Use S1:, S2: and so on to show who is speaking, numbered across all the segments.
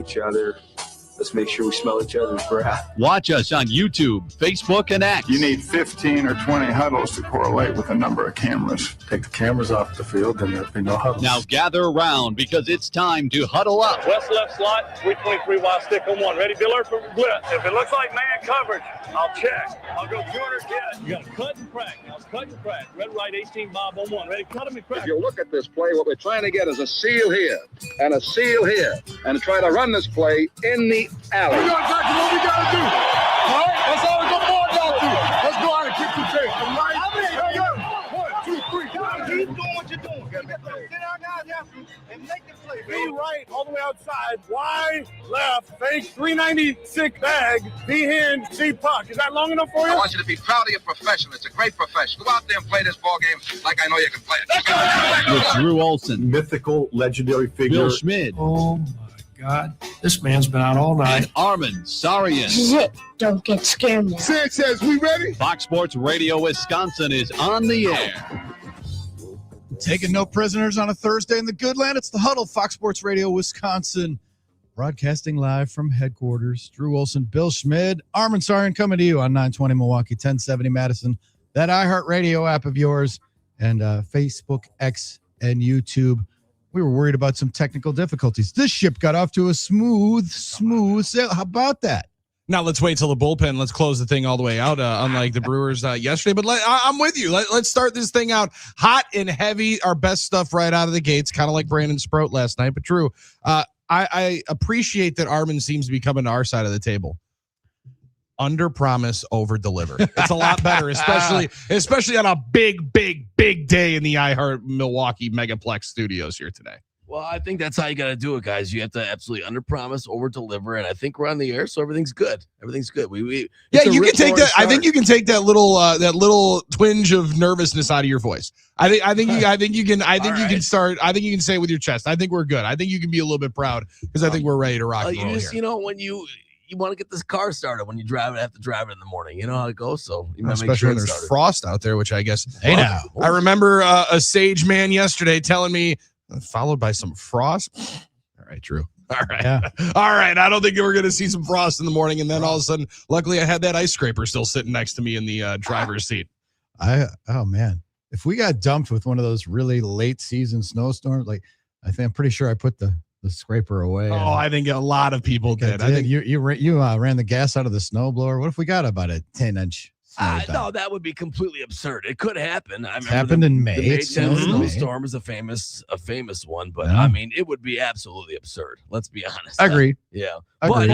S1: each other. Let's make sure we smell each other's breath.
S2: Watch us on YouTube, Facebook, and X.
S3: You need 15 or 20 huddles to correlate with the number of cameras.
S4: Take the cameras off the field, and there'll be no huddles.
S2: Now gather around because it's time to huddle up.
S5: West left slot, 323 wide stick on one. Ready, Diller, for blitz. If it looks like man coverage, I'll check. I'll go 200, yeah. You got to cut and crack. Now cut and crack. Red, right, 18, Bob on one. Ready, cut him and crack.
S6: If you look at this play, what we're trying to get is a seal here and a seal here and try to run this play in the alley.
S4: Exactly what we got to do. All right? That's all the good boy got to do. Let's go out and kick some tape. All right? 1, 2, 3.
S5: Keep doing what you're doing. Sit down, guys, after and make the play. Be right, all the way outside. Wide, left, fake, 396 bag, B hand, C puck. Is that long enough for you?
S6: I want you to be proud of your profession. It's a great profession. Go out there and play this ball game like I know you can play it.
S2: With Drew Olson,
S4: Mythical, legendary figure.
S2: Bill Schmid,
S7: Oh, my God. This man's been out all night.
S2: and Armin Sarian.
S8: This is it. Don't get scared now.
S4: Sanchez, we ready?
S2: Fox Sports Radio Wisconsin is on the air.
S9: Taking no prisoners on a Thursday in the good land. It's the Huddle, Fox Sports Radio, Wisconsin. Broadcasting live from headquarters. Drew Olson, Bill Schmid, Armin Sarian coming to you on 920 Milwaukee, 1070 Madison. That iHeartRadio app of yours and Facebook, X, and YouTube. We were worried about some technical difficulties. This ship got off to a smooth sail. How about that?
S10: Now let's wait till the bullpen. Let's close the thing all the way out, unlike the Brewers yesterday. But I'm with you. Let's start this thing out hot and heavy. Our best stuff right out of the gates, kind of like Brandon Sprout last night. But Drew, I appreciate that Armin seems to be coming to our side of the table. Under promise, over deliver. It's a lot better, especially on a big day in the iHeart Milwaukee Megaplex studios here today.
S11: Well, I think that's how you got to do it, guys. You have to absolutely under promise, over deliver, and I think we're on the air, so everything's good. Everything's good. You
S10: can take that. I think you can take that little twinge of nervousness out of your voice. I think you can start. I think you can say it with your chest. I think we're good. I think you can be a little bit proud because I think we're ready to rock and roll here.
S11: When you want to get this car started when you have to drive it in the morning. You know how it goes. So you
S10: especially make sure when there's frost out there, which I guess.
S9: Hey now,
S10: I remember a sage man yesterday telling me, followed by some frost. All right, Drew. All right.
S9: Yeah.
S10: All right. I don't think we're going to see some frost in the morning. And then all of a sudden, luckily I had that ice scraper still sitting next to me in the driver's seat.
S9: Oh man, if we got dumped with one of those really late season snowstorms, I'm pretty sure I put the scraper away.
S10: Oh, I think a lot of people did.
S9: I think you ran the gas out of the snowblower. What if we got about a 10-inch?
S11: No, that would be completely absurd. It could happen.
S9: It happened in May.
S11: The May 10th snowstorm is a famous one, but I mean, it would be absolutely absurd. Let's be honest.
S9: Agreed.
S11: Yeah.
S9: Agreed.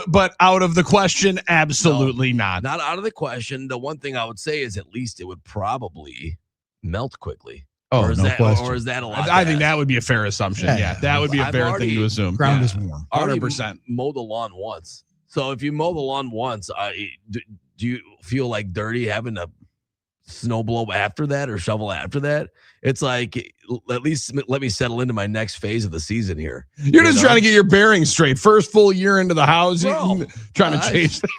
S10: But out of the question, absolutely not.
S11: Not out of the question. The one thing I would say is at least it would probably melt quickly.
S9: Oh,
S11: or is
S9: question.
S11: that a lot?
S10: I think that would be a fair assumption. Yeah, that would be a fair thing to assume.
S9: Ground is warm.
S10: 100%.
S11: Mow the lawn once. So if you mow the lawn once, do you feel like dirty having to snow blow after that or shovel after that? It's like, at least let me settle into my next phase of the season here.
S10: You're just trying to get your bearings straight. First full year into the house, trying to change things.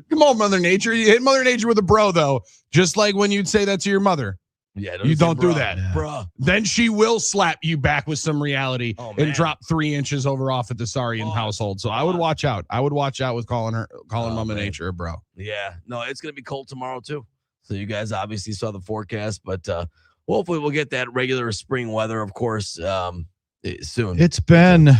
S10: Come on, Mother Nature. You hit Mother Nature with a bro, though. Just like when you'd say that to your mother.
S11: Yeah,
S10: you don't do that,
S11: bro.
S10: Then she will slap you back with some reality and drop 3 inches over off at the Sarian household. So I would watch out. I would watch out with calling Mama Nature a bro.
S11: Yeah, no, it's gonna be cold tomorrow too. So you guys obviously saw the forecast, but hopefully we'll get that regular spring weather, of course, soon.
S9: It's been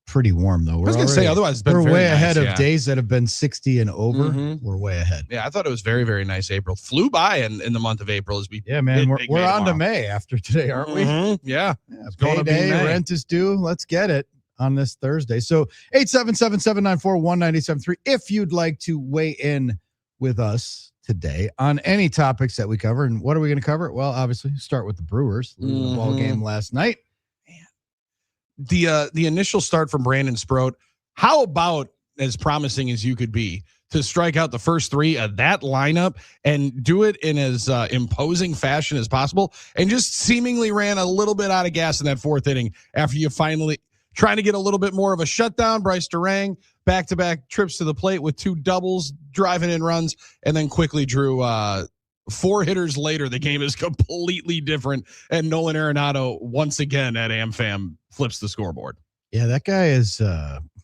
S9: pretty warm though.
S10: I was going to say, otherwise it's been
S9: we're
S10: very
S9: way ahead
S10: nice,
S9: of days that have been 60 and over. We're way ahead.
S10: Yeah, I thought it was very, very nice. April flew by in the month of April as we.
S9: Yeah, man, we're on to May after today, aren't we?
S10: Yeah,
S9: payday, rent is due. Let's get it on this Thursday. So 877-794-1973. If you'd like to weigh in with us today on any topics that we cover, and what are we going to cover? Well, obviously, start with the Brewers losing the ball game last night.
S10: The initial start from Brandon Sprout, how about as promising as you could be to strike out the first three of that lineup and do it in as imposing fashion as possible, and just seemingly ran a little bit out of gas in that fourth inning after you finally trying to get a little bit more of a shutdown. Bryce Durang, back-to-back trips to the plate with 2 doubles, driving in runs, and then quickly drew 4 hitters later. The game is completely different, and Nolan Arenado once again at AmFam flips the scoreboard.
S9: Yeah, that guy is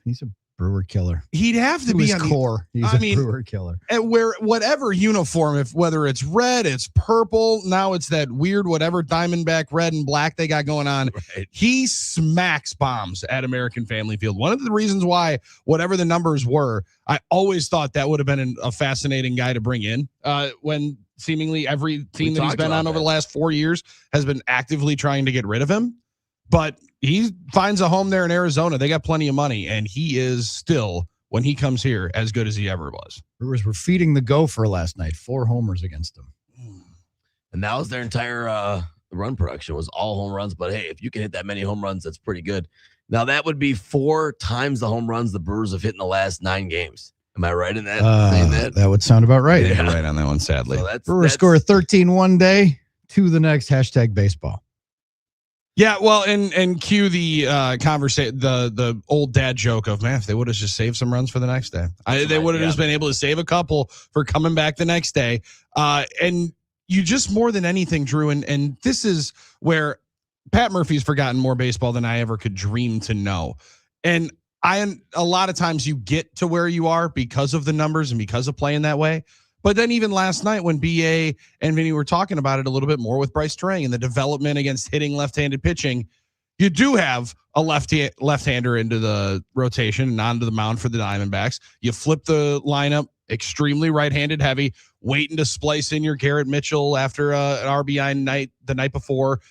S9: he's a Brewer killer.
S10: He'd have to
S9: To
S10: be
S9: his
S10: on the
S9: core. He's a Brewer killer.
S10: And whatever uniform, whether it's red, it's purple, now it's that weird whatever Diamondback red and black they got going on.
S11: Right.
S10: He smacks bombs at American Family Field. One of the reasons why, whatever the numbers were, I always thought that would have been a fascinating guy to bring in. When seemingly every team that he's been on over the last 4 years has been actively trying to get rid of him. But he finds a home there in Arizona. They got plenty of money, and he is still, when he comes here, as good as he ever was.
S9: Brewers were feeding the gopher last night. 4 homers against them.
S11: And that was their entire run production was all home runs. But, hey, if you can hit that many home runs, that's pretty good. Now, that would be 4 times the home runs the Brewers have hit in the last 9 games. Am I right in that? Saying that?
S9: That would sound about right.
S10: Yeah, right on that one, sadly.
S11: So
S9: Brewers score 13 one day, 2 the next, #baseball.
S10: Yeah, well, and cue the conversation, the old dad joke of, man, if they would have just saved some runs for the next day, they would have just been able to save a couple for coming back the next day. And you just more than anything, Drew, and this is where Pat Murphy's forgotten more baseball than I ever could dream to know. And a lot of times you get to where you are because of the numbers and because of playing that way. But then even last night when BA and Vinny were talking about it a little bit more with Bryce Terang and the development against hitting left-handed pitching, you do have a left-hander into the rotation and onto the mound for the Diamondbacks. You flip the lineup extremely right-handed heavy, waiting to splice in your Garrett Mitchell after an RBI night the night before,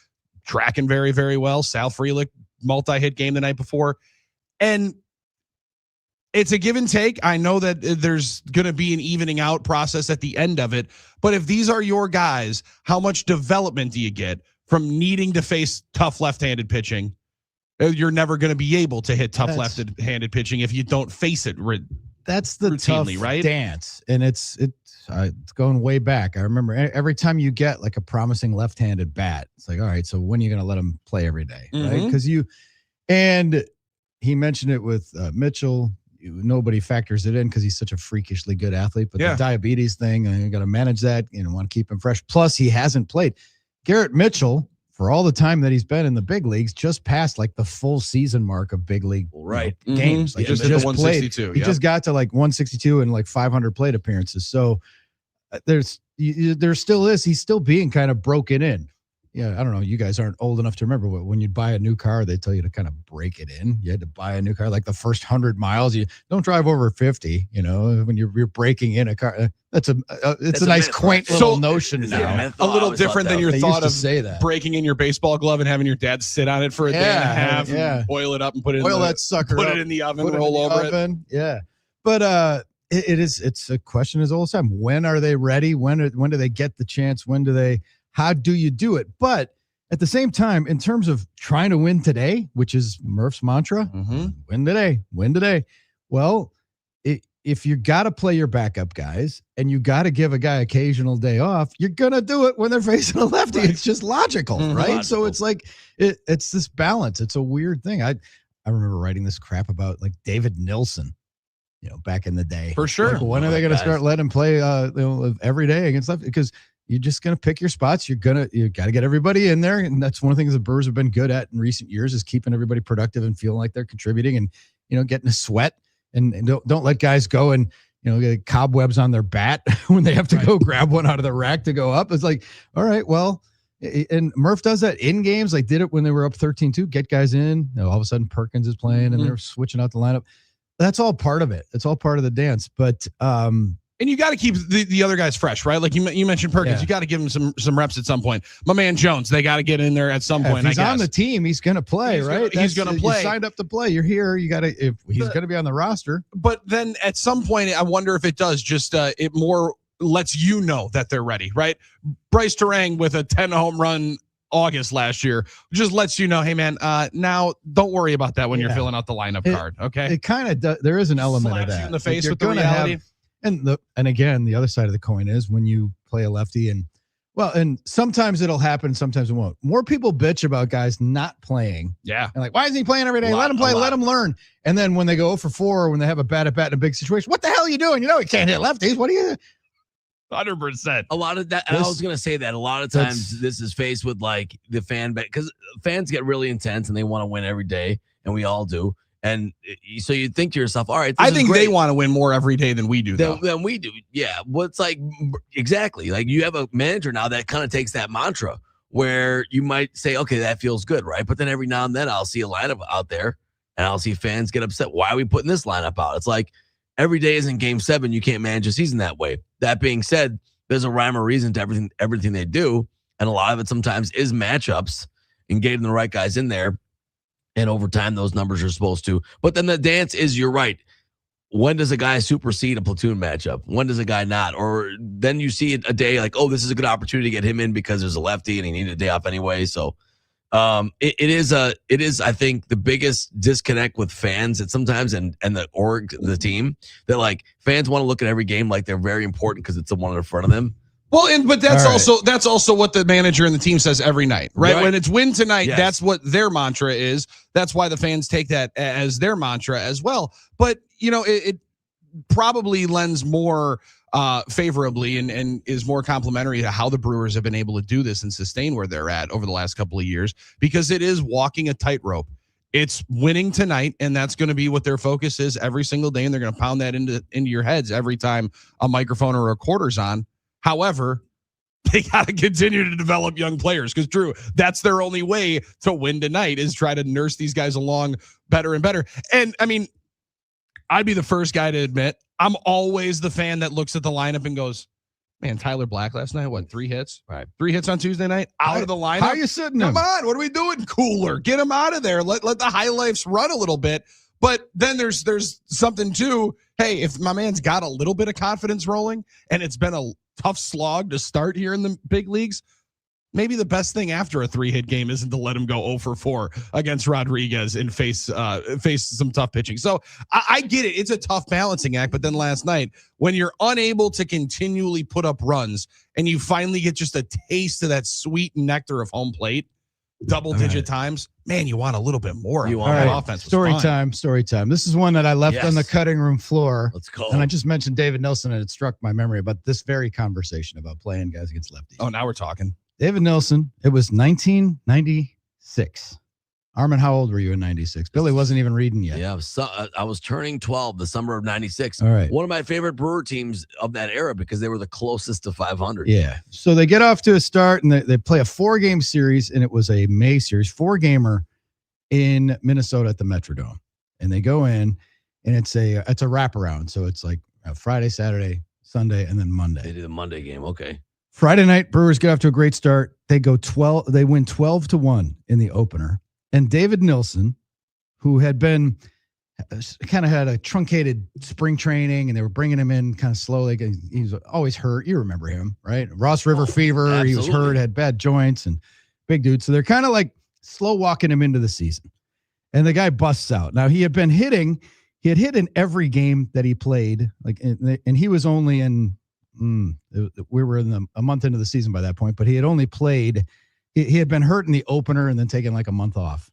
S10: tracking very, very well. Sal Frelick, multi-hit game the night before. And it's a give and take. I know that there's going to be an evening out process at the end of it. But if these are your guys, how much development do you get from needing to face tough left-handed pitching? You're never going to be able to hit tough left-handed pitching if you don't face it.
S9: That's the
S10: routinely,
S9: tough
S10: right?
S9: dance. And it's going way back. I remember every time you get like a promising left-handed bat, it's like, all right, so when are you going to let him play every day? Right? Because and he mentioned it with Mitchell. Nobody factors it in because he's such a freakishly good athlete, but the diabetes thing, you got to manage that. Want to keep him fresh. Plus, he hasn't played. Garrett Mitchell, for all the time that he's been in the big leagues, just passed like the full season mark of big league games. Like
S10: just hit 162.
S9: He just got to like 162 and like 500 plate appearances. So there still is. He's still being kind of broken in. Yeah, I don't know. You guys aren't old enough to remember, but when you buy a new car, they tell you to kind of break it in. You had to buy a new car, like the first 100 miles. You don't drive over 50. When you're breaking in a car. That's a nice, quaint little notion now.
S10: A little different than your thought of
S9: say that.
S10: breaking in your baseball glove and having your dad sit on it for a day and a half, and boil it up and put it
S9: that sucker,
S10: put it in the oven, roll over it.
S9: Yeah, but it's a question as old as time. When are they ready? When do they get the chance? How do you do it? But at the same time, in terms of trying to win today, which is Murph's mantra, win today. Well, if you got to play your backup guys and you got to give a guy occasional day off, you're going to do it when they're facing a lefty. Right. It's just logical, right? Logical. So it's like, it's this balance. It's a weird thing. I remember writing this crap about like David Nilsson, back in the day.
S10: For sure.
S9: Like, when are they going to start letting him play every day against lefty? Because you're just going to pick your spots. You got to get everybody in there. And that's one of the things the Brewers have been good at in recent years is keeping everybody productive and feeling like they're contributing and, getting a sweat and don't let guys go and, get cobwebs on their bat when they have to go grab one out of the rack to go up. It's like, all right, well, and Murph does that in games. Like did it when they were up 13-2, get guys in. All of a sudden Perkins is playing and they're switching out the lineup. That's all part of it. It's all part of the dance. But,
S10: and you got to keep the other guys fresh, right? Like you mentioned Perkins, you got to give him some reps at some point. My man Jones, they got to get in there at some point.
S9: If he's on the team, he's going to play, right?
S10: He's going to play.
S9: You signed up to play. You're here. You got to. If he's going to be on the roster.
S10: But then at some point, I wonder if it does just it more lets you know that they're ready, right? Bryce Terang with a 10 home run August last year just lets you know, hey man, now don't worry about that when you're filling out the lineup card. Okay,
S9: it kind of does. There is an element
S10: slaps
S9: of that
S10: you in the face with the reality.
S9: And again, the other side of the coin is when you play a lefty and sometimes it'll happen, sometimes it won't. More people bitch about guys not playing.
S10: Yeah.
S9: And like, why isn't he playing every day? Let him play, let him learn. And then when they go 0 for 4 or when they have a bad at bat in a big situation, what the hell are you doing? You can't hit lefties. What are you?
S10: 100%.
S11: A lot of that. I was going to say that a lot of times this is faced with like the fan base, because fans get really intense and they want to win every day, and we all do. And so you think to yourself, all right,
S10: I think they want to win more every day than we do.
S11: Than we do. Yeah. Well, it's like, exactly. Like you have a manager now that kind of takes that mantra where you might say, okay, that feels good, right? But then every now and then I'll see a lineup out there and I'll see fans get upset. Why are we putting this lineup out? It's like every day isn't game 7. You can't manage a season that way. That being said, there's a rhyme or reason to everything they do. And a lot of it sometimes is matchups and getting the right guys in there. And over time, those numbers are supposed to. But then the dance is, you're right. When does a guy supersede a platoon matchup? When does a guy not? Or then you see a day like, oh, this is a good opportunity to get him in because there's a lefty and he needed a day off anyway. So it is, I think, the biggest disconnect with fans that sometimes and the team, that like fans want to look at every game like they're very important because it's the one in front of them.
S10: Well, but that's also what the manager and the team says every night, right? When it's win tonight, that's what their mantra is. That's why the fans take that as their mantra as well. But it probably lends more favorably and is more complimentary to how the Brewers have been able to do this and sustain where they're at over the last couple of years, because it is walking a tightrope. It's winning tonight, and that's going to be what their focus is every single day, and they're going to pound that into your heads every time a microphone or a recorder's on. However, they got to continue to develop young players, because Drew, that's their only way to win tonight, is try to nurse these guys along better and better. And I mean, I'd be the first guy to admit I'm always the fan that looks at the lineup and goes, man, Tyler Black last night, what, 3 hits? Right. 3 hits on Tuesday night, out of the lineup.
S9: How are you sitting
S10: Come
S9: him?
S10: on, what are we doing? Cooler. Get him out of there. Let the high lifes run a little bit. But then there's something too. Hey, if my man's got a little bit of confidence rolling and it's been a tough slog to start here in the big leagues, maybe the best thing after a 3-hit game isn't to let him go 0 for 4 against Rodriguez and face some tough pitching. So I get it. It's a tough balancing act. But then last night, when you're unable to continually put up runs and you finally get just a taste of that sweet nectar of home plate, double-digit times, man, you want a little bit more. You want offense.
S9: Story time. This is one that I left on the cutting room floor.
S11: Let's go.
S9: And I just mentioned David Nilsson, and it struck my memory about this very conversation about playing guys against lefties.
S10: Oh, now we're talking.
S9: David Nilsson. It was 1996. Armin, how old were you in 96? Billy wasn't even reading yet.
S11: Yeah, I was turning 12 the summer of 96.
S9: All right.
S11: One of my favorite Brewer teams of that era, because they were the closest to 500.
S9: Yeah. So they get off to a start, and they play a 4-game series, and it was a May series, 4-gamer in Minnesota at the Metrodome. And they go in, and it's a wraparound. So it's like Friday, Saturday, Sunday, and then Monday.
S11: They did the Monday game. Okay.
S9: Friday night, Brewers get off to a great start. They win 12-1 in the opener. And David Nilsson, who had been kind of had a truncated spring training, and they were bringing him in kind of slowly. He was always hurt. You remember him, right? Ross River fever. Absolutely. He was hurt, had bad joints, and big dude. So they're kind of like slow walking him into the season. And the guy busts out. Now, he had been hitting. He had hit in every game that he played. And he was only in, we were in a month into the season by that point, but he had only played. He had been hurt in the opener and then taken like a month off.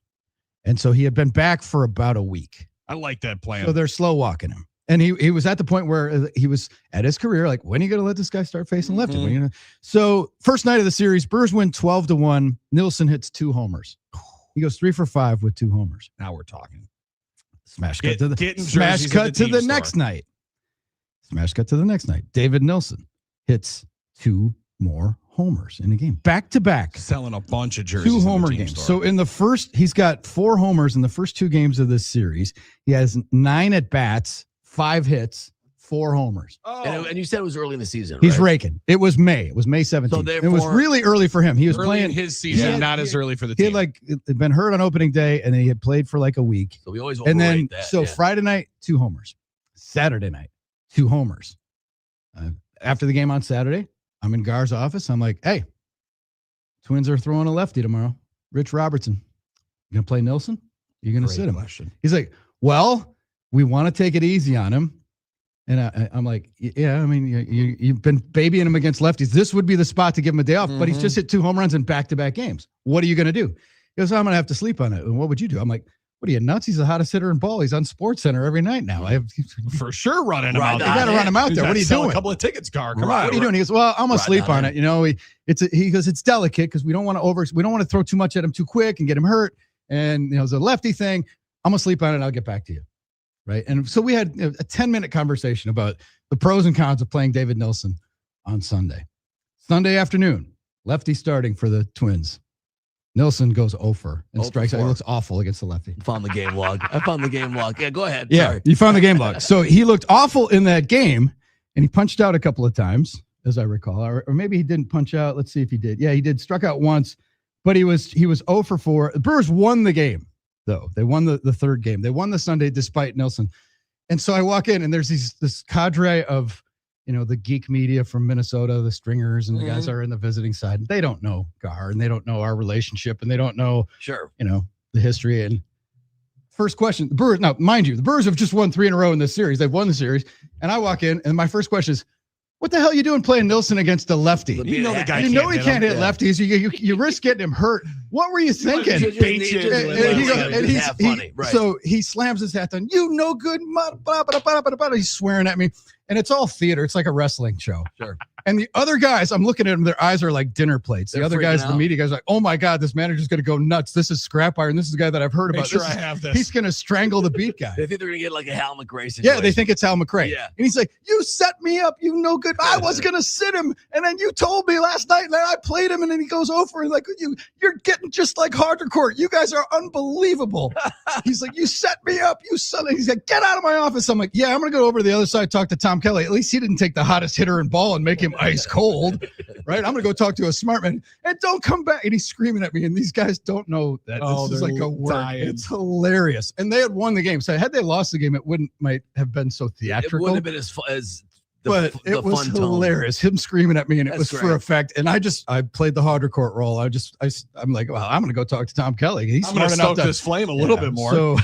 S9: And so he had been back for about a week.
S10: I like that plan.
S9: So they're slow walking him. And he was at the point where he was at his career, like, when are you going to let this guy start facing lefty? Mm-hmm. So first night of the series, Brewers win 12-1. Nilsson hits 2 homers. He goes 3 for 5 with 2 homers.
S10: Now we're talking.
S9: Smash cut to the next night. Smash cut to the next night. David Nilsson hits 2 more homers in a game, back to back,
S10: selling a bunch of jerseys.
S9: 2 homer games. So in the first, he's got 4 homers in the first 2 games of this series. He has 9 at bats, 5 hits, 4 homers.
S11: Oh. And you said it was early in the season.
S9: He's raking. It was May. It was May 17th. So it was really early for him. He was playing
S10: his season, not as early for the team.
S9: He had been hurt on opening day, and then he had played for like a week.
S11: So we always
S9: overrate
S11: that.
S9: So Friday night, 2 homers. Saturday night, 2 homers. After the game on Saturday, I'm in Gar's office. I'm like, hey, Twins are throwing a lefty tomorrow. Rich Robertson. You going to play Nilsson? You're going to sit him?
S10: Question.
S9: He's like, well, we want to take it easy on him. And I'm like, yeah, I mean, you've been babying him against lefties. This would be the spot to give him a day off, but he's just hit 2 home runs in back-to-back games. What are you going to do? He goes, I'm going to have to sleep on it. And what would you do? I'm like, What are you, nuts? He's the hottest hitter in ball. He's on Sports Center every night now. I have
S10: For sure running him
S11: Right
S10: out.
S11: on
S10: You
S9: got to run him out there. What are you doing?
S10: A couple of tickets, Gar. Come
S11: Right.
S10: on.
S9: What are you doing? He goes, well, I'm gonna sleep on it. You know, he goes, it's delicate because we don't want to throw too much at him too quick and get him hurt. And you know, it's a lefty thing. I'm gonna sleep on it. And I'll get back to you. Right. And so we had a 10-minute conversation about the pros and cons of playing David Nilsson on Sunday afternoon. Lefty starting for the Twins. Nilsson goes 0-for and strikes out. He looks awful against the lefty.
S11: I found the game log. Yeah, go ahead.
S9: Yeah,
S11: Sorry.
S9: you found the game log. So he looked awful in that game, and he punched out a couple of times, as I recall. Or maybe he didn't punch out. Let's see if he did. Yeah, he did. Struck out once, but he was 0-for-4. The Brewers won the game, though. They won the third game. They won the Sunday despite Nilsson. And so I walk in, and there's this cadre of, you know, the geek media from Minnesota, the Stringers, and the guys that are in the visiting side. They don't know Gar, and they don't know our relationship, and they don't know, you know, the history. And first question, the Brewers, now, mind you, the Brewers have just won 3 in a row in this series. They've won the series. And I walk in, and my first question is, what the hell are you doing playing Nilsson against a lefty?
S10: You know the guy
S9: he can't hit lefties. You risk getting him hurt. What were you thinking? So he slams his hat down. You no good. Blah, blah, blah, blah, blah, blah. He's swearing at me. And it's all theater. It's like a wrestling show.
S11: Sure.
S9: And the other guys, I'm looking at them, their eyes are like dinner plates.
S11: They're
S9: the other guys,
S11: freaking
S9: the
S11: out.
S9: media guys are like, oh my God, this manager's going to go nuts. This is scrap iron. This is the guy that I've heard about.
S10: I have this.
S9: He's going to strangle the beat guy.
S11: They think they're going to get like a Hal McRae situation.
S9: Yeah, they think it's Hal McRae.
S11: Yeah.
S9: And he's like, you set me up, you no good. I was going to sit him. And then you told me last night that I played him. And then he goes over and like, you're getting just like Harder Court. You guys are unbelievable. He's like, you set me up. You son. He's like, get out of my office. I'm like, yeah, I'm going to go over to the other side, talk to Tom Kelly. At least he didn't take the hottest hitter in ball and make him ice cold. Right. I'm going to go talk to a smart man and don't come back. And he's screaming at me. And these guys don't know that this is like a word. It's hilarious. And they had won the game. So had they lost the game, it might have been so theatrical.
S11: It wouldn't have been as
S9: but it was hilarious. Him screaming at me, and it was for effect. And I played the Harder Court role. I'm like, well, I'm going to go talk to Tom Kelly. He's
S10: I'm going to stoke this flame a little bit more.
S9: So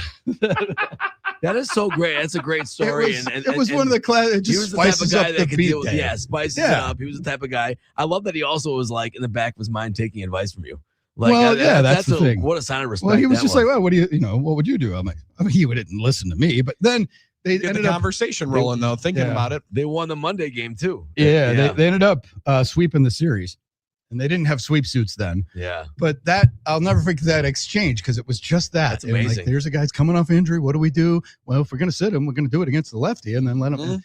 S11: that is so great. That's a great story.
S9: It was one of the class. It just spices up the beat.
S11: Spices it up. He was the type of guy. I love that he also was like in the back of his mind taking advice from you. Like,
S9: that's the thing.
S11: What a sign of respect.
S9: Well, he was just like, well, what would you do? I'm like, he didn't listen to me, but then they
S10: get
S9: ended
S10: the conversation rolling though, thinking about it.
S11: They won the Monday game too.
S9: Yeah. They ended up sweeping the series, and they didn't have sweep suits then.
S11: Yeah.
S9: But I'll never forget that exchange because it was just that.
S11: That's amazing.
S9: Like, there's a guy's coming off injury. What do we do? Well, if we're going to sit him, we're going to do it against the lefty and then let him.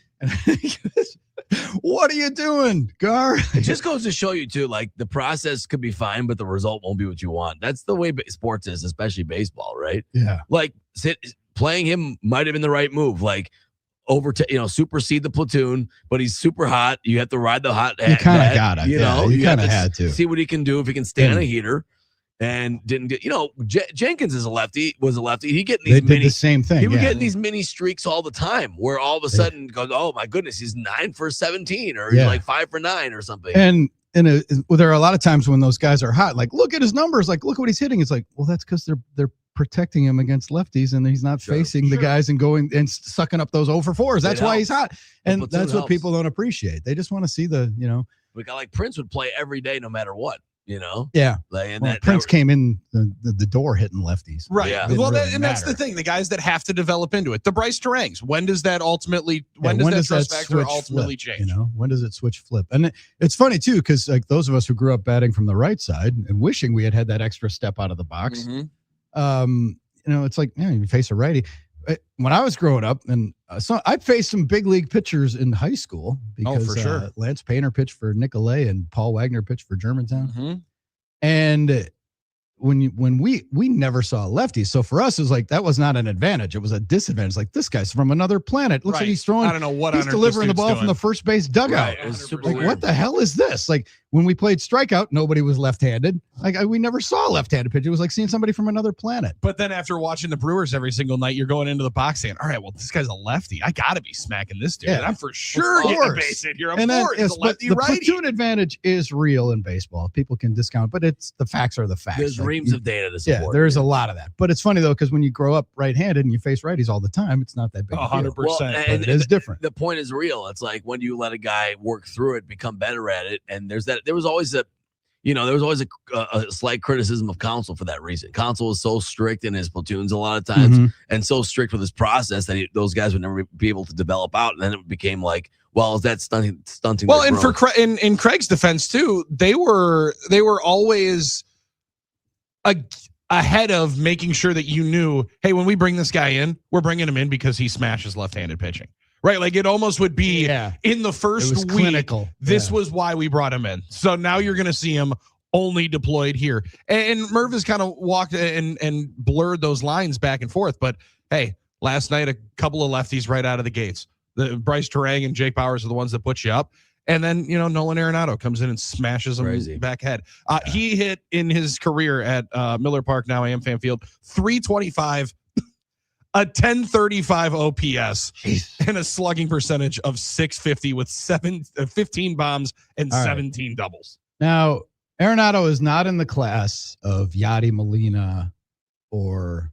S9: What are you doing, Gar?
S11: It just goes to show you too, like the process could be fine, but the result won't be what you want. That's the way sports is, especially baseball, right?
S9: Yeah.
S11: Like playing him might have been the right move. Like supersede the platoon, but he's super hot. You have to ride the hot.
S9: You kind of got it. You kind of had to
S11: see what he can do if he can stand a heater. And didn't get, Jenkins was a lefty. He getting these
S9: did the same thing.
S11: He was getting these mini streaks all the time where all of a sudden goes, oh my goodness, he's 9 for 17 or he's like 5 for 9 or something.
S9: And there are a lot of times when those guys are hot, like look at his numbers, like look what he's hitting. It's like, well, that's because they're protecting him against lefties and he's not facing the guys and going and sucking up those 0-for-4s. That's why he's hot. And that's what people don't appreciate. They just want to see
S11: we got like Prince would play every day no matter what.
S9: Yeah.
S11: Like,
S9: Prince came in the door hitting lefties.
S10: Right.
S11: Yeah.
S10: Well, that's the thing. The guys that have to develop into it. The Bryce Durangs. When does that ultimately? When does that trust factor ultimately change?
S9: When does it switch flip? And it's funny too, because like those of us who grew up batting from the right side and wishing we had that extra step out of the box. It's like you face a righty. When I was growing up, and so I faced some big league pitchers in high school because
S10: for sure.
S9: Lance Painter pitched for Nicolay and Paul Wagner pitched for Germantown. And when we never saw lefties, so for us it was like that was not an advantage; it was a disadvantage. Like this guy's from another planet. Looks like he's throwing.
S10: I don't know what
S9: he's delivering the ball from the first base dugout.
S11: Right. It's super
S9: Like
S11: weird.
S9: what the hell is this? Like when we played strikeout, nobody was left-handed. Like we never saw a left-handed pitch. It was like seeing somebody from another planet.
S10: But then after watching the Brewers every single night, you're going into the box saying, all right, well, this guy's a lefty. I got to be smacking this dude.
S9: Yeah.
S10: And I'm for sure getting a base hit here. I'm
S9: The
S10: lefty righty.
S9: platoon advantage is real in baseball. People can discount, but the facts are the facts.
S11: There's reams of data to
S9: Yeah,
S11: support.
S9: there's a lot of that. But it's funny though, because when you grow up right-handed and you face righties all the time, it's not that big.
S10: 100%.
S11: Well,
S9: But it is different.
S11: The point is real. It's like when do you let a guy work through it, become better at it? And there was always there was always a slight criticism of Council for that reason. Council was so strict in his platoons a lot of times and so strict with his process that those guys would never be able to develop out. And then it became like, well, is that stunting?
S10: Well, and for in Craig's defense too, they were always ahead of making sure that you knew, hey, when we bring this guy in, we're bringing him in because he smashes left-handed pitching. Right, like it almost would be in the first week. Clinical. This was why we brought him in. So now you're going to see him only deployed here. And Merv has kind of walked and blurred those lines back and forth. But hey, last night a couple of lefties right out of the gates. The Bryce Terang and Jake Bowers are the ones that put you up. And then Nolan Arenado comes in and smashes him back head. He hit in his career at Miller Park, now AM Fan Field, 325. A 1035 OPS and a slugging percentage of 650 with 15 bombs and 17 doubles.
S9: Now, Arenado is not in the class of Yadi Molina or,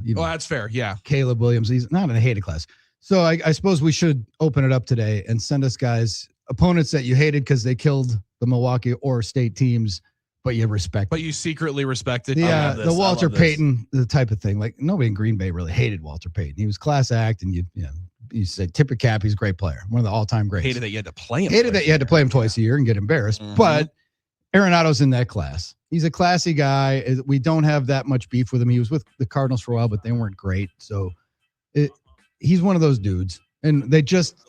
S9: even
S10: that's fair. Yeah.
S9: Caleb Williams. He's not in a hated class. So I suppose we should open it up today and send us guys, opponents that you hated because they killed the Milwaukee or state teams, but you respect.
S10: But you secretly respected.
S9: The Walter Payton, the type of thing. Like nobody in Green Bay really hated Walter Payton. He was class act, and you said tip your cap. He's a great player, one of the all-time greats.
S10: Hated that you had to play him.
S9: Hated that you had to play him twice a year and get embarrassed. But Arenado's in that class. He's a classy guy. We don't have that much beef with him. He was with the Cardinals for a while, but they weren't great. So he's one of those dudes, and they just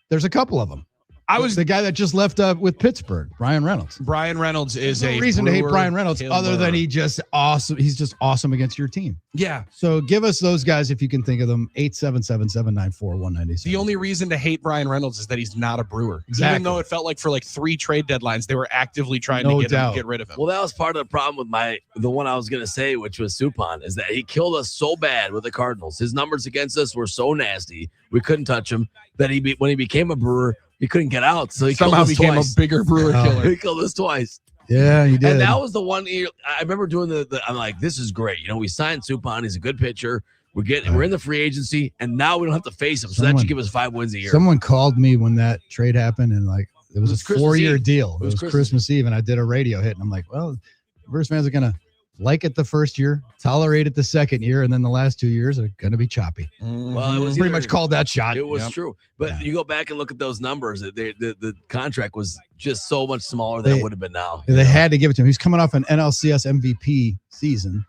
S9: there's a couple of them. I was the guy that just left with Pittsburgh, Brian Reynolds.
S10: Brian Reynolds is
S9: no reason to hate Brian Reynolds other than he's just awesome. He's just awesome against your team.
S10: Yeah.
S9: So give us those guys if you can think of them. 877-794-1987.
S10: The only reason to hate Brian Reynolds is that he's not a Brewer.
S9: Exactly.
S10: Even though it felt like for 3 trade deadlines, they were actively trying to get rid of him.
S11: Well, that was part of the problem with the one I was going to say, which was Suppan, is that he killed us so bad with the Cardinals. His numbers against us were so nasty. We couldn't touch him that when he became a Brewer, he couldn't get out, so he
S10: somehow became
S11: twice.
S10: A bigger Brewer killer.
S11: He killed us twice.
S9: Yeah, he did.
S11: And that was the one year I remember doing I'm like, this is great. We signed Suppan. He's a good pitcher. We're in the free agency, and now we don't have to face him. So that should give us 5 wins a year.
S9: Someone called me when that trade happened, and it was a 4-year deal. It was Christmas Eve, and I did a radio hit, and I'm like, well, Brewers fans are gonna like it the first year, tolerate it the second year, and then the last 2 years are going to be choppy.
S11: Well, it was
S9: pretty much called that shot.
S11: It was true. But you go back and look at those numbers. The contract was just so much smaller than it would have been now.
S9: They had to give it to him. He's coming off an NLCS MVP season.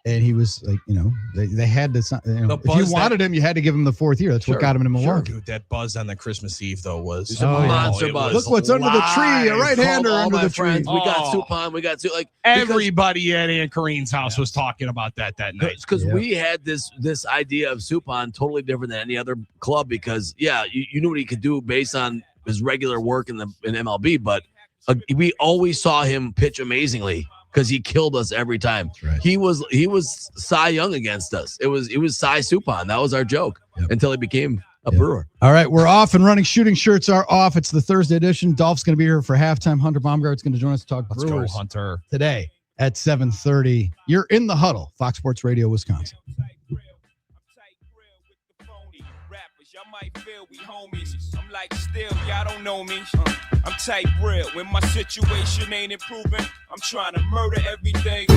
S9: And he was like, they had to. If you wanted him, you had to give him the 4th year. That's what got him into Milwaukee.
S10: Dude, that buzz on the Christmas Eve though was
S11: monster buzz.
S9: Look what's under the tree. A right-hander under the tree.
S11: We got Suppan. We got
S10: everybody at Aunt Kareen's house was talking about that night
S11: because we had this idea of Suppan totally different than any other club because you knew what he could do based on his regular work in MLB, but we always saw him pitch amazingly. Because he killed us every time.
S9: Right.
S11: He was Cy Young against us. It was Cy Suppan. That was our joke until he became a Brewer.
S9: All right, we're off and running. Shooting shirts are off. It's the Thursday edition. Dolph's going to be here for halftime. Hunter Baumgart's going to join us to talk
S10: Let's
S9: Brewers
S10: go, Hunter.
S9: Today at 7:30. You're in the Huddle, Fox Sports Radio, Wisconsin.
S12: Y'all might feel we homies. I'm like, still, y'all don't know me. I'm tight real. When my situation ain't improving, I'm trying to murder everything.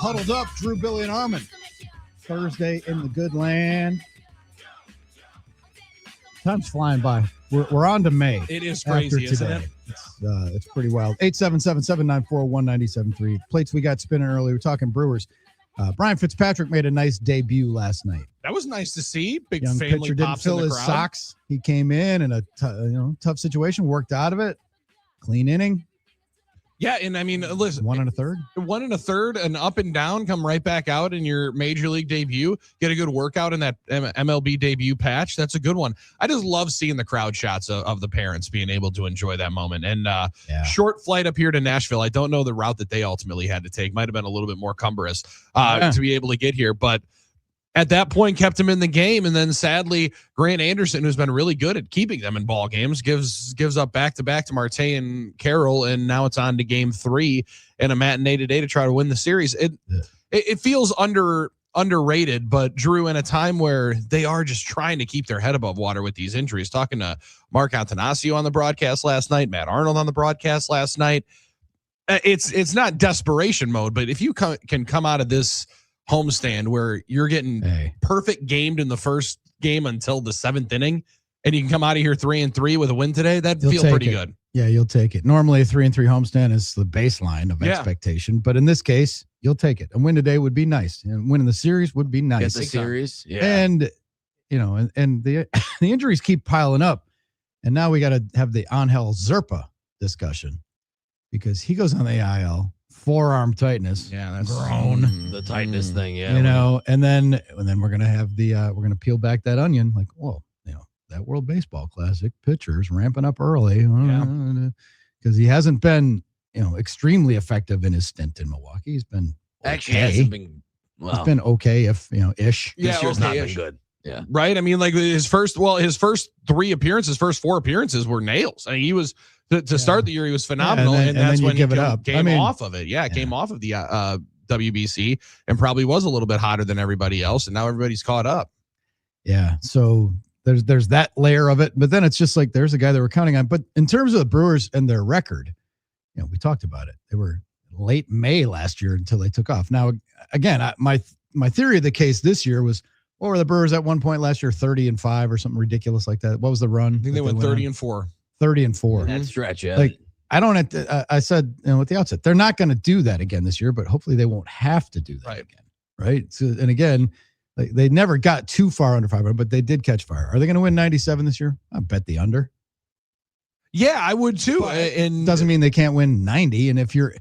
S9: Huddled Up, Drew, Billy, and Armin. Thursday in the good land. Time's flying by. We're on to May.
S10: It is crazy, isn't it?
S9: It's pretty wild. 877-794-1973. Plates we got spinning early. We're talking Brewers. Brian Fitzpatrick made a nice debut last night.
S10: That was nice to see. Big
S9: Young
S10: family
S9: pitcher didn't
S10: pops in
S9: fill
S10: the
S9: his
S10: crowd.
S9: socks. He came in a tough situation, worked out of it. Clean inning.
S10: Yeah, and I mean, listen,
S9: 1 1/3.
S10: 1 1/3, and up and down, come right back out in your major league debut. Get a good workout in that MLB debut patch. That's a good one. I just love seeing the crowd shots of the parents being able to enjoy that moment. And short flight up here to Nashville. I don't know the route that they ultimately had to take. Might have been a little bit more cumbrous to be able to get here, but at that point kept him in the game. And then sadly, Grant Anderson, who's been really good at keeping them in ball games, gives up back-to-back to Marte and Carroll. And now it's on to game 3 and a matinee today to try to win the series. It feels underrated, but Drew, in a time where they are just trying to keep their head above water with these injuries, talking to Mark Antanasio on the broadcast last night, Matt Arnold on the broadcast last night, it's not desperation mode, but if you can come out of this homestand where you're getting perfect gamed in the first game until the 7th inning, and you can come out of here 3-3 with a win today, that feels pretty good.
S9: Yeah, you'll take it. Normally a 3-3 homestand is the baseline of expectation, but in this case, you'll take it. A win today would be nice, and winning the series would be nice.
S11: Get the series,
S9: and and the the injuries keep piling up, and now we got to have the Angel Zerpa discussion because he goes on the IL. Forearm tightness.
S10: Yeah, that's
S11: grown. The tightness thing, yeah.
S9: And then we're gonna have we're gonna peel back that onion, like, well, that World Baseball Classic pitcher's ramping up early because he hasn't been extremely effective in his stint in Milwaukee. He's been
S11: actually hasn't been.
S9: Well, he's been okay, if ish.
S11: This year's not been good. Yeah.
S10: Right. I mean, like his first 4 appearances were nails. I mean, he was to start the year, he was phenomenal. And that's when
S9: give it up.
S10: Came off of it. Yeah. Came off of the WBC and probably was a little bit hotter than everybody else. And now everybody's caught up.
S9: Yeah. So there's that layer of it. But then it's just like there's a guy that we're counting on. But in terms of the Brewers and their record, we talked about it. They were late May last year until they took off. Now, again, my theory of the case this year was, what were the Brewers at one point last year? 30-5 or something ridiculous like that. What was the run?
S10: I think they went 30-4.
S9: 30-4.
S11: That stretch, yeah.
S9: Like, I don't have to, I said at the outset, they're not going to do that again this year, but hopefully they won't have to do that again. Right. So, and again, they never got too far under 500, but they did catch fire. Are they going to win 97 this year? I bet the under.
S10: Yeah, I would too.
S9: But
S10: and
S9: doesn't mean they can't win 90. And if you're,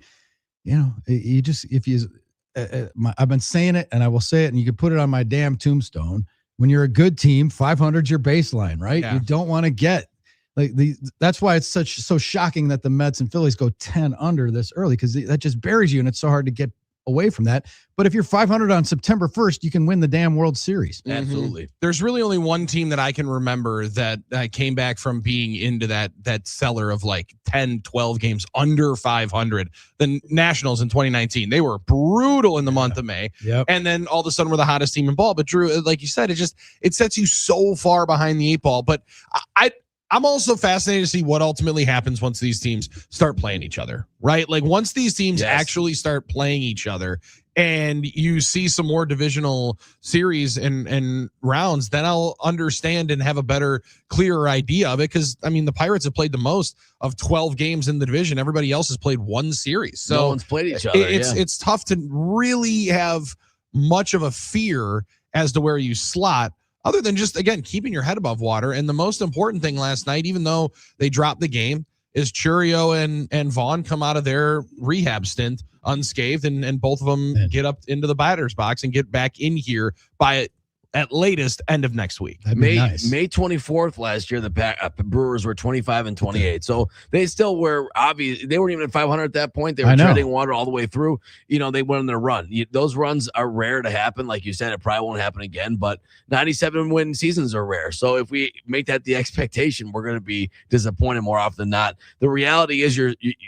S9: I've been saying it and I will say it, and you can put it on my damn tombstone. When you're a good team, 500's your baseline, right?
S10: Yeah.
S9: You don't want to get that's why it's so shocking that the Mets and Phillies go 10 under this early, because that just buries you and it's so hard to get away from that. But if you're 500 on September 1st, you can win the damn World Series.
S11: Absolutely.
S10: There's really only one team that I can remember that came back from being into that cellar of like 10, 12 games under 500. The Nationals in 2019, they were brutal in the month of May.
S9: Yep.
S10: And then all of a sudden we're the hottest team in ball. But Drew, like you said, it sets you so far behind the 8 ball. But I'm also fascinated to see what ultimately happens once these teams start playing each other, right? Like once these teams actually start playing each other and you see some more divisional series and rounds, then I'll understand and have a better, clearer idea of it. Because, I mean, the Pirates have played the most of 12 games in the division. Everybody else has played 1 series. So
S11: no one's played each other.
S10: It's tough to really have much of a fear as to where you slot, other than just, again, keeping your head above water. And the most important thing last night, even though they dropped the game, is Churio and Vaughn come out of their rehab stint unscathed, and both of them get up into the batter's box and get back in here by at latest end of next week.
S11: May 24th last year, the Brewers were 25-28. So they still were obvious. They weren't even at 500 at that point. They were treading water all the way through. They went on their run. Those runs are rare to happen. Like you said, it probably won't happen again, but 97 win seasons are rare. So if we make that the expectation, we're going to be disappointed more often than not. The reality is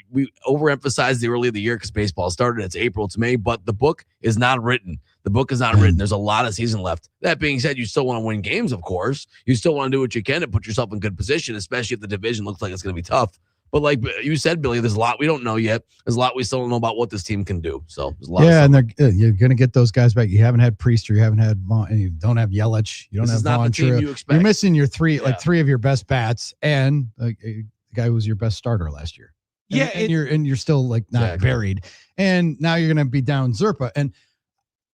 S11: we overemphasize the early of the year because baseball started. It's April to May, but the book is not written. The book is not written. There's a lot of season left. That being said, you still want to win games, of course. You still want to do what you can to put yourself in good position, especially if the division looks like it's going to be tough. But like you said, Billy, there's a lot we don't know yet. There's a lot we still don't know about what this team can do. So there's a lot.
S9: Yeah, and you're going to get those guys back. You haven't had Priest, or you haven't had Vaughn, and you don't have Yelich. You don't have Vaughn. You're missing your three of your best bats, and the guy who was your best starter last year. And, you're still like not buried. And now you're going to be down Zerpa. And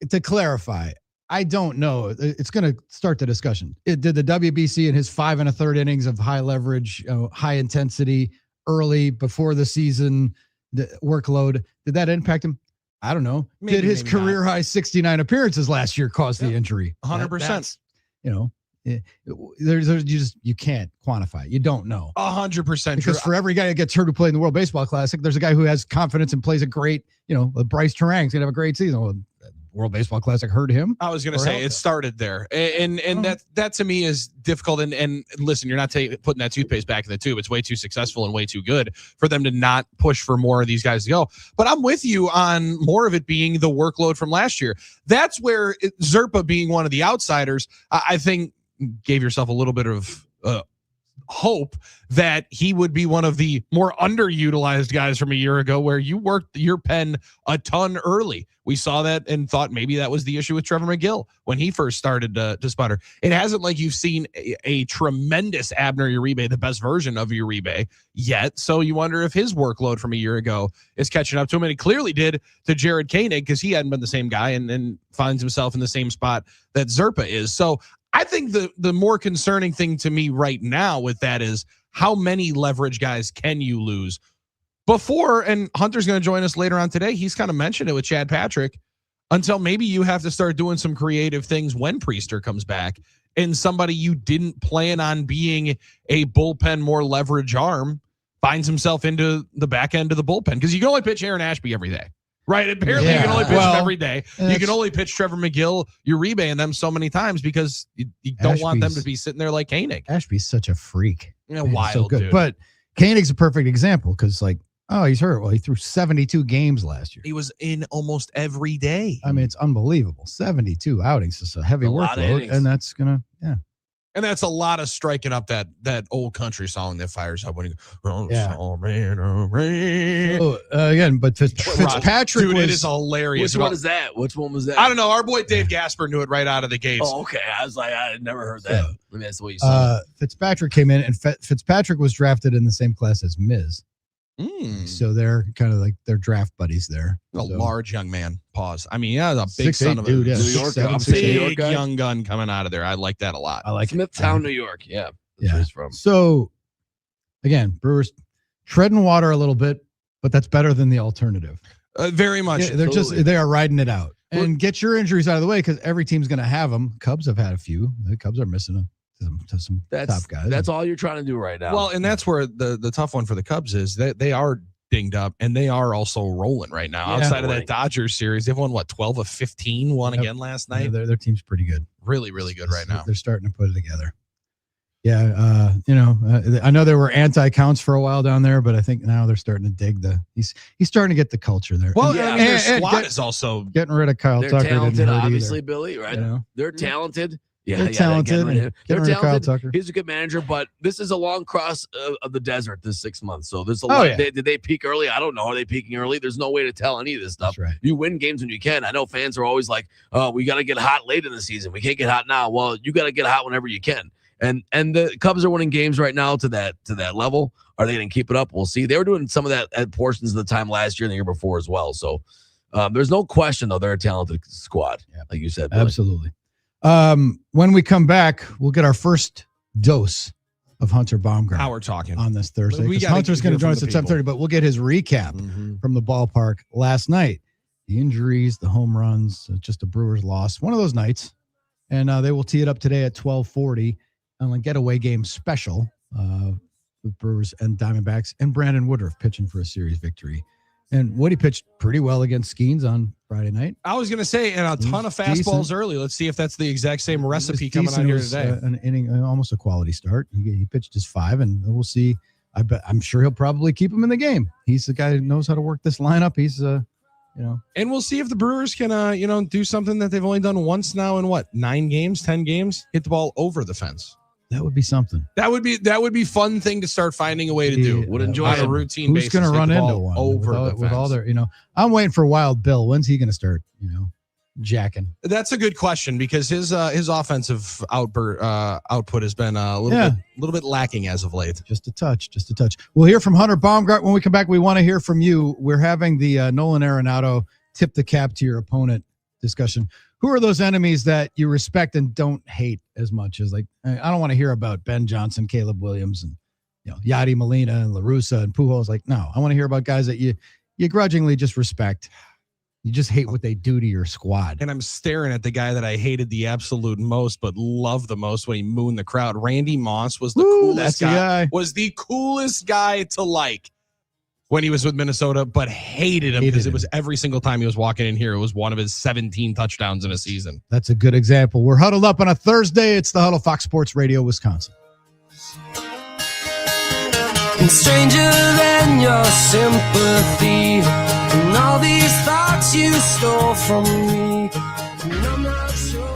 S9: to clarify, I don't know. It's going to start the discussion. Did the WBC in his 5 1/3 innings of high leverage, high intensity early before the season, the workload, did that impact him? I don't know. Did his career high 69 appearances last year cause the injury?
S10: 100%.
S9: You can't quantify it. You don't know.
S10: 100%.
S9: Because for every guy that gets hurt who played in the World Baseball Classic, there's a guy who has confidence and plays a great, Bryce Terang's going to have a great season. Well, World Baseball Classic hurt him.
S10: I was going to say it started there. And that to me is difficult. And listen, you're not putting that toothpaste back in the tube. It's way too successful and way too good for them to not push for more of these guys to go. But I'm with you on more of it being the workload from last year. That's where Zerpa being one of the outsiders, I think gave yourself a little bit of hope that he would be one of the more underutilized guys from a year ago, where you worked your pen a ton early. We saw that and thought maybe that was the issue with Trevor McGill when he first started to sputter. It hasn't like you've seen a tremendous Abner Uribe, the best version of Uribe yet. So you wonder if his workload from a year ago is catching up to him. And he clearly did to Jared Koenig, because he hadn't been the same guy and finds himself in the same spot that Zerpa is. So I think the more concerning thing to me right now with that is how many leverage guys can you lose before, and Hunter's going to join us later on today. He's kind of mentioned it with Chad Patrick, until maybe you have to start doing some creative things when Priester comes back and somebody you didn't plan on being a bullpen, more leverage arm finds himself into the back end of the bullpen, because you can only pitch Aaron Ashby every day. Right. Apparently, you can only pitch him every day. You can only pitch Trevor McGill, Uribe, and them so many times because you don't want them to be sitting there like Koenig.
S9: Ashby's such a freak.
S10: Wild,
S9: so good.
S10: Dude.
S9: But Koenig's a perfect example, because he's hurt. Well, he threw 72 games last year.
S10: He was in almost every day.
S9: I mean, it's unbelievable. 72 outings. It's a heavy workload, and that's gonna
S10: And that's a lot of striking up that old country song that fires up when you go,
S9: again, but Fitzpatrick
S10: dude, it is hilarious.
S11: Which one is that? Which one was that?
S10: I don't know. Our boy Dave Gasper knew it right out of the gates.
S11: Oh, okay. I was like, I had never heard that. I mean, that's what you said.
S9: Fitzpatrick came in, and Fitzpatrick was drafted in the same class as Miz. So they're kind of like they're draft buddies there.
S10: Large young man. Pause. I mean, yeah, a big
S9: 6'8"
S10: son of a
S9: dude, yeah.
S11: New York,
S10: big young gun coming out of there. I like that a lot.
S9: I like
S11: Smithtown, New York. Yeah, that's where he's from.
S9: So again, Brewers treading water a little bit, but that's better than the alternative.
S10: Very much.
S9: Yeah, they are riding it out. And get your injuries out of the way, because every team's going to have them. Cubs have had a few. The Cubs are missing them. To some top guys.
S11: That's all you're trying to do right now.
S10: Well, and that's where the tough one for the Cubs is that they are dinged up, and they are also rolling right now. Outside of that Dodgers series, they've won 12 of 15. Won again last night.
S9: Their team's pretty good.
S10: Really, really good right now.
S9: They're starting to put it together. Yeah, I know there were anti-counts for a while down there, but I think now they're starting to dig
S10: he's
S9: starting to get the culture there.
S10: Well, their squad is also
S9: getting rid of Kyle Tucker.
S11: They're talented, obviously,
S9: either.
S11: Billy. Right?
S9: They're
S11: talented.
S9: They're talented.
S11: They're talented. He's a good manager, but this is a long cross of the desert this 6 months. So there's a lot.
S9: Yeah.
S11: Did they peak early? I don't know. Are they peaking early? There's no way to tell any of this stuff.
S9: That's right.
S11: You win games when you can. I know fans are always like, "Oh, we got to get hot late in the season. We can't get hot now." Well, you got to get hot whenever you can. And the Cubs are winning games right now to that level. Are they going to keep it up? We'll see. They were doing some of that at portions of the time last year and the year before as well. So there's no question, though, they're a talented squad, like you said, Billy.
S9: Absolutely. When we come back, we'll get our first dose of Hunter Baumgart.
S10: How we're talking
S9: on this Thursday. Hunter's going to join us at 7:30, but we'll get his recap from the ballpark last night. The injuries, the home runs, just a Brewers loss. One of those nights. And they will tee it up today at 12:40 on a getaway game special with Brewers and Diamondbacks, and Brandon Woodruff pitching for a series victory. And Woody pitched pretty well against Skeens on Friday night.
S10: I was going to say, and a ton of fastballs early. Let's see if that's the exact same recipe coming out here today.
S9: An inning, almost a quality start. He pitched his 5, and we'll see. I'm sure he'll probably keep him in the game. He's the guy who knows how to work this lineup. He's
S10: And we'll see if the Brewers can do something that they've only done once now in 9 games, 10 games, hit the ball over the fence.
S9: That would be something.
S10: That would be fun thing to start finding a way to do.
S11: Would enjoy
S10: on a
S11: it.
S10: routine
S9: Who's
S10: basis.
S9: going to run
S10: Get the
S9: into
S10: ball
S9: one
S10: over
S9: with all their, I'm waiting for Wild Bill. When's he going to start, jacking?
S10: That's a good question because his offensive output has been a little bit lacking as of late.
S9: Just a touch. We'll hear from Hunter Baumgart when we come back. We want to hear from you. We're having the Nolan Arenado tip the cap to your opponent discussion. Who are those enemies that you respect and don't hate as much as I don't want to hear about Ben Johnson, Caleb Williams, and Yadi Molina and La Russa and Pujols. No, I want to hear about guys that you grudgingly just respect. You just hate what they do to your squad.
S10: And I'm staring at the guy that I hated the absolute most, but loved the most when he mooned the crowd. Randy Moss was the coolest guy. Was the coolest guy to like when he was with Minnesota, but hated him because it was every single time he was walking in here. It was one of his 17 touchdowns in a season.
S9: That's a good example. We're huddled up on a Thursday. It's the Huddle, Fox Sports Radio, Wisconsin.
S13: And stranger than your sympathy, and all these thoughts you stole from me, and I'm not sure.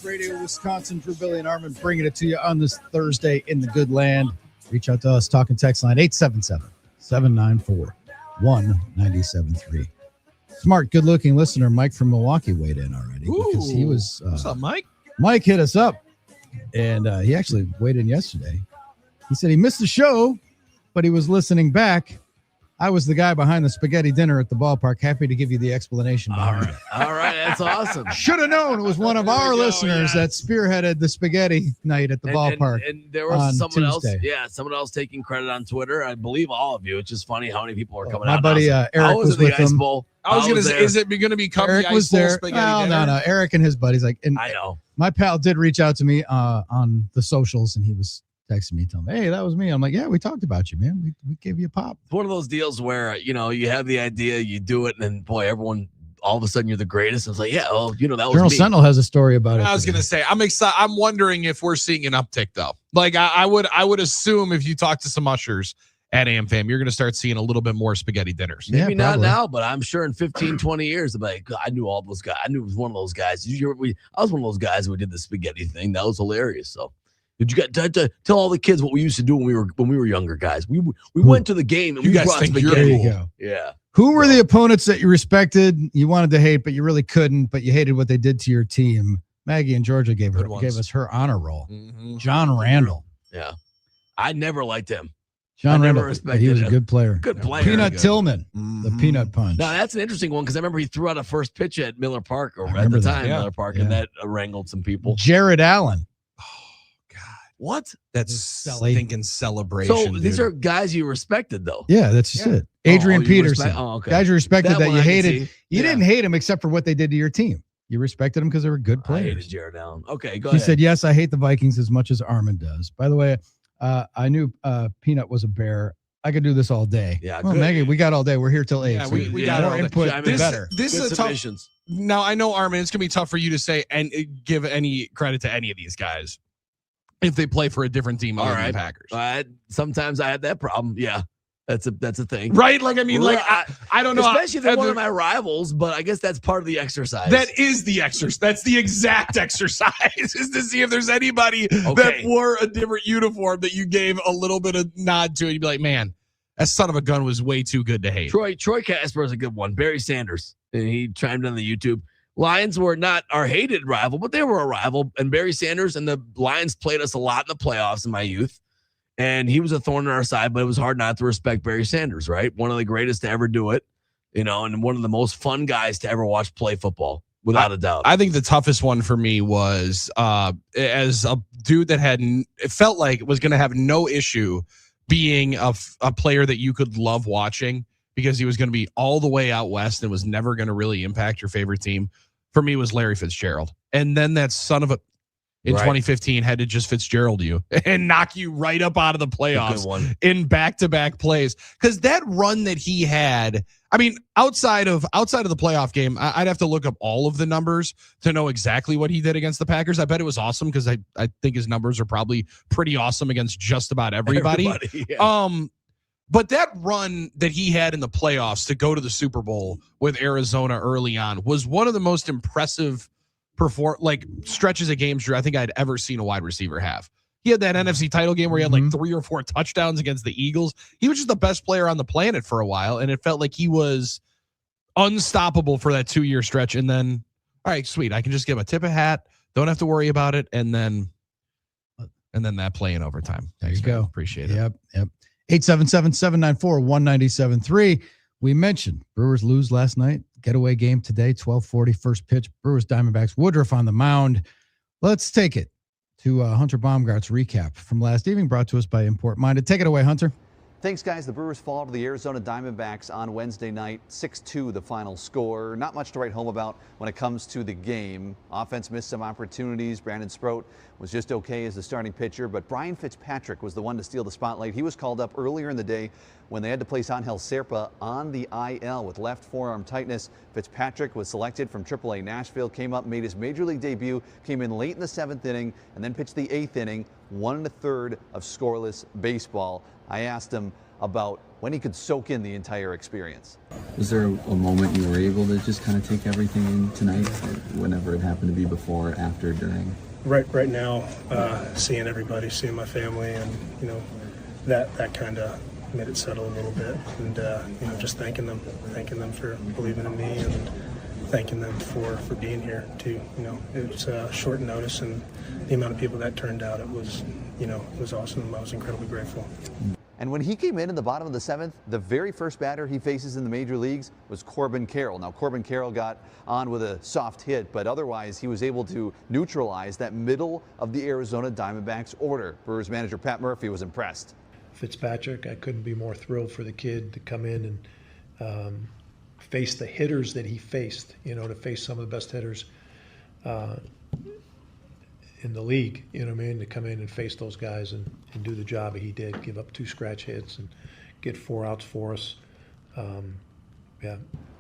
S9: Sports Radio Wisconsin. Drew, Billy, and Armin bringing it to you on this Thursday in the good land. Reach out to us, talking text line 877-794-1973. Smart, good-looking listener Mike from Milwaukee weighed in already. Because he was.
S10: What's up, Mike?
S9: Mike hit us up, and he actually weighed in yesterday. He said he missed the show, but he was listening back. I was the guy behind the spaghetti dinner at the ballpark. Happy to give you the explanation behind it.
S11: All right, that's awesome.
S9: Should have known it was one of our listeners that spearheaded the spaghetti night at the ballpark.
S11: And there was someone
S9: Tuesday.
S11: someone else taking credit on Twitter. I believe all of you. It's just funny how many people are coming
S9: My
S11: out.
S9: buddy Eric was with him.
S10: I was going to say, is it going to become
S9: Eric
S10: the
S9: was
S10: ice bowl
S9: there.
S10: spaghetti
S9: Oh,
S10: dinner?
S9: no. Eric and his buddies. I
S11: know.
S9: My pal did reach out to me on the socials, and he was texting me, telling me, hey, that was me. I'm like, yeah, we talked about you, man. We gave you a pop.
S11: It's one of those deals where, you have the idea, you do it, and then, boy, everyone, all of a sudden, you're the greatest. It's like, yeah, well, that was
S9: Journal
S11: me.
S9: Sentinel has a story about it.
S10: I was going to say, I'm excited. I'm wondering if we're seeing an uptick, though. Like, I would assume if you talk to some ushers at AmFam, you're going to start seeing a little bit more spaghetti dinners.
S11: Maybe not now, but I'm sure in 15, 20 years, I'm like, I knew all those guys. I knew it was one of those guys. I was one of those guys who did the spaghetti thing. That was hilarious. So, did you guys tell all the kids what we used to do when we were younger guys? We went to the game and
S10: you
S11: we
S10: guys
S11: brought
S10: think
S11: spaghetti.
S9: There you go.
S11: Yeah.
S9: Who were the opponents that you respected, you wanted to hate, but you really couldn't, but you hated what they did to your team? Maggie in Georgia gave us her honor roll.
S10: Mm-hmm.
S9: John Randall.
S11: Yeah. I never liked him.
S9: John
S11: I never
S9: Randall.
S11: respected
S9: He was a
S11: him.
S9: good player.
S11: Good player.
S9: Peanut
S11: Good.
S9: Tillman, the Peanut Punch.
S11: Now, that's an interesting one because I remember he threw out a first pitch at Miller Park, or at
S9: remember
S11: the
S9: that.
S11: time,
S10: Yeah.
S11: Miller Park,
S9: Yeah.
S11: and that wrangled some people.
S9: Jared Allen.
S11: What?
S10: That's
S9: Silly.
S10: stinking celebration.
S11: So these
S10: dude.
S11: are guys you respected, though.
S9: Yeah, that's just it.
S11: Oh,
S9: Adrian
S11: you
S9: Peterson.
S11: okay.
S9: Guys you respected that
S11: one
S9: you
S11: I can
S9: hated.
S11: see.
S9: You
S11: Yeah.
S9: didn't hate them except for what they did to your team. You respected them because they were good
S11: I hated
S9: players.
S11: Jared Allen. Okay, go
S9: He
S11: ahead.
S9: said, yes, I hate the Vikings as much as Armin does. By the way, I knew Peanut was a Bear. I could do this all day.
S11: Yeah,
S9: well,
S11: good.
S9: Maggie, we got all day. We're here till 8.
S10: Yeah,
S9: so
S10: we
S9: the
S10: got
S9: more
S10: all day.
S9: input,
S11: I
S9: the
S11: mean,
S9: better.
S10: This
S11: Good
S10: is a tough.
S11: submissions.
S10: Now, I know, Armin, it's going to be tough for you to say and give any credit to any of these guys if they play for a different team other than the Packers.
S11: Sometimes I had that problem. Yeah, that's a thing.
S10: Right? Like, I mean,
S11: Well,
S10: like, I don't know.
S11: Especially if they're one
S10: the-
S11: of my rivals, but I guess that's part of the exercise.
S10: That is the exercise. That's the exact exercise, is to see if there's anybody that
S11: Okay.
S10: wore a different uniform that you gave a little bit of nod to. And you'd be like, man, that son of a gun was way too good to hate.
S11: Troy Casper is a good one. Barry Sanders, and he chimed in the YouTube. Lions were not our hated rival, but they were a rival. And Barry Sanders and the Lions played us a lot in the playoffs in my youth. And he was a thorn in our side, but it was hard not to respect Barry Sanders, right? One of the greatest to ever do it, and one of the most fun guys to ever watch play football, without a doubt.
S10: I think the toughest one for me was as a dude that it felt like was going to have no issue being a player that you could love watching because he was going to be all the way out west and was never going to really impact your favorite team. For me, was Larry Fitzgerald. And then that son of a in 2015 had to just Fitzgerald you and knock you right up out of the playoffs in back-to-back plays. Because that run that he had, I mean, outside of the playoff game, I'd have to look up all of the numbers to know exactly what he did against the Packers. I bet it was awesome because I think his numbers are probably pretty awesome against just about everybody.
S11: Yeah.
S10: But that run that he had in the playoffs to go to the Super Bowl with Arizona early on was one of the most impressive stretches of games, Drew, I think I'd ever seen a wide receiver have. He had that NFC title game where he had like 3 or 4 touchdowns against the Eagles. He was just the best player on the planet for a while, and it felt like he was unstoppable for that 2-year stretch. And then, all right, sweet, I can just give a tip of hat, don't have to worry about it, and then that play in overtime.
S9: There you go.
S10: Appreciate it.
S9: Yep. 877-794-1973. We mentioned Brewers lose last night. Getaway game today, 12:40 first pitch. Brewers Diamondbacks. Woodruff on the mound. Let's take it to Hunter Baumgart's recap from last evening, brought to us by Import Minded. Take it away, Hunter.
S14: Thanks, guys. The Brewers fall to the Arizona Diamondbacks on Wednesday night, 6-2 the final score. Not much to write home about when it comes to the game. Offense missed some opportunities. Brandon Sproat was just okay as the starting pitcher, but Brian Fitzpatrick was the one to steal the spotlight. He was called up earlier in the day when they had to place Angel Serpa on the IL with left forearm tightness. Fitzpatrick was selected from AAA Nashville, came up, made his major league debut, came in late in the 7th inning, and then pitched the 8th inning, 1 1/3 of scoreless baseball. I asked him about when he could soak in the entire experience.
S15: Was there a moment you were able to just kind of take everything in tonight, whenever it happened to be before, after, during?
S5: Right now, seeing everybody, seeing my family, and that kind of made it settle a little bit, and just thanking them for believing in me, and thanking them for being here too. It was short notice, and the amount of people that turned out, it was awesome. I was incredibly grateful.
S14: And when he came in the bottom of the 7th, the very first batter he faces in the major leagues was Corbin Carroll. Now, Corbin Carroll got on with a soft hit, but otherwise he was able to neutralize that middle of the Arizona Diamondbacks order. Brewers manager Pat Murphy was impressed.
S7: Fitzpatrick, I couldn't be more thrilled for the kid to come in and face the hitters that he faced, to face some of the best hitters in the league, to come in and face those guys and do the job he did, give up 2 scratch hits and get 4 outs for us.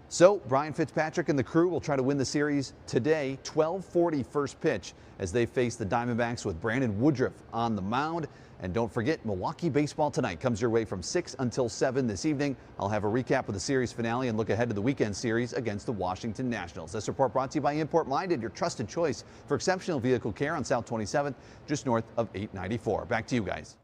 S14: So Brian Fitzpatrick and the crew will try to win the series today. 12:40 first pitch as they face the Diamondbacks with Brandon Woodruff on the mound. And don't forget, Milwaukee baseball tonight comes your way from 6 until 7 this evening. I'll have a recap of the series finale and look ahead to the weekend series against the Washington Nationals. This report brought to you by Import Minded, your trusted choice for exceptional vehicle care on South 27th, just north of 894. Back to you guys.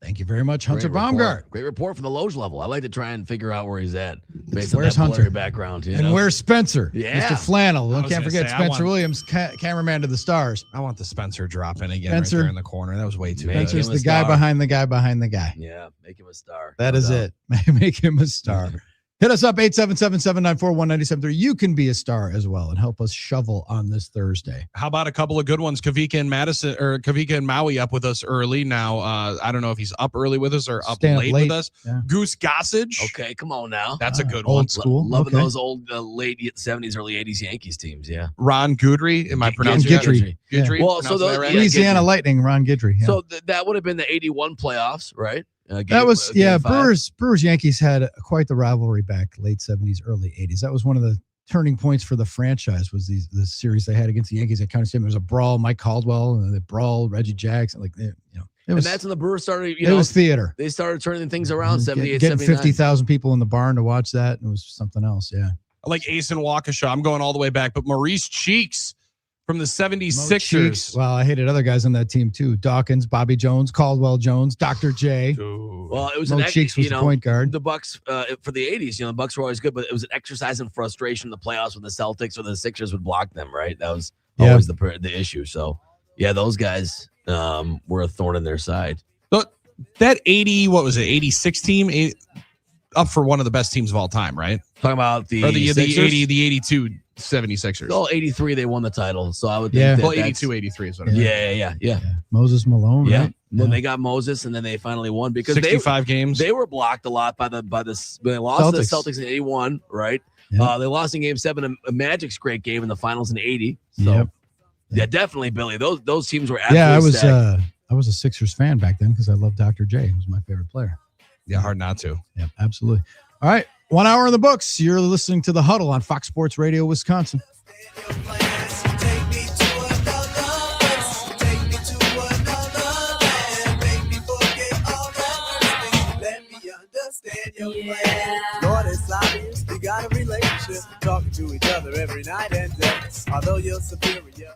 S9: Thank you very much, Hunter
S11: Great report.
S9: Baumgart.
S11: Great report from the Loge level. I like to try and figure out where he's at based
S9: Where's
S11: on that
S9: Hunter?
S11: background.
S9: And where's Spencer?
S11: Yeah.
S9: Mr. Flannel.
S10: I was
S9: Can't
S10: gonna
S9: forget
S10: say,
S9: Spencer Williams, cameraman to the stars.
S10: I want the Spencer drop in again
S9: Spencer.
S10: right there in the corner. That was way too good.
S9: Spencer's the guy behind the guy behind the guy.
S11: Yeah, make him a star.
S9: That is it. Make him a star. Hit us up, 877-794-1973. You can be a star as well and help us shovel on this Thursday.
S10: How about a couple of good ones? Kavika and Maui up with us early. Now, I don't know if he's up early with us or up late with us.
S9: Yeah.
S10: Goose Gossage.
S11: Okay, come on now.
S10: That's a good
S9: old
S10: one.
S9: school.
S11: Loving
S9: Okay.
S11: those old late 70s, early 80s Yankees teams, yeah.
S10: Ron Goodry. Am I pronouncing
S9: Guidry.
S10: that? Guidry.
S11: Well, so
S10: Pronouncing that
S11: those-
S10: right?
S11: yeah,
S9: Louisiana
S11: Guidry.
S9: Lightning, Ron Guidry. Yeah.
S11: So that would have been the 81 playoffs, right?
S9: That was,
S11: Game five.
S9: Brewers Yankees had quite the rivalry back late 70s, early 80s. That was one of the turning points for the franchise, was the series they had against the Yankees at County Stadium. There was a brawl, Mike Caldwell, and they brawl, Reggie Jackson. It
S11: And
S9: was,
S11: that's when the Brewers started,
S9: it was theater.
S11: They started turning things around, 78,
S9: Getting
S11: 79.
S9: 50,000 people in the barn to watch that, and it was something else, yeah.
S10: I like Ace and Waukesha. I'm going all the way back, but Maurice Cheeks from the 76ers.
S9: Cheeks. Well, I hated other guys on that team too. Dawkins, Bobby Jones, Caldwell Jones, Dr. J.
S11: Well, it was
S9: Mo Cheeks was the point guard.
S11: The Bucks for the 80s, the Bucks were always good, but it was an exercise in frustration in the playoffs when the Celtics or the Sixers would block them, right? That was always the issue. So, yeah, those guys were a thorn in their side.
S10: But that 86 team, up for one of the best teams of all time, right?
S11: Talking about the
S10: or the
S11: Sixers?
S10: 82 76ers.
S11: Well, 83 they won the title, so I would think that
S10: well,
S11: that's-
S10: 82 83 is what I mean.
S11: Yeah.
S9: Moses Malone,
S11: Yeah.
S9: right?
S11: Then they got Moses, and then they finally won because
S10: 65 games.
S11: They were blocked a lot by they lost to the Celtics in 81, right?
S9: Yeah.
S11: They lost in Game 7. A Magic's great game in the finals in 80. So yeah, definitely, Billy. Those teams were absolutely stacked.
S9: I was a Sixers fan back then because I loved Dr. J. He was my favorite player.
S10: Yeah, hard not to.
S9: Yeah, absolutely. All right, 1 hour in the books. You're listening to The Huddle on Fox Sports Radio, Wisconsin.
S13: Lord, it's obvious we got a relationship, talking to each other every night and day. Although you're superior.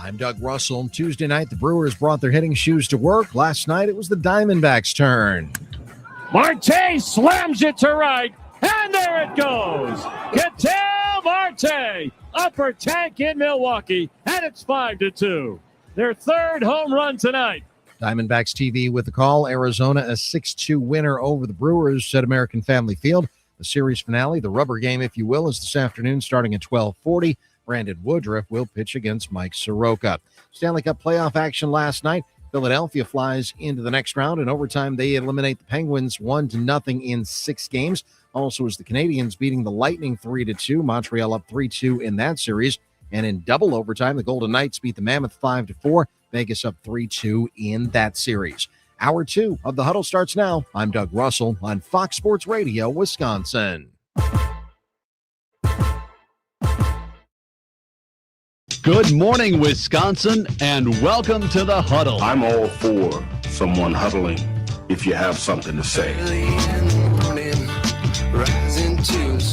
S16: I'm Doug Russell. Tuesday night, the Brewers brought their hitting shoes to work. Last night, it was the Diamondbacks' turn.
S17: Marte slams it to right, and there it goes. Ketel Marte, upper tank in Milwaukee, and it's 5-2. Their third home run tonight.
S16: Diamondbacks TV with the call. Arizona a 6-2 winner over the Brewers at American Family Field. The series finale, the rubber game, if you will, is this afternoon starting at 12:40. Brandon Woodruff will pitch against Mike Soroka. Stanley Cup playoff action last night. Philadelphia flies into the next round. In overtime, they eliminate the Penguins 1-0 in 6 games. Also, as the Canadiens beating the Lightning 3-2. Montreal up 3-2 in that series. And in double overtime, the Golden Knights beat the Mammoth 5-4. Vegas up 3-2 in that series. Hour 2 of the Huddle starts now. I'm Doug Russell on Fox Sports Radio, Wisconsin.
S2: Good morning, Wisconsin, and welcome to the Huddle.
S3: I'm all for someone huddling if you have something to say.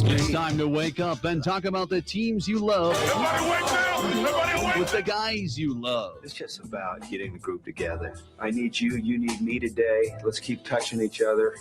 S2: It's time to wake up and talk about the teams you love with the guys you love.
S1: It's just about getting the group together. I need you, you need me today. Let's keep touching each other.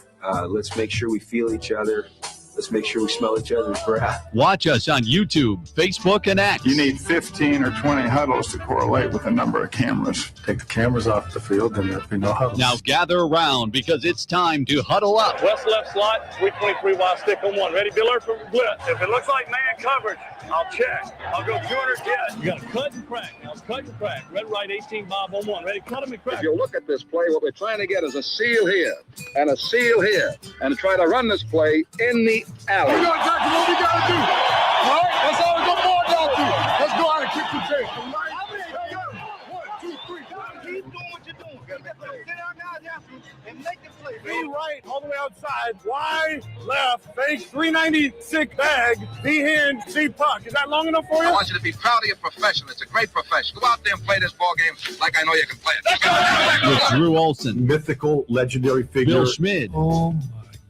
S1: Let's make sure we feel each other. Let's make sure we smell each other's breath.
S2: Watch us on YouTube, Facebook, and X.
S3: You need 15 or 20 huddles to correlate with a number of cameras. Take the cameras off the field, and there'll be no huddles.
S2: Now gather around because it's time to huddle up.
S5: West left slot, 323 wide stick on one. Ready, be alert for blitz. If it looks like man coverage, I'll check. I'll go 200 yes. You got to cut and crack. Now cut and crack. Red right 18 Bob on one. Ready, cut him and crack.
S6: If you look at this play, what we're trying to get is a seal here and a seal here and try to run this play in the alley.
S4: We got exactly what we got to do. All right, that's all we're going to board down to. Let's go out and kick the tape. All right? 1, 2, 3. Keep doing what you're doing. Get out now, and make the play. Be right, all the way outside. Wide, left, fake, 396 bag, be hand, see puck. Is that long enough for you?
S6: I want you to be proud of your profession. It's a great profession. Go out there and play this ball game like I know you can play it.
S2: With Drew Olson,
S3: Mythical, legendary figure.
S2: Bill Schmid,
S17: Oh, my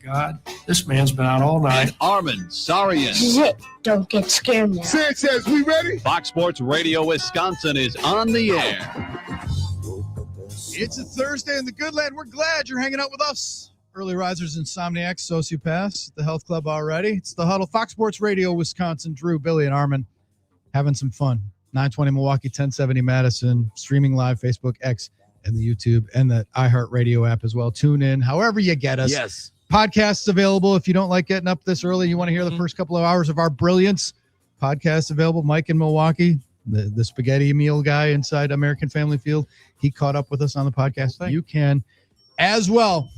S17: God. This man's been out all night.
S2: and Armin Sarian.
S8: This is it. Don't get scared now.
S4: Sanchez, we ready?
S2: Fox Sports Radio Wisconsin is on the air.
S9: It's a Thursday in the Good Land. We're glad you're hanging out with us. Early risers, insomniacs, sociopaths, the health club already. It's the Huddle, Fox Sports Radio, Wisconsin. Drew, Billy, and Armin having some fun. 920 Milwaukee, 1070 Madison, streaming live, Facebook, X, and the YouTube, and the iHeartRadio app as well. Tune in however you get us.
S11: Yes.
S9: Podcasts available. If you don't like getting up this early, you want to hear the first couple of hours of our brilliance. Podcasts available. Mike in Milwaukee, the spaghetti meal guy inside American Family Field. He caught up with us on the podcast. You can as well.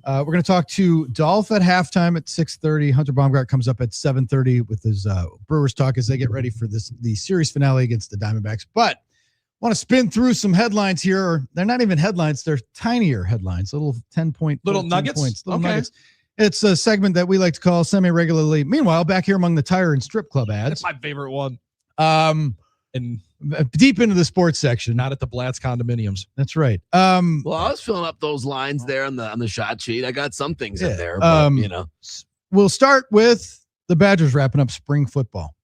S9: We're going to talk to Dolph at halftime at 6:30. Hunter Baumgart comes up at 7:30 with his Brewers talk as they get ready for the series finale against the Diamondbacks. But want to spin through some headlines here. They're not even headlines. They're tinier headlines, little 10-point,
S10: Little nuggets?
S9: little
S10: Okay.
S9: nuggets. It's a segment that we like to call semi-regularly. Meanwhile, back here among the tire and strip club ads,
S10: That's my favorite one.
S9: and deep into the sports section.
S10: Not at the Blatz condominiums.
S9: That's right.
S11: Well, I was filling up those lines there on the shot sheet. I got some things in there, but you know.
S9: We'll start with the Badgers wrapping up spring football.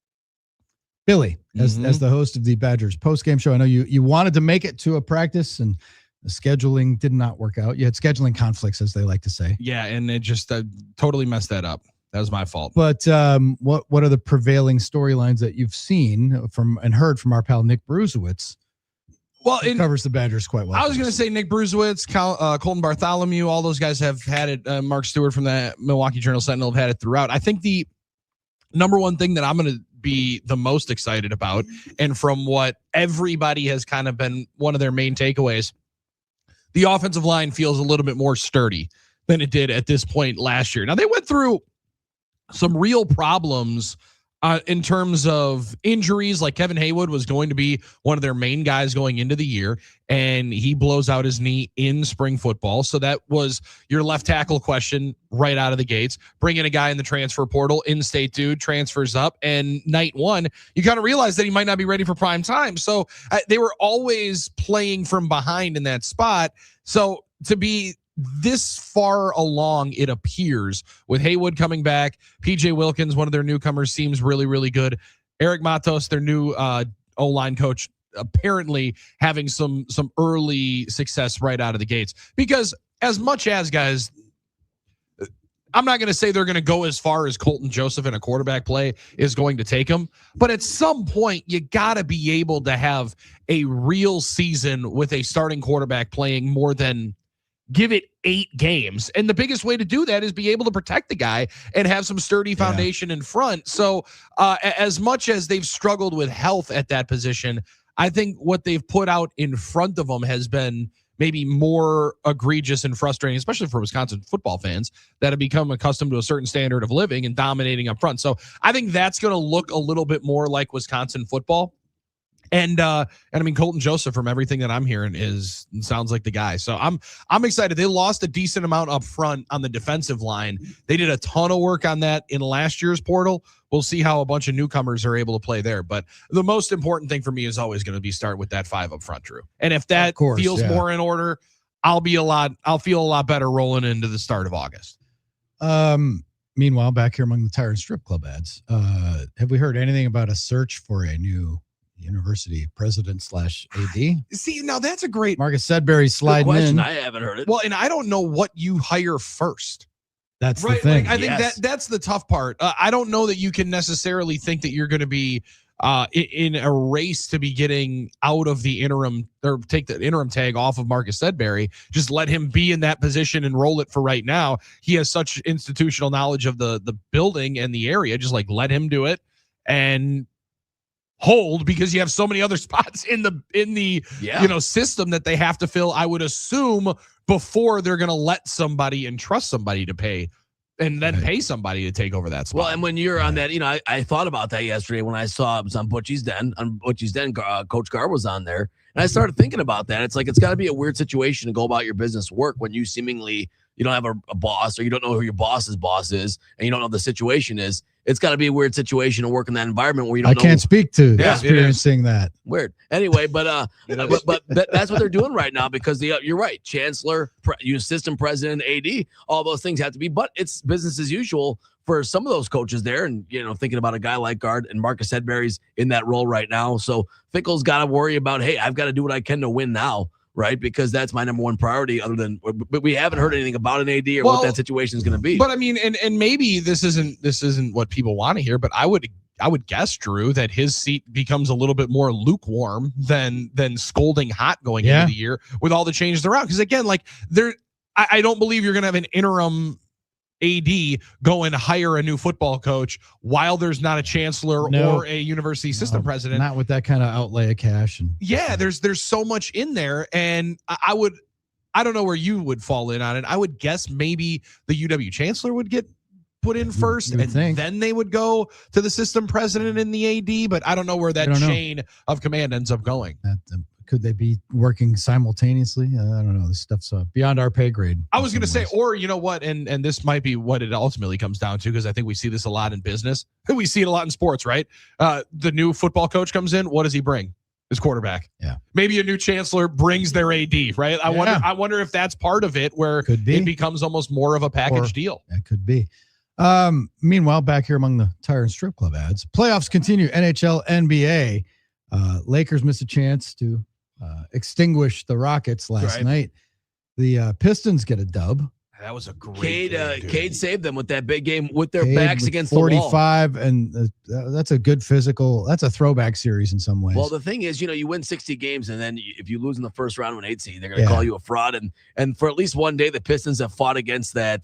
S9: Billy, as the host of the Badgers post-game show, I know you wanted to make it to a practice, and the scheduling did not work out. You had scheduling conflicts, as they like to say.
S10: Yeah, and it just totally messed that up. That was my fault.
S9: But what are the prevailing storylines that you've seen from and heard from our pal Nick Brusewitz?
S10: Well, it
S9: covers the Badgers quite well.
S10: I was going to say Nick Brusewitz, Colton Bartholomew, all those guys have had it. Mark Stewart from the Milwaukee Journal-Sentinel have had it throughout. I think the number one thing that I'm going to be the most excited about, and from what everybody has kind of been one of their main takeaways, the offensive line feels a little bit more sturdy than it did at this point last year. Now, they went through some real problems in terms of injuries. Like Kevin Haywood was going to be one of their main guys going into the year, and he blows out his knee in spring football. So that was your left tackle question right out of the gates. Bring in a guy in the transfer portal, in-state dude, transfers up, and night one, you kind of realize that he might not be ready for prime time. So they were always playing from behind in that spot. So to be this far along, it appears, with Haywood coming back, PJ Wilkins, one of their newcomers, seems really, really good. Eric Matos, their new O-line coach, apparently having some early success right out of the gates. Because as much as, guys, I'm not going to say they're going to go as far as Colton Joseph in a quarterback play is going to take them, but at some point you got to be able to have a real season with a starting quarterback playing more than give it 8 games. And the biggest way to do that is be able to protect the guy and have some sturdy foundation in front. So as much as they've struggled with health at that position, I think what they've put out in front of them has been maybe more egregious and frustrating, especially for Wisconsin football fans that have become accustomed to a certain standard of living and dominating up front. So I think that's going to look a little bit more like Wisconsin football. And I mean, Colton Joseph, from everything that I'm hearing, sounds like the guy. So I'm excited. They lost a decent amount up front on the defensive line. They did a ton of work on that in last year's portal. We'll see how a bunch of newcomers are able to play there. But the most important thing for me is always going to be start with that 5 up front, Drew. And if that feels more in order, I'll feel a lot better rolling into the start of August.
S9: Meanwhile, back here among the Tire and Strip Club ads, have we heard anything about a search for a new university president / AD?
S10: See, now that's a great
S9: Marcus Sudbury sliding
S11: question.
S9: in.
S11: I haven't heard it.
S10: Well, and I don't know what you hire first.
S9: That's the thing.
S10: Like, I think that's the tough part. I don't know that you can necessarily think that you're going to be in a race to be getting out of the interim or take the interim tag off of Marcus Sudbury. Just let him be in that position and roll it for right now. He has such institutional knowledge of the building and the area. Just like let him do it and hold, because you have so many other spots in the system that they have to fill, I would assume, before they're going to let somebody and trust somebody to pay and then pay somebody to take over that spot.
S11: Well, and when you're on that, I thought about that yesterday when I saw it was on Butchie's Den. On Butchie's Den, Coach Gar was on there. And I started thinking about that. It's like, it's got to be a weird situation to go about your business work when you seemingly, you don't have a boss, or you don't know who your boss's boss is, and you don't know what the situation is. It's got to be a weird situation to work in that environment where you don't know.
S9: I can't speak to experiencing that.
S11: Weird. Anyway, but that's what they're doing right now, because you're right. Chancellor, assistant president, AD, all those things have to be, but it's business as usual for some of those coaches there. And, thinking about a guy like Gard, and Marcus Hedberry's in that role right now. So Fickle's got to worry about, hey, I've got to do what I can to win now. Right, because that's my number one priority. But we haven't heard anything about an AD or what that situation is going to be.
S10: But I mean, and maybe this isn't what people want to hear. But I would guess, Drew, that his seat becomes a little bit more lukewarm than scolding hot going into the year with all the changes around. Because again, like I don't believe you're going to have an interim AD go and hire a new football coach while there's not a chancellor or a university system president.
S9: Not with that kind of outlay of cash.
S10: There's so much in there, and I don't know where you would fall in on it. I would guess maybe the UW chancellor would get put in first, and then they would go to the system president and the AD. But I don't know where that chain of command ends up going.
S9: Could they be working simultaneously? I don't know. This stuff's beyond our pay grade.
S10: I was going to say, or you know what, and this might be what it ultimately comes down to, because I think we see this a lot in business. We see it a lot in sports, right? The new football coach comes in. What does he bring? His quarterback.
S9: Yeah.
S10: Maybe a new chancellor brings their AD, right? I wonder if that's part of it, where it becomes almost more of a package deal.
S9: That could be. Meanwhile, back here among the Tire and Strip Club ads, playoffs continue. NHL, NBA. Lakers missed a chance to extinguish the Rockets last night. The Pistons get a dub.
S10: That was a great
S11: Cade saved them with that big game with their
S9: Cade
S11: backs
S9: with
S11: against 45,
S9: the wall. And that's a good physical. That's a throwback series in some ways.
S11: Well, the thing is, you win 60 games, and then if you lose in the first round with an 8 seed, they're going to call you a fraud. And for at least one day, the Pistons have fought against that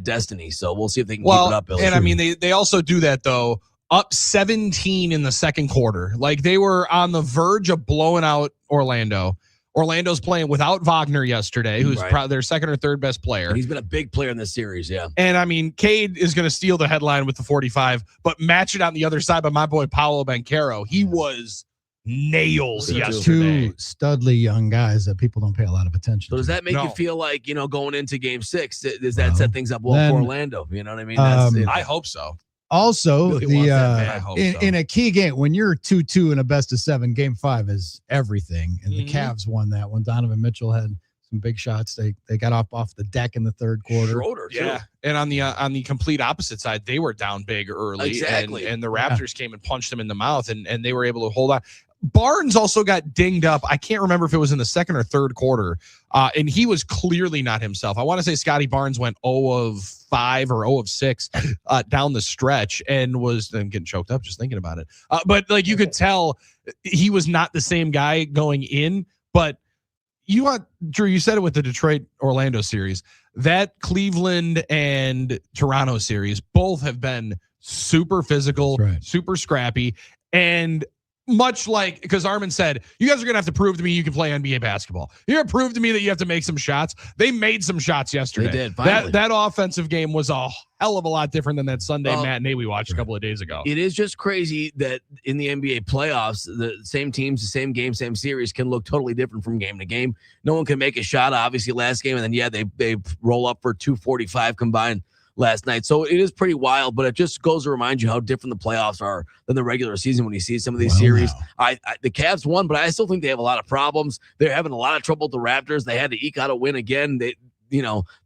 S11: destiny. So we'll see if they can keep it up. Billy.
S10: And I mean, they also do that though. Up 17 in the second quarter. Like, they were on the verge of blowing out Orlando. Orlando's playing without Wagner yesterday, who's probably their second or third best player.
S11: And he's been a big player in this series, yeah.
S10: And I mean, Cade is going to steal the headline with the 45, but match it on the other side by my boy Paolo Banchero. He was nails yesterday.
S9: 2 studly young guys that people don't pay a lot of attention
S11: to. So does that make you feel like, going into game 6, does that set things up well for Orlando? You know what I mean?
S10: I hope so.
S9: Also,
S10: really
S9: in a key game, when you're 2-2 in a best of 7, game 5 is everything. And the Cavs won that one. Donovan Mitchell had some big shots. They got off the deck in the third quarter.
S11: Schroeder, too.
S10: And on the complete opposite side, they were down big early.
S11: Exactly.
S10: And the Raptors came and punched them in the mouth, and they were able to hold on. Barnes also got dinged up. I can't remember if it was in the second or third quarter, and he was clearly not himself. I want to say Scotty Barnes went 0 of 5 or 0 of 6 down the stretch, and I'm getting choked up just thinking about it. But like you could tell he was not the same guy going in. But Drew, you said it with the Detroit-Orlando series. That Cleveland and Toronto series both have been super physical, super scrappy, and much like, because Armin said, you guys are going to have to prove to me you can play NBA basketball. You're going to prove to me that you have to make some shots. They made some shots yesterday.
S11: They did, finally.
S10: That offensive game was a hell of a lot different than that Sunday matinee we watched a couple of days ago.
S11: It is just crazy that in the NBA playoffs, the same teams, the same game, same series can look totally different from game to game. No one can make a shot, obviously, last game. And then, they roll up for 245 combined last night. So it is pretty wild, but it just goes to remind you how different the playoffs are than the regular season when you see some of these series. The Cavs won, but I still think they have a lot of problems. They're having a lot of trouble with the Raptors. They had to eke out a win again. The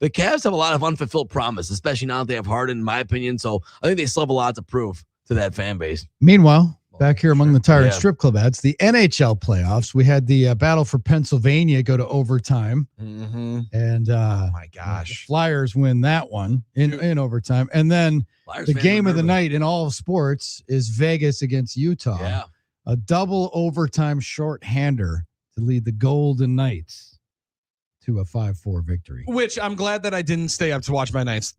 S11: Cavs have a lot of unfulfilled promise, especially now that they have Harden, in my opinion. So I think they still have a lot to prove to that fan base.
S9: Meanwhile, back here among the tired strip club ads, the NHL playoffs, we had the battle for Pennsylvania go to overtime.
S10: Mm-hmm.
S9: And
S10: oh my gosh,
S9: the Flyers win that one in overtime. And then the game of the night in all of sports is Vegas against Utah.
S11: Yeah.
S9: A double overtime shorthander to lead the Golden Knights to a 5-4 victory.
S10: Which I'm glad that I didn't stay up to watch my Knights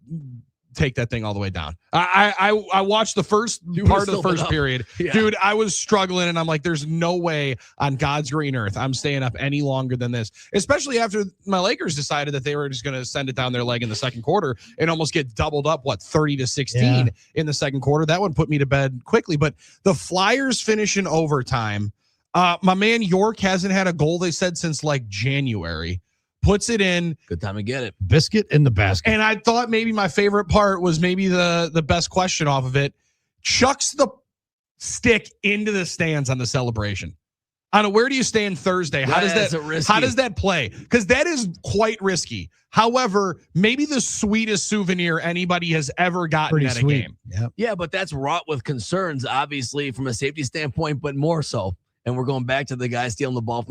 S10: take that thing all the way down. I watched the first part of the first period. Yeah. Dude, I was struggling, and I'm like, there's no way on God's green earth I'm staying up any longer than this, especially after my Lakers decided that they were just going to send it down their leg in the second quarter and almost get doubled up, 30-16 in the second quarter. That one put me to bed quickly. But the Flyers finish in overtime. My man York hasn't had a goal, they said, since like January. Puts it in.
S11: Good time to get it.
S9: Biscuit in the basket.
S10: And I thought maybe my favorite part was maybe the best question off of it. Chucks the stick into the stands on the celebration. I don't know, where do you stand Thursday? How does that play? Because that is quite risky. However, maybe the sweetest souvenir anybody has ever gotten at a game.
S11: Yeah, but that's wrought with concerns, obviously, from a safety standpoint, but more so. And we're going back to the guy stealing the ball.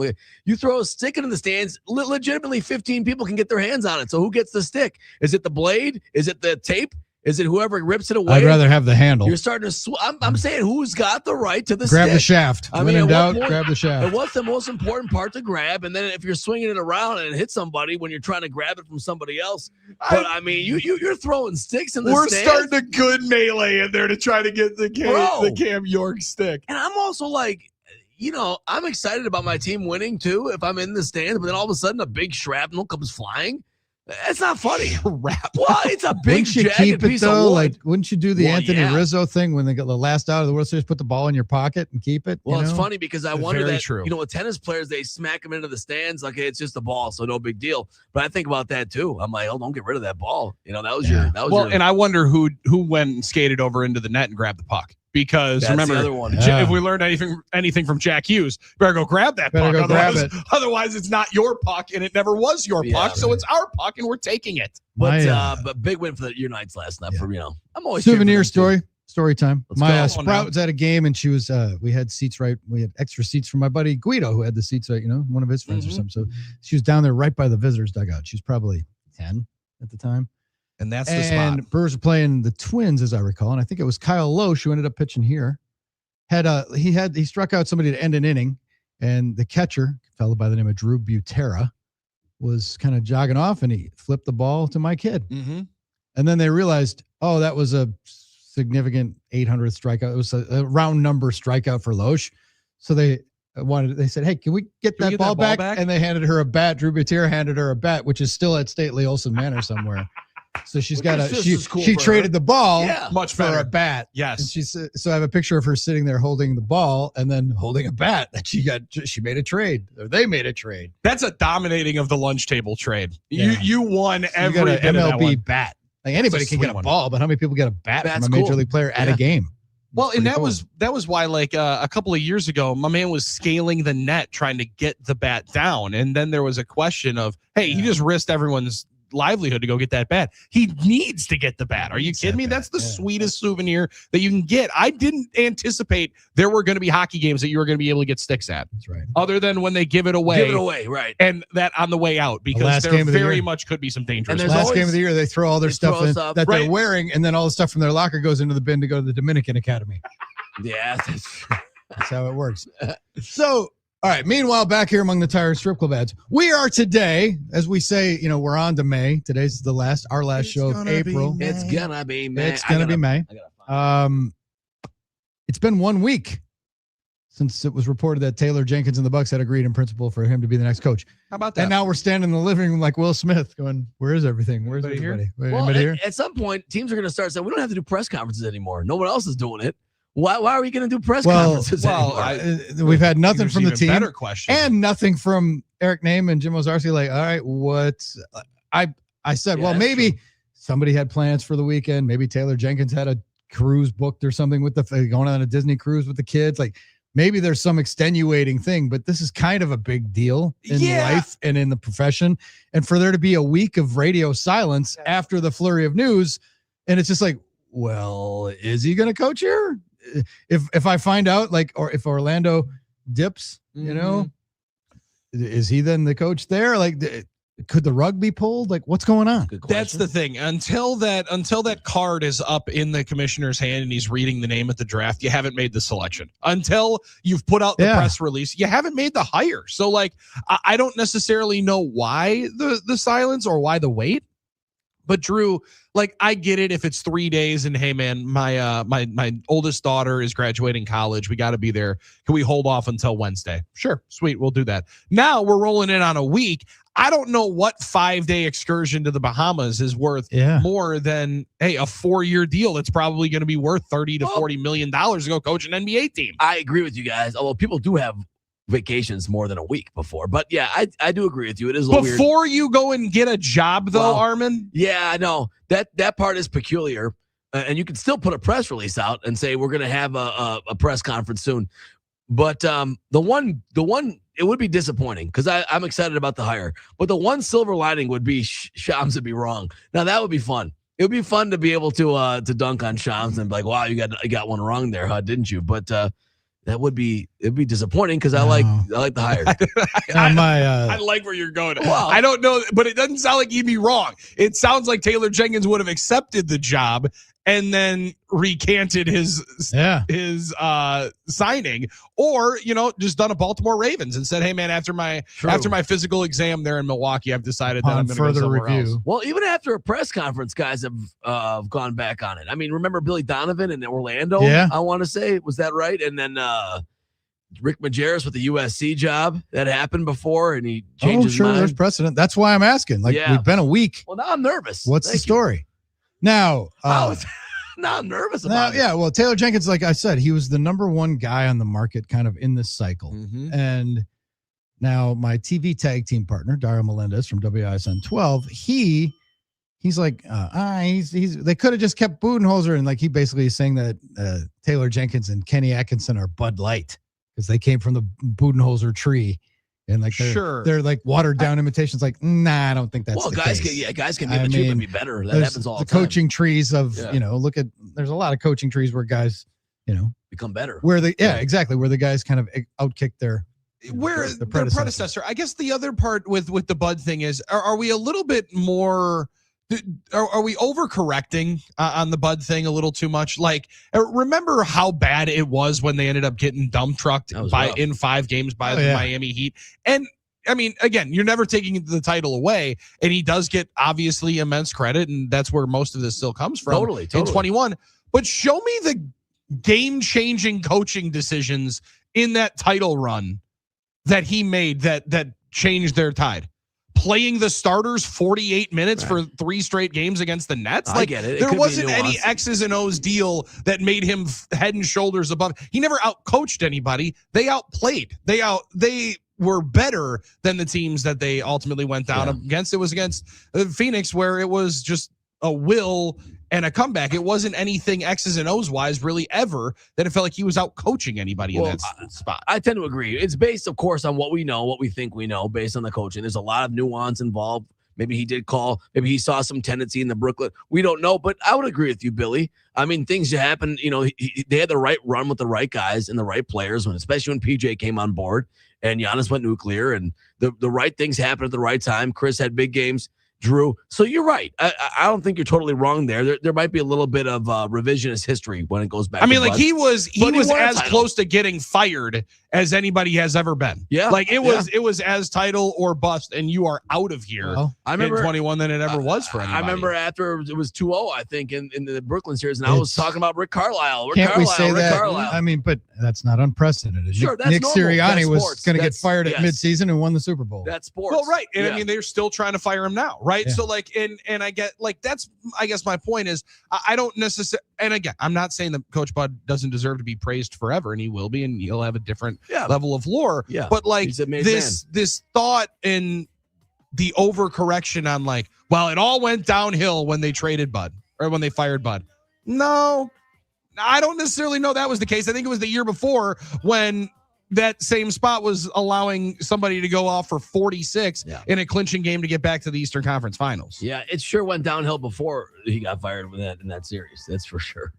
S11: You throw a stick into the stands, legitimately 15 people can get their hands on it. So who gets the stick? Is it the blade? Is it the tape? Is it whoever rips it away?
S9: I'd rather have the handle.
S11: You're starting to I'm saying who's got the right to the
S9: grab
S11: stick?
S9: The shaft. When in doubt, grab the shaft.
S11: And what's the most important part to grab? And then if you're swinging it around and it hits somebody when you're trying to grab it from somebody else. But I mean, you're throwing sticks in the stands.
S10: We're starting a good melee in there to try to get the Cam York stick.
S11: And I'm also like, I'm excited about my team winning too if I'm in the stands, but then all of a sudden a big shrapnel comes flying. That's not funny. Well, it's a big jagged piece of wood.
S9: Like, wouldn't you do the Anthony Rizzo thing when they got the last out of the World Series, put the ball in your pocket and keep it?
S11: Well, it's funny because I wonder that, with tennis players, they smack them into the stands like, hey, it's just a ball, so no big deal. But I think about that too. I'm like, don't get rid of that ball. That was your.
S10: And I wonder who went and skated over into the net and grabbed the puck. Because
S11: that's
S10: remember,
S11: the other one.
S10: If we learned anything from Jack Hughes, better go grab that puck. Otherwise, it's not your puck, and it never was your puck, so it's our puck, and we're taking it.
S11: But big win for your Knights last night. I'm always
S9: souvenir story time. My Sprout was at a game, and she was. We had seats right. We had extra seats for my buddy Guido, who had the seats right. One of his friends or something. So she was down there right by the visitors' dugout. She was probably 10 at the time.
S10: And that's the spot.
S9: And Brewers were playing the Twins, as I recall, and I think it was Kyle Loesch who ended up pitching here. He struck out somebody to end an inning, and the catcher, a fellow by the name of Drew Butera, was kind of jogging off, and he flipped the ball to my kid.
S10: Mm-hmm.
S9: And then they realized, that was a significant 800th strikeout. It was a round number strikeout for Loesch. So they said, hey, can we get that ball back? And they handed her a bat. Drew Butera handed her a bat, which is still at Stately Olson Manor somewhere. So she's got she traded the ball
S10: much
S9: for
S10: better.
S9: a bat.
S10: Yes.
S9: And so I have a picture of her sitting there holding the ball and then holding a bat that she made a trade, or they made a trade.
S10: That's a dominating of the lunch table trade. You won every bit
S9: MLB
S10: of that one.
S9: bat. Like anybody can get a ball, but how many people get a bat from a major league player at a game?
S10: Well, and that was why, like a couple of years ago, my man was scaling the net trying to get the bat down, and then there was a question of, hey, he just risked everyone's livelihood to go get that bat. He needs to get the bat. Are you kidding me? That's the sweetest souvenir that you can get. I didn't anticipate there were going to be hockey games that you were going to be able to get sticks at.
S9: That's right.
S10: Other than when they give it away.
S11: Give it away, right.
S10: And that on the way out, because there very much could be some dangerous.
S9: And last game of the year, they throw all their stuff in that they're wearing, and then all the stuff from their locker goes into the bin to go to the Dominican Academy.
S11: Yeah,
S9: that's how it works. So, all right. Meanwhile, back here among the Tire Strip Club ads, we are today, as we say, we're on to May. Today's our last show of April.
S11: It's gonna be May.
S9: It's gonna be May. It's been 1 week since it was reported that Taylor Jenkins and the Bucks had agreed in principle for him to be the next coach.
S10: How about that?
S9: And now we're standing in the living room like Will Smith going, where is everything? Where's everybody?
S11: Well, at some point, teams are going to start saying, we don't have to do press conferences anymore. No one else is doing it. Why are we going to do press conferences anymore?
S9: We've had nothing from the team.
S10: Better question.
S9: And nothing from Eric Name and Jim Ozarski. Like, all right, what? I said, well, maybe somebody had plans for the weekend. Maybe Taylor Jenkins had a cruise booked or something with going on a Disney cruise with the kids. Like, maybe there's some extenuating thing, but this is kind of a big deal in life and in the profession. And for there to be a week of radio silence after the flurry of news, and it's just like, well, is he going to coach here? If I find out, or if Orlando dips, is he then the coach there? Like, could the rug be pulled? Like, what's going on?
S10: That's the thing. Until that card is up in the commissioner's hand and he's reading the name at the draft, you haven't made the selection. Until you've put out the press release, you haven't made the hire. So, I don't necessarily know why the silence or why the wait. But Drew, I get it if it's 3 days and hey man, my oldest daughter is graduating college. We got to be there. Can we hold off until Wednesday? Sure, sweet, we'll do that. Now we're rolling in on a week. I don't know what 5-day excursion to the Bahamas is worth more than a 4-year deal that's probably going to be worth $30 to $40 million to go coach an NBA team.
S11: I agree with you guys. Although people do have vacations more than a week before, but I do agree with you. It is a little
S10: before
S11: weird.
S10: You go and get a job though, Armin.
S11: Yeah, I know that part is peculiar, and you can still put a press release out and say we're going to have a press conference soon. But the one it would be disappointing because I'm excited about the hire. But the one silver lining would be Shams would be wrong. Now that would be fun. It would be fun to be able to dunk on Shams and be like, wow, you got one wrong there, huh? Didn't you? But it'd be disappointing because I like the hire.
S10: I like where you're going. Wow. I don't know, but it doesn't sound like you'd be wrong. It sounds like Taylor Jenkins would have accepted the job and then recanted his signing, or just done a Baltimore Ravens and said, "Hey man, after my physical exam there in Milwaukee, I've decided that I'm going to go somewhere else."
S11: Well, even after a press conference, guys have gone back on it. I mean, remember Billy Donovan in Orlando?
S9: Yeah.
S11: I want to say, was that right? And then Rick Majerus with the USC job that happened before, and he changed his mind.
S9: There's precedent. That's why I'm asking. We've been a week.
S11: Well, now I'm nervous.
S9: What's the story? Now,
S11: now I'm nervous about it.
S9: Yeah, well, Taylor Jenkins, like I said, he was the number one guy on the market kind of in this cycle.
S10: Mm-hmm.
S9: And now my TV tag team partner, Dario Melendez from WISN 12, he's like, they could have just kept Budenholzer. And he basically is saying that Taylor Jenkins and Kenny Atkinson are Bud Light because they came from the Budenholzer tree. And they're like watered down imitations. Nah, I don't think that's the case.
S11: Guys can be the truth and be better. That happens all the time.
S9: Coaching trees of there's a lot of coaching trees where guys
S11: become better.
S9: Where exactly where the guys kind of outkick their
S10: predecessor. I guess the other part with the Bud thing is, are we a little bit more? Are we overcorrecting on the Bud thing a little too much? Remember how bad it was when they ended up getting dump trucked in 5 games by the Miami Heat? And I mean, again, you're never taking the title away, and he does get obviously immense credit, and that's where most of this still comes from.
S11: Totally.
S10: In 21. But show me the game-changing coaching decisions in that title run that he made that changed their tide. Playing the starters 48 minutes for 3 straight games against the Nets.
S11: I get it.
S10: There wasn't any X's and O's deal that made him head and shoulders above. He never outcoached anybody. They outplayed. They were better than the teams that they ultimately went down against. It was against Phoenix, where it was just a will and a comeback. It wasn't anything X's and O's wise really ever that it felt like he was out coaching anybody in that spot.
S11: I tend to agree. It's based, of course, on what we know, what we think we know based on the coaching. There's a lot of nuance involved Maybe he did call. Maybe he saw some tendency in the Brooklyn. We don't know, but I would agree with you, Billy. I mean, things happen. You know, they had the right run with the right guys and the right players, especially when PJ came on board and Giannis went nuclear, and the right things happened at the right time. Chris had big games. Drew. So you're right. I don't think you're totally wrong there. There might be a little bit of revisionist history when it goes back.
S10: I mean, like he was as close to getting fired as anybody has ever been.
S11: Yeah.
S10: Like it was as title or bust, and you are out of here.
S11: Well, I remember
S10: 21 than it ever was for anybody.
S11: I remember after it was 2-0, I think, in the Brooklyn series, and I was talking about Rick Carlisle.
S9: Can't we say that? I mean, but that's not unprecedented.
S11: Sure, that's
S9: Nick
S11: normal.
S9: Sirianni was going to get fired
S11: yes.
S9: at midseason and won the Super Bowl.
S11: That's sports.
S10: Well, right. And I mean, they're still trying to fire him now, right? Yeah. So like, and I get like, that's, I guess my point is I don't necessarily, and again, I'm not saying that Coach Bud doesn't deserve to be praised forever, and he will be, and he'll have a different level of lore.
S11: Yeah.
S10: But like this thought in the overcorrection on like, well, it all went downhill when they traded Bud or when they fired Bud. No, I don't necessarily know that was the case. I think it was the year before when that same spot was allowing somebody to go off for 46 in a clinching game to get back to the Eastern Conference Finals.
S11: Yeah, it sure went downhill before he got fired with that in that series. That's for sure.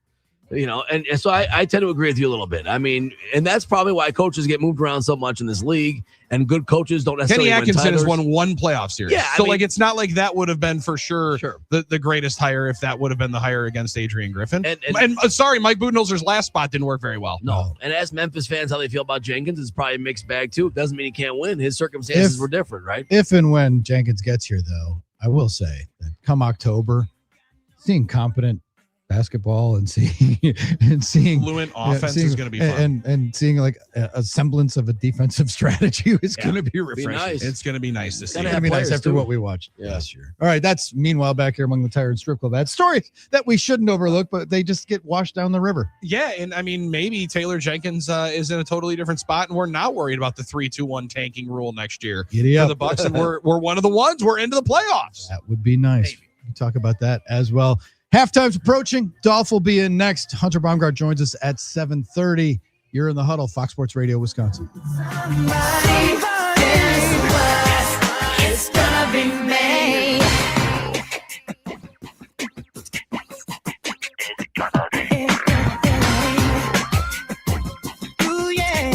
S11: You know, and so I tend to agree with you a little bit. I mean, and that's probably why coaches get moved around so much in this league, and good coaches don't necessarily
S10: Kenny Atkinson
S11: win
S10: has won one playoff series.
S11: Yeah,
S10: so like it's not like that would have been for sure the greatest hire if that would have been the hire against Adrian Griffin. And sorry, Mike Budenholzer's last spot didn't work very well.
S11: No, and as Memphis fans, how they feel about Jenkins is probably a mixed bag too. It doesn't mean he can't win. His circumstances were different, right?
S9: If and when Jenkins gets here, though, I will say that come October, seeing competent basketball and seeing
S10: fluent offense is going to be fun.
S9: And seeing like a semblance of a defensive strategy is going to be refreshing.
S11: Nice.
S10: It's going to be nice to see.
S9: It's going to be nice after what we watched last year. All right, that's meanwhile back here among the tire and strip club. That story that we shouldn't overlook, but they just get washed down the river.
S10: Yeah, and I mean maybe Taylor Jenkins is in a totally different spot, and we're not worried about the 3-2-1 tanking rule next year for the Bucks, and we're one of the ones. We're into the playoffs.
S9: That would be nice. Maybe. We can talk about that as well. Halftime's approaching. Dolph will be in next. Hunter Baumgart joins us at 7:30. You're in the Huddle, Fox Sports Radio, Wisconsin.
S13: It's gonna be me. Ooh, yeah.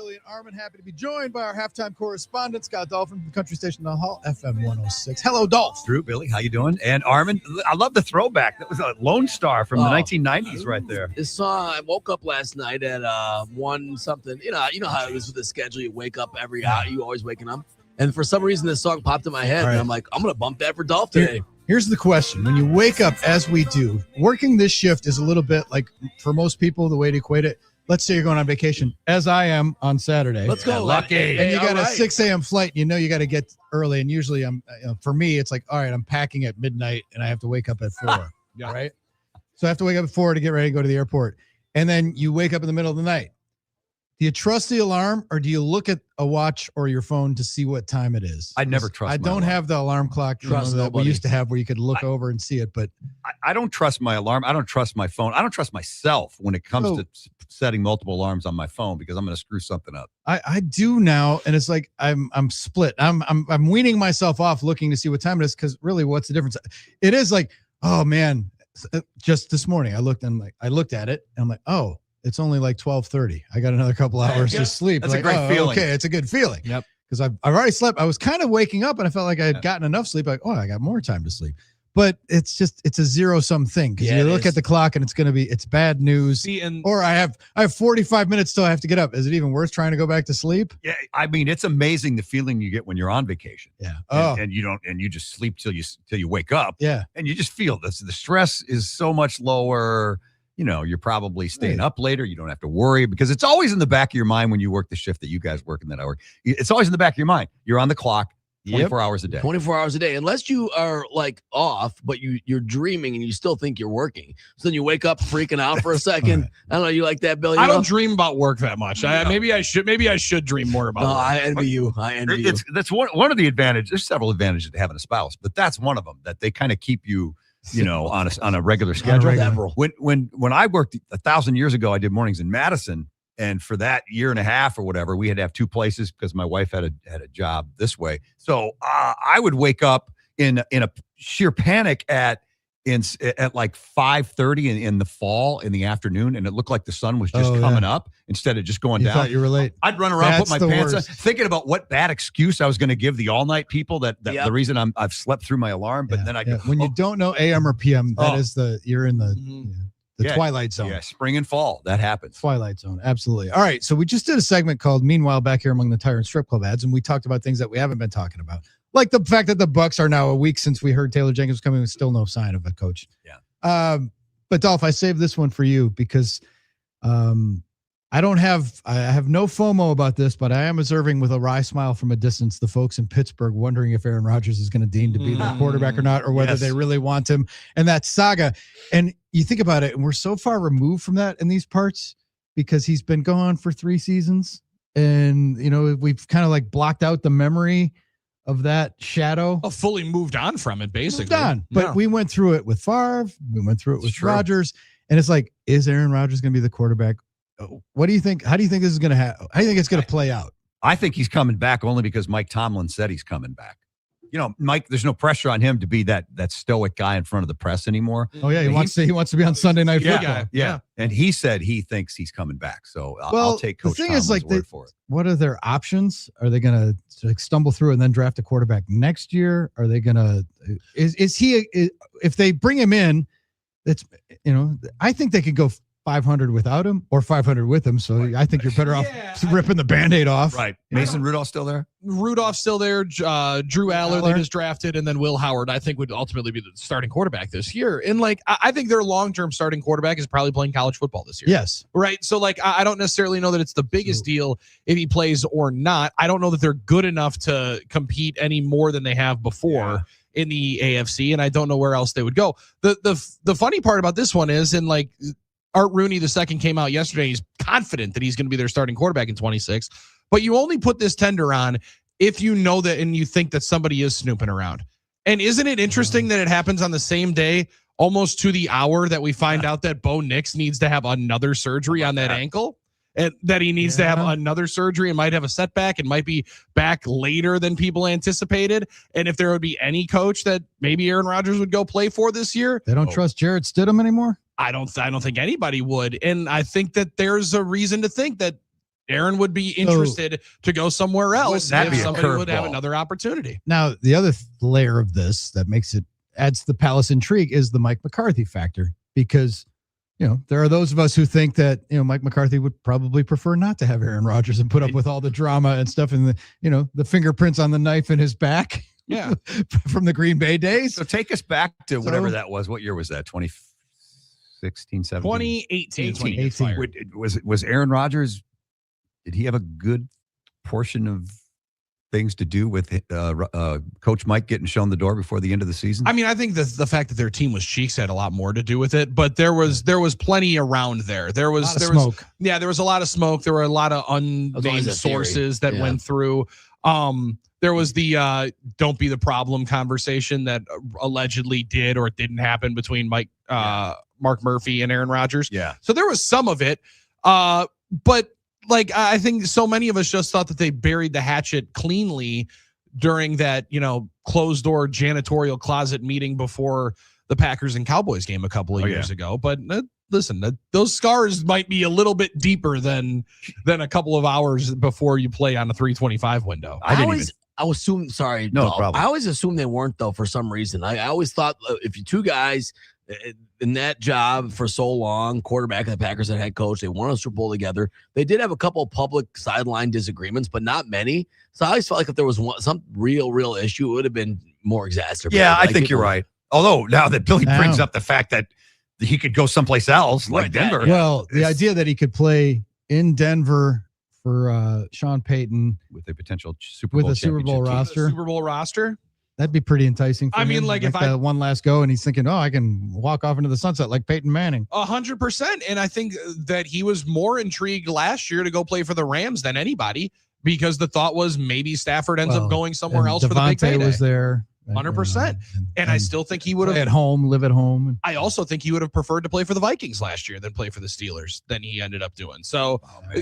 S9: Billy and Armin. Happy to be joined by our halftime correspondent, Scott Dolphin from the country station The Hall, FM 106. Hello, Dolph.
S18: Drew, Billy, how you doing? And Armin, I love the throwback. That was a Lone Star from the 1990s right there.
S11: This song, I woke up last night at 1 something. You know how it is with the schedule. You wake up every hour. You always waking up. And for some reason, this song popped in my head.
S9: All right.
S11: And I'm like, I'm going to bump that for Dolph today.
S9: Here's the question. When you wake up, as we do, working this shift is a little bit like, for most people, the way to equate it, let's say you're going on vacation, as I am on Saturday.
S11: Let's go.
S18: Lucky.
S9: And you got a 6 a.m. flight. You know you got to get early. And usually, for me, it's like, all right, I'm packing at midnight, and I have to wake up at 4.
S10: Yeah.
S9: Right? So I have to wake up at 4 to get ready to go to the airport. And then you wake up in the middle of the night. Do you trust the alarm, or do you look at a watch or your phone to see what time it is?
S18: I never trust
S9: I
S18: my
S9: don't
S18: alarm.
S9: have the alarm clock that we
S11: nobody.
S9: used to have where you could look over and see it. But
S18: I don't trust my alarm. I don't trust my phone. I don't trust myself when it comes to setting multiple alarms on my phone because I'm going to screw something up.
S9: I do now, and it's like I'm split. I'm weaning myself off looking to see what time it is, because really, what's the difference? It is like, oh man, just this morning I looked at it and I'm like, oh, it's only like 12:30. I got another couple hours to sleep.
S18: That's
S9: like,
S18: a great feeling.
S9: Okay, it's a good feeling.
S10: Yep.
S9: Because I've already slept. I was kind of waking up and I felt like I had gotten enough sleep. Like, oh, I got more time to sleep. But it's a zero-sum thing, because you look at the clock and it's bad news. Or I have 45 minutes till I have to get up. Is it even worth trying to go back to sleep?
S18: Yeah, I mean, it's amazing the feeling you get when you're on vacation.
S9: Yeah.
S18: And you you just sleep till you wake up.
S9: Yeah.
S18: And you just feel this. The stress is so much lower. You know, you're probably staying up later. You don't have to worry, because it's always in the back of your mind when you work the shift that you guys work in that hour. It's always in the back of your mind. You're on the clock 24 hours a day.
S11: 24 hours a day. Unless you are like off, but you're dreaming and you still think you're working. So then you wake up freaking out for a second. Right. I don't know. You like that, Billy?
S10: I don't dream about work that much. Maybe I should dream more about work.
S11: I envy you.
S18: That's one of the advantages. There's several advantages to having a spouse, but that's one of them, that they kind of keep you on a regular schedule. When I worked 1,000 years ago, I did mornings in Madison, and for that year and a half or whatever, we had to have 2 places because my wife had a job this way. So I would wake up in a sheer panic at like 5:30 in the fall in the afternoon, and it looked like the sun was just coming up instead of just going down.
S9: Thought you were late.
S18: I'd run around, put my pants on, thinking about what bad excuse I was going to give the all-night people that the reason I've slept through my alarm. But then
S9: when you don't know AM or PM, you're in the twilight zone.
S18: Yeah, spring and fall, that happens.
S9: Twilight zone, absolutely. All right, so we just did a segment called "Meanwhile Back Here Among the Tire and Strip Club Ads," and we talked about things that we haven't been talking about. Like the fact that the Bucks are now a week since we heard Taylor Jenkins coming with still no sign of a coach.
S18: Yeah.
S9: But Dolph, I saved this one for you because I have no FOMO about this, but I am observing with a wry smile from a distance the folks in Pittsburgh wondering if Aaron Rodgers is going to deem to be their quarterback or not, or whether they really want him, and that saga. And you think about it, and we're so far removed from that in these parts because he's been gone for 3 seasons, and we've kind of like blocked out the memory of that shadow.
S10: Fully moved on from it, basically.
S9: Moved on. But we went through it with Favre. We went through it with Rodgers. And it's like, is Aaron Rodgers going to be the quarterback? What do you think? How do you think this is going to happen? How do you think it's going to play out?
S18: I think he's coming back only because Mike Tomlin said he's coming back. Mike, there's no pressure on him to be that stoic guy in front of the press anymore.
S9: Oh yeah, he wants to be on Sunday Night Football.
S18: Yeah. And he said he thinks he's coming back. So I'll take Coach Tomlin's word for it.
S9: What are their options? Are they going to stumble through and then draft a quarterback next year? Are they going to? Is he? If they bring him in, that's I think they could go 500 without him or 500 with him. So I think you're better off ripping the Band-Aid off.
S18: Right. Mason Rudolph's still there?
S10: Rudolph's still there. Drew Aller they just drafted, and then Will Howard, I think, would ultimately be the starting quarterback this year. And I think their long-term starting quarterback is probably playing college football this year.
S9: Yes.
S10: Right. So I don't necessarily know that it's the biggest deal if he plays or not. I don't know that they're good enough to compete any more than they have before in the AFC, and I don't know where else they would go. The funny part about this one is, Art Rooney II came out yesterday. He's confident that he's going to be their starting quarterback in 26. But you only put this tender on if you know that and you think that somebody is snooping around. And isn't it interesting that it happens on the same day, almost to the hour, that we find out that Bo Nix needs to have another surgery on that ankle? And that he needs to have another surgery and might have a setback and might be back later than people anticipated. And if there would be any coach that maybe Aaron Rodgers would go play for this year,
S9: they don't trust Jarrett Stidham anymore.
S10: I don't think anybody would. And I think that there's a reason to think that Aaron would be interested to go somewhere else
S18: That'd
S10: if
S18: be a
S10: somebody would have
S18: curveball.
S10: another opportunity.
S9: Now, the other layer of this that adds to the Palace intrigue is the Mike McCarthy factor, because there are those of us who think that Mike McCarthy would probably prefer not to have Aaron Rodgers and put up with all the drama and stuff, and the fingerprints on the knife in his back.
S10: Yeah,
S9: from the Green Bay days.
S18: So take us back to whatever that was. What year was that? 2016, 17?
S10: 2018.
S18: Was Aaron Rodgers, did he have a good portion of things to do with Coach Mike getting shown the door before the end of the season?
S10: I mean, I think the fact that their team was cheeks had a lot more to do with it, but there was plenty around there. There was
S9: smoke.
S10: Yeah, there was a lot of smoke. There were a lot of unnamed sources that went through. There was the don't be the problem conversation that allegedly did or didn't happen between Mark Murphy and Aaron Rodgers.
S18: Yeah.
S10: So there was some of it. But like, I think so many of us just thought that they buried the hatchet cleanly during that, closed door janitorial closet meeting before the Packers and Cowboys game a couple of years ago. But listen, those scars might be a little bit deeper than a couple of hours before you play on a 325 window.
S11: I assume, sorry,
S18: no problem.
S11: I always assumed they weren't, though, for some reason. I always thought if you two guys in that job for so long, quarterback of the Packers and head coach, they won a Super Bowl together. They did have a couple of public sideline disagreements, but not many. So I always felt like if there was some real issue, it would have been more exacerbated.
S18: Yeah, I think you're right. Although now that Billy brings up the fact that he could go someplace else, like Denver.
S9: Well, the idea that he could play in Denver for Sean Payton
S18: with a potential Super Bowl
S9: roster. That'd be pretty enticing for him.
S10: mean, like if I
S9: one last go and he's thinking, I can walk off into the sunset like Peyton Manning.
S10: 100%. And I think that he was more intrigued last year to go play for the Rams than anybody, because the thought was maybe Stafford ends up going somewhere else for the big payday.
S9: Was there.
S10: 100%. And I still think he would have
S9: live at home.
S10: I also think he would have preferred to play for the Vikings last year than play for the Steelers than he ended up doing. So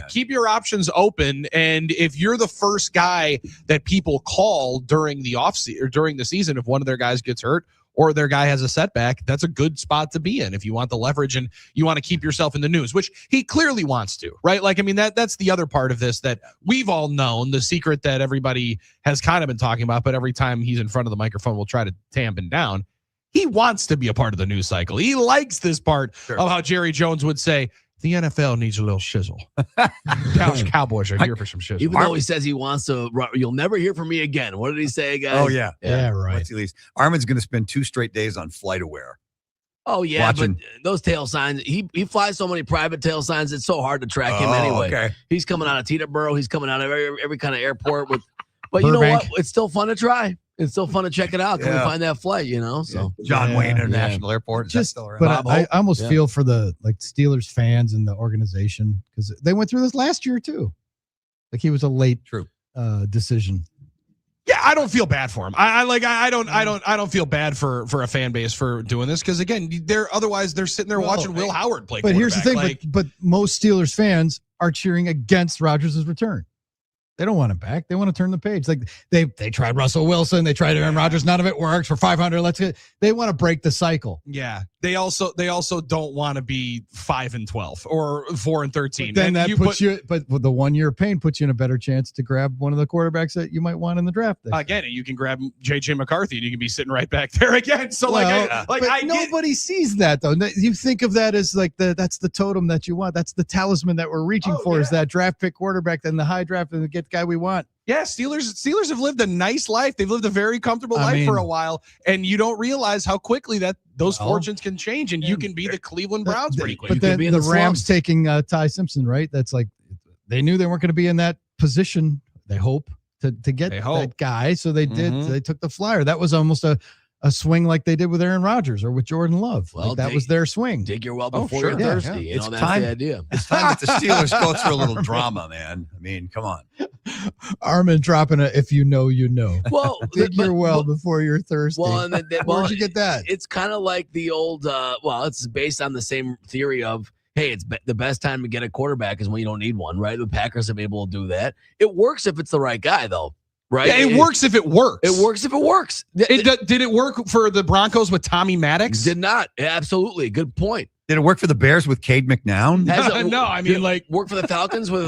S10: keep your options open. And if you're the first guy that people call during the offseason or during the season, if one of their guys gets hurt or their guy has a setback, that's a good spot to be in if you want the leverage and you want to keep yourself in the news, which he clearly wants to, right? Like, I mean, that's the other part of this that we've all known, the secret that everybody has kind of been talking about, but every time he's in front of the microphone, we'll try to tamp him down. He wants to be a part of the news cycle. He likes this part of how Jerry Jones would say, the NFL needs a little shizzle. Dallas Cowboys are here for some shizzle.
S11: Even though he says he wants to, you'll never hear from me again. What did he say, guys?
S18: Oh, yeah.
S9: Yeah, right.
S18: Once he leaves. Armin's going to spend 2 straight days on FlightAware.
S11: Oh, yeah,
S18: Watching.
S11: but those tail signs, he flies so many private tail signs, it's so hard to track him anyway.
S18: Okay.
S11: He's coming out of Teterboro. He's coming out of every kind of airport. But you
S9: Burbank.
S11: know what? It's still fun to try. It's still fun to check it out. Can we find that flight, So
S18: John Wayne International Airport. Is that still around?
S9: But I almost feel for the Steelers fans and the organization, because they went through this last year too. Like he was a late decision.
S10: Yeah, I don't feel bad for him. I don't feel bad for a fan base for doing this, because again, they're sitting there watching Will Howard play.
S9: But here's the thing:
S10: like,
S9: but most Steelers fans are cheering against Rodgers' return. They don't want him back. They want to turn the page. Like they tried Russell Wilson, they tried Aaron Rodgers. None of it works. For 500, they want to break the cycle.
S10: Yeah, they also don't want to be 5-12 or 4-13.
S9: Then that puts you. But the 1 year pain puts you in a better chance to grab one of the quarterbacks that you might want in the draft.
S10: Again, you can grab JJ McCarthy and you can be sitting right back there again. So
S9: nobody sees that though. You think of that as that's the totem that you want. That's the talisman that we're reaching for. Is that draft pick quarterback, then the high draft and get guy we want.
S10: Yeah, Steelers have lived a nice life. They've lived a very comfortable life for a while, and you don't realize how quickly those fortunes can change, and you can be the Cleveland Browns pretty quick.
S9: But then the Rams taking Ty Simpson, right? That's like they knew they weren't going to be in that position. They hope to get that guy, so they did. They took the flyer. That was almost a swing like they did with Aaron Rodgers or with Jordan Love.
S11: Well,
S9: that was their swing.
S11: Dig your well before you're thirsty.
S18: Yeah.
S11: That's the idea.
S18: It's time that the Steelers go through a little drama, man. I mean, come on.
S9: Armin dropping if you know, you know.
S11: Well,
S9: dig your well before you're thirsty.
S11: Well,
S9: where'd you get that?
S11: It's kind of like the old. It's based on the same theory of, hey, it's the best time to get a quarterback is when you don't need one, right? The Packers have been able to do that. It works if it's the right guy, though. right?
S10: Yeah, it works if it works.
S11: It works if it works.
S10: Did it work for the Broncos with Tommy Maddox?
S11: Did not. Absolutely. Good point.
S18: Did it work for the Bears with Cade McNown?
S10: No, I mean, like,
S11: work for the Falcons with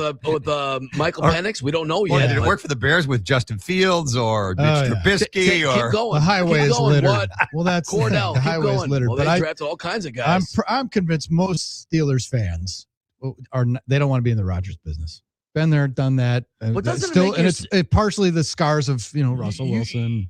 S11: Michael Penix. We don't know
S18: Or
S11: yet.
S18: did it work for the Bears with Justin Fields or Mitch Trubisky?
S11: Keep
S18: Or
S11: going.
S9: The highway
S11: Keep
S9: is
S11: going.
S9: littered.
S11: What?
S9: Well, that's
S11: Cordell.
S9: the
S11: Keep
S9: highway is
S11: going.
S9: littered.
S11: Well,
S9: but
S11: they drafted all kinds of guys.
S9: I'm convinced most Steelers fans they don't want to be in the Rodgers business. Been there, done that.
S11: What doesn't
S9: still,
S11: make
S9: and
S11: you
S9: it's partially the scars of Russell Wilson.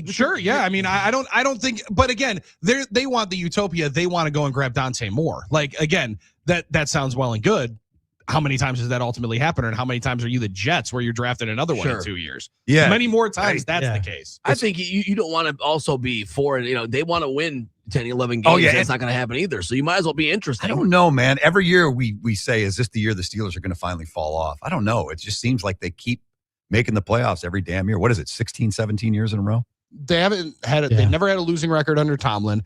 S10: Sure, yeah. I mean, I don't think, but again, they want the utopia. They want to go and grab Dante Moore. Like, again, that sounds well and good. How many times does that ultimately happen? And how many times are you the Jets where you're drafting another one in 2 years?
S18: Yeah.
S10: Many more times that's the case.
S11: I think you don't want to also be for it. They want to win 10, 11 games.
S18: Oh, yeah.
S11: That's not going to happen either. So you might as well be interesting.
S18: I don't know, man. Every year we say, is this the year the Steelers are going to finally fall off? I don't know. It just seems like they keep making the playoffs every damn year. What is it, 16, 17 years in a row?
S10: They haven't had it. They've never had a losing record under Tomlin.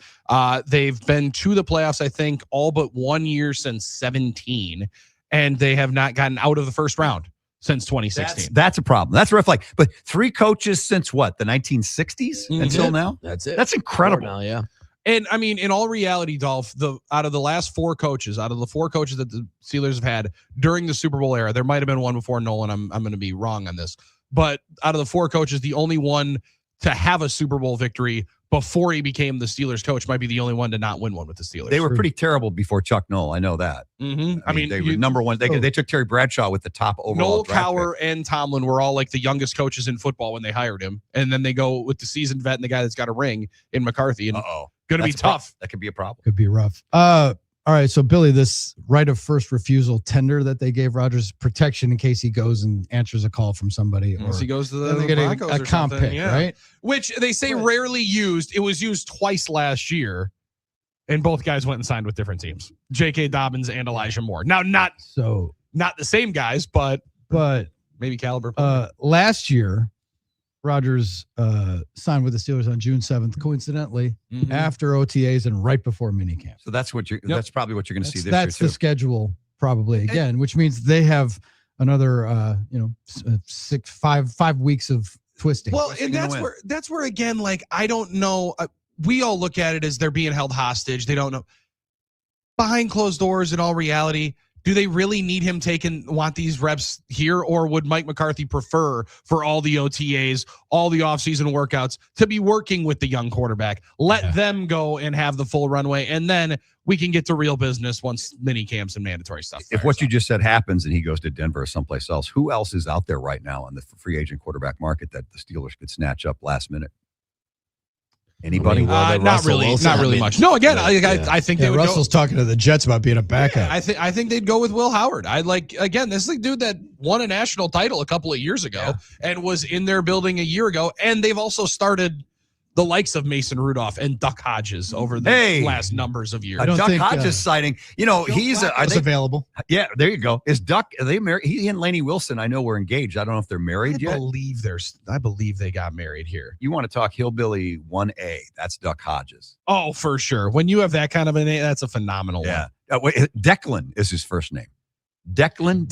S10: They've been to the playoffs, I think, all but 1 year since 17, and they have not gotten out of the first round since 2016.
S18: That's a problem. That's rough. Like, but 3 coaches since what, the 1960s until now?
S11: That's it.
S18: That's incredible.
S11: Now, yeah.
S10: And I mean, in all reality, Dolph, out of the last 4 coaches, out of the 4 coaches that the Steelers have had during the Super Bowl era, there might have been one before Nolan. I'm going to be wrong on this, but out of the 4 coaches, the only one to have a Super Bowl victory before he became the Steelers coach might be the only one to not win one with the Steelers.
S18: They were pretty terrible before Chuck Noll. I know that.
S10: Mm-hmm.
S18: I mean, they were number one. They took Terry Bradshaw with the top overall.
S10: Noel Cowher and Tomlin were all like the youngest coaches in football when they hired him, and then they go with the seasoned vet and the guy that's got a ring in McCarthy. And going to be tough.
S18: That could be a problem.
S9: Could be rough. All right, so Billy, this right of first refusal tender that they gave Rodgers protection in case he goes and answers a call from somebody,
S10: Unless he goes to
S9: then they
S10: the
S9: get
S10: Broncos
S9: a
S10: or
S9: comp
S10: something,
S9: pick,
S10: yeah.
S9: right?
S10: Which they say rarely used. It was used twice last year, and both guys went and signed with different teams. J.K. Dobbins and Elijah Moore. Now, not the same guys, but maybe caliber.
S9: Last year, Rodgers signed with the Steelers on June 7th, coincidentally, after OTAs and right before minicamp.
S18: So that's what that's probably what you're going to see this year
S9: That's
S18: too.
S9: the schedule probably again, which means they have another 5 weeks of twisting.
S10: Well, and that's where again, like, I don't know. We all look at it as they're being held hostage. They don't know. Behind closed doors, in all reality, do they really need him want these reps here, or would Mike McCarthy prefer for all the OTAs, all the offseason workouts to be working with the young quarterback? Let them go and have the full runway, and then we can get to real business once mini camps and mandatory stuff.
S18: If what you just said happens and he goes to Denver or someplace else, who else is out there right now on the free agent quarterback market that the Steelers could snatch up last minute? Anybody?
S10: Not really much. No, again, I think they would
S9: Russell's talking to the Jets about being a backup.
S10: Yeah, I think they'd go with Will Howard. This is a dude that won a national title a couple of years ago and was in their building a year ago, and they've also started the likes of Mason Rudolph and Duck Hodges over the last numbers of years.
S18: A Duck Hodges sighting. He's
S9: available.
S18: Yeah, there you go. Is Duck? Are they married? He and Lainey Wilson, I know, were engaged. I don't know if they're married yet.
S10: I believe they got married here.
S18: You want to talk hillbilly 1A? That's Duck Hodges.
S10: Oh, for sure. When you have that kind of a name, that's a phenomenal one.
S18: Wait, Declan is his first name. Declan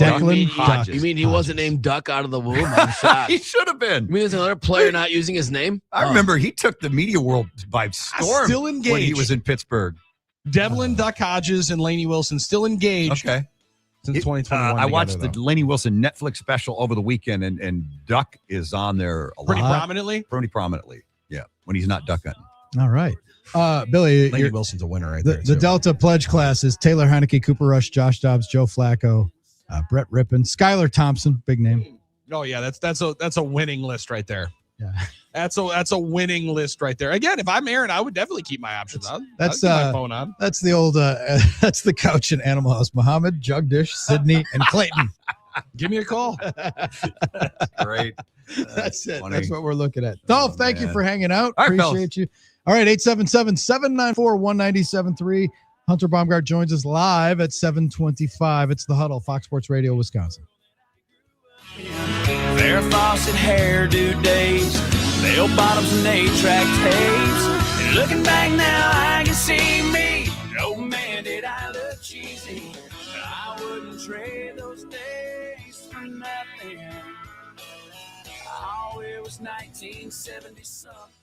S18: Hodges.
S11: You mean he wasn't named Duck out of the womb? I'm shocked.
S18: He should have been.
S11: You mean there's another player not using his name?
S18: I remember he took the media world by storm
S10: still engaged
S18: when he was in Pittsburgh.
S10: Devlin, Duck Hodges, and Laney Wilson still engaged.
S18: Okay.
S10: Since 2021.
S18: I watched the Laney Wilson Netflix special over the weekend, and Duck is on there a
S10: Pretty
S18: lot.
S10: prominently?
S18: Pretty prominently, yeah, when he's not duck hunting.
S9: All right. Billy,
S10: Laney Wilson's a winner right
S9: the,
S10: there.
S9: The Delta Pledge class is Taylor Heineke, Cooper Rush, Josh Dobbs, Joe Flacco, Brett Rippon, Skylar Thompson, big name.
S10: Oh yeah, that's a winning list right there.
S9: Yeah,
S10: that's a winning list right there. Again, if I'm Aaron, I would definitely keep my options on.
S9: That's
S10: I'd keep my phone on.
S9: That's the old that's the couch in Animal House. Muhammad, Jugdish, Sydney, and Clayton.
S10: Give me a call.
S18: Great.
S9: That's it.
S18: Funny.
S9: That's what we're looking at. Dolph, thank you for hanging out.
S18: All right,
S9: Appreciate you. All right, 877-794-1973. Hunter Baumgart joins us live at 7:25. It's the Huddle, Fox Sports Radio, Wisconsin.
S12: Farrah Fawcett hairdo days, bell bottoms and 8-track tapes. And looking back now, I can see me. Oh man, did I look cheesy. I wouldn't trade those days for nothing. I know it was 1970 something.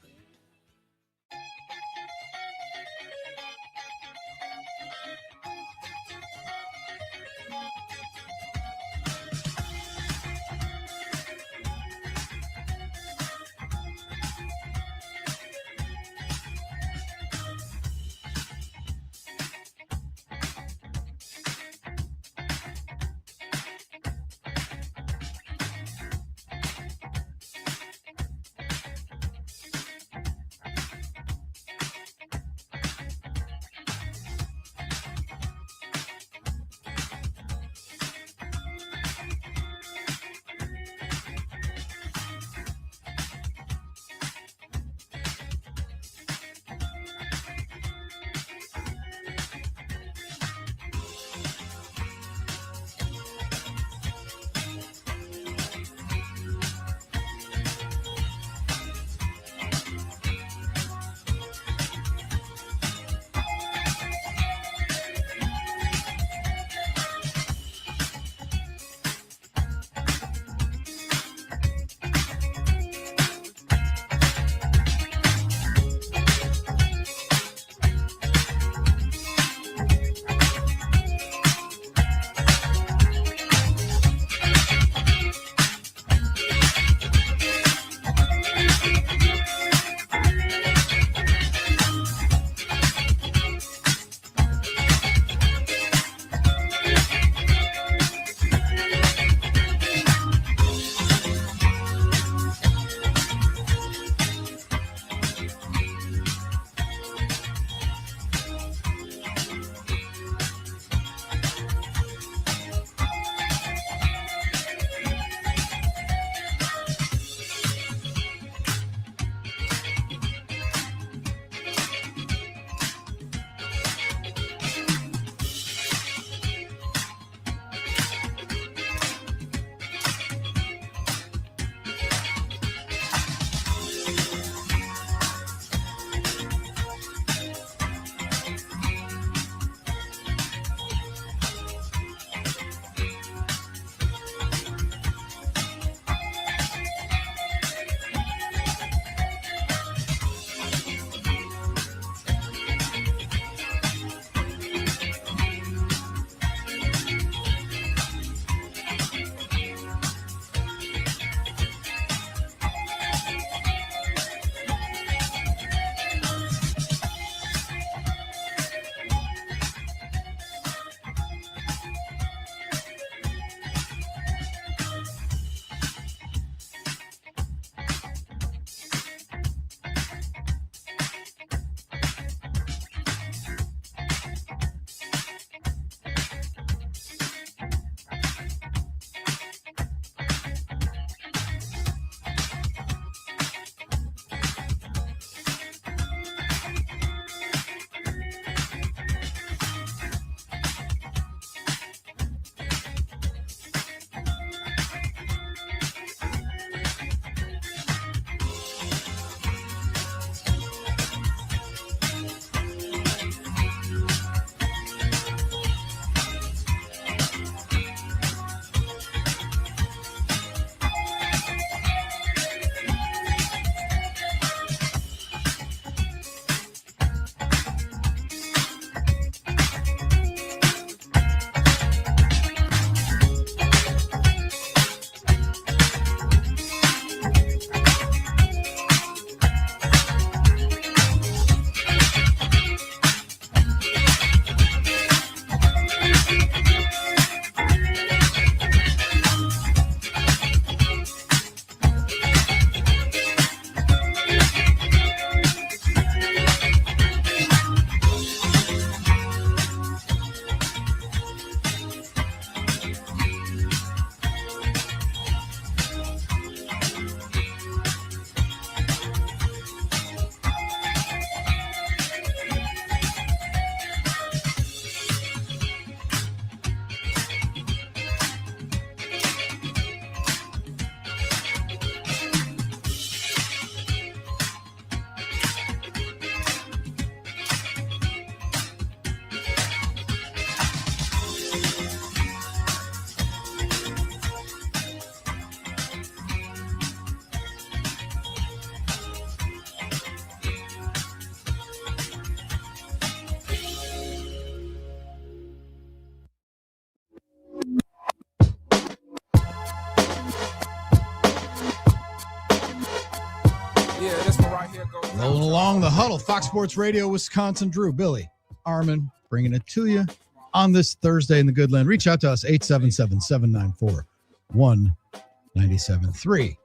S9: Rolling along the Huddle, Fox Sports Radio, Wisconsin. Drew, Billy, Armin, bringing it to you on this Thursday in the Good Land. Reach out to us, 877-794-1973.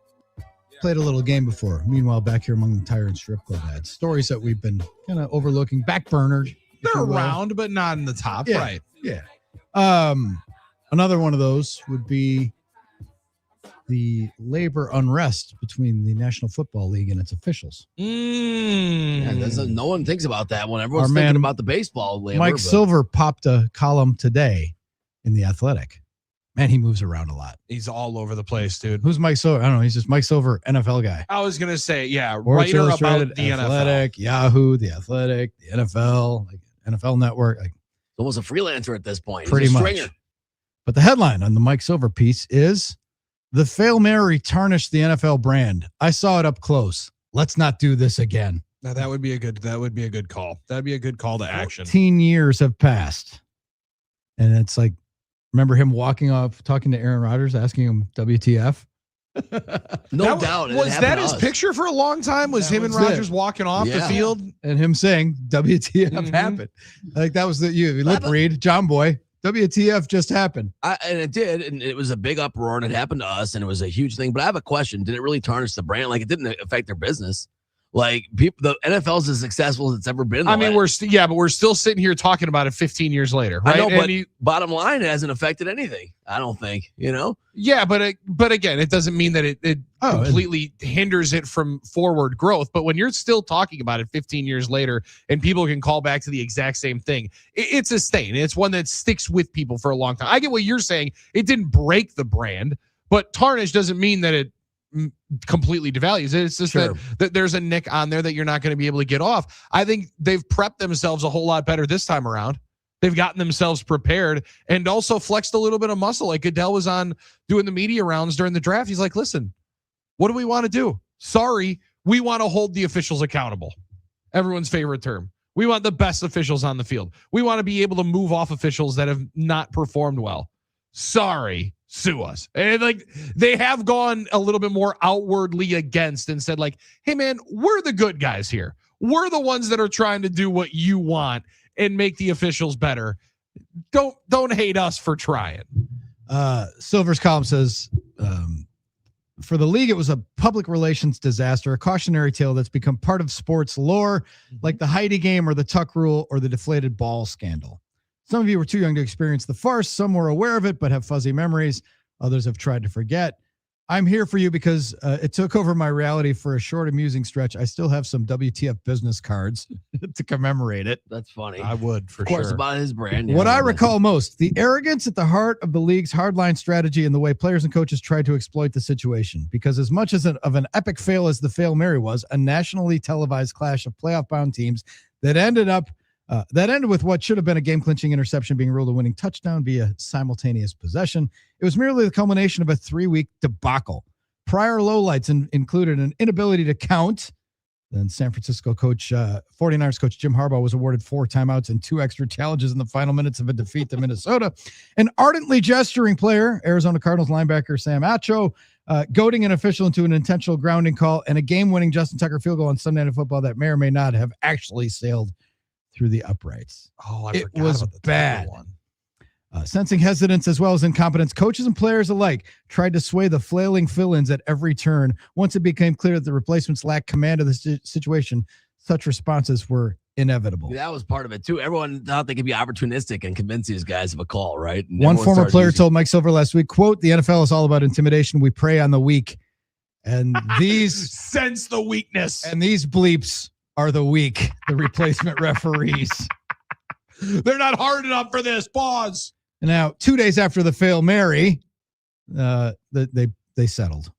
S9: Played a little game before. Meanwhile, back here among the tire and strip club ads, stories that we've been kind of overlooking, backburnered.
S10: They're around, but not in the top,
S9: Yeah,
S10: right?
S9: Yeah. Another one of those would be the labor unrest between the National Football League and its officials.
S11: Yeah, no one thinks about that one. Everyone's
S9: Our man,
S11: thinking about the baseball labor.
S9: Mike Silver popped a column today in The Athletic. Man, he moves around a lot.
S10: He's all over the place, dude.
S9: Who's Mike Silver? I don't know. He's just Mike Silver, NFL guy.
S10: I was gonna say, yeah,
S9: Sports
S10: writer
S9: Illustrated,
S10: about the
S9: Athletic, Yahoo, The Athletic, the NFL, like NFL Network. Like
S11: almost a freelancer at this point.
S9: pretty
S11: He's a
S9: much.
S11: stringer.
S9: But the headline on the Mike Silver piece is "The Fail Mary tarnished the NFL brand. I saw it up close. Let's not do this again."
S10: Now that would be a good call. That'd be a good call to action.
S9: 15 years have passed. And it's like, remember him walking off, talking to Aaron Rodgers, asking him WTF?
S11: No doubt.
S10: Was that his picture for a long time? Was him and Rodgers walking off the field?
S9: And him saying WTF happened. Like that was the lip read, John Boy. WTF just happened.
S11: And it did, and it was a big uproar, and it happened to us, and it was a huge thing. But I have a question: did it really tarnish the brand? Like it didn't affect their business. Like people, the NFL's as successful as it's ever been.
S10: I mean, we're still sitting here talking about it 15 years later, right?
S11: I know, but bottom line, it hasn't affected anything. I don't think,
S10: Yeah, but again, it doesn't mean that it completely hinders it from forward growth. But when you're still talking about it 15 years later, and people can call back to the exact same thing, it's a stain. It's one that sticks with people for a long time. I get what you're saying. It didn't break the brand, but tarnish doesn't mean that it completely devalues it. It's just that there's a nick on there that you're not going to be able to get off. I think they've prepped themselves a whole lot better this time around. They've gotten themselves prepared and also flexed a little bit of muscle. Like Goodell was on doing the media rounds during the draft. He's like, listen, what do we want to do? Sorry, we want to hold the officials accountable. Everyone's favorite term. We want the best officials on the field. We want to be able to move off officials that have not performed well. Sorry, sue us. And like they have gone a little bit more outwardly against and said like, hey man, we're the good guys here. We're the ones that are trying to do what you want and make the officials better. Don't hate us for trying.
S9: Silver's column says, for the league, it was a public relations disaster, a cautionary tale that's become part of sports lore, like the Heidi game or the Tuck rule or the deflated ball scandal. Some of you were too young to experience the farce. Some were aware of it, but have fuzzy memories. Others have tried to forget. I'm here for you because it took over my reality for a short, amusing stretch. I still have some WTF business cards to commemorate it.
S11: That's funny.
S10: I would, for
S11: Of course,
S10: sure.
S11: about his brand.
S9: What I recall most, the arrogance at the heart of the league's hardline strategy and the way players and coaches tried to exploit the situation. Because as much as of an epic fail as the Fail Mary was, a nationally televised clash of playoff-bound teams that ended with what should have been a game-clinching interception being ruled a winning touchdown via simultaneous possession. It was merely the culmination of a 3-week debacle. Prior lowlights included an inability to count. Then San Francisco 49ers coach Jim Harbaugh was awarded 4 timeouts and 2 extra challenges in the final minutes of a defeat to Minnesota. An ardently gesturing player, Arizona Cardinals linebacker Sam Acho, goading an official into an intentional grounding call, and a game-winning Justin Tucker field goal on Sunday Night Football that may or may not have actually sailed through the uprights.
S10: Oh,
S9: it was bad. Sensing hesitance as well as incompetence, coaches and players alike tried to sway the flailing fill-ins at every turn. Once it became clear that the replacements lacked command of the situation, such responses were inevitable.
S11: That was part of it too. Everyone thought they could be opportunistic and convince these guys of a call, right? And
S9: one former player told Mike Silver last week, quote, "The NFL is all about intimidation. We prey on the weak." And these
S10: sense the weakness.
S9: And these bleeps are the weak, the replacement referees.
S10: They're not hard enough for this. Pause.
S9: Now, 2 days after the Fail Mary, they settled.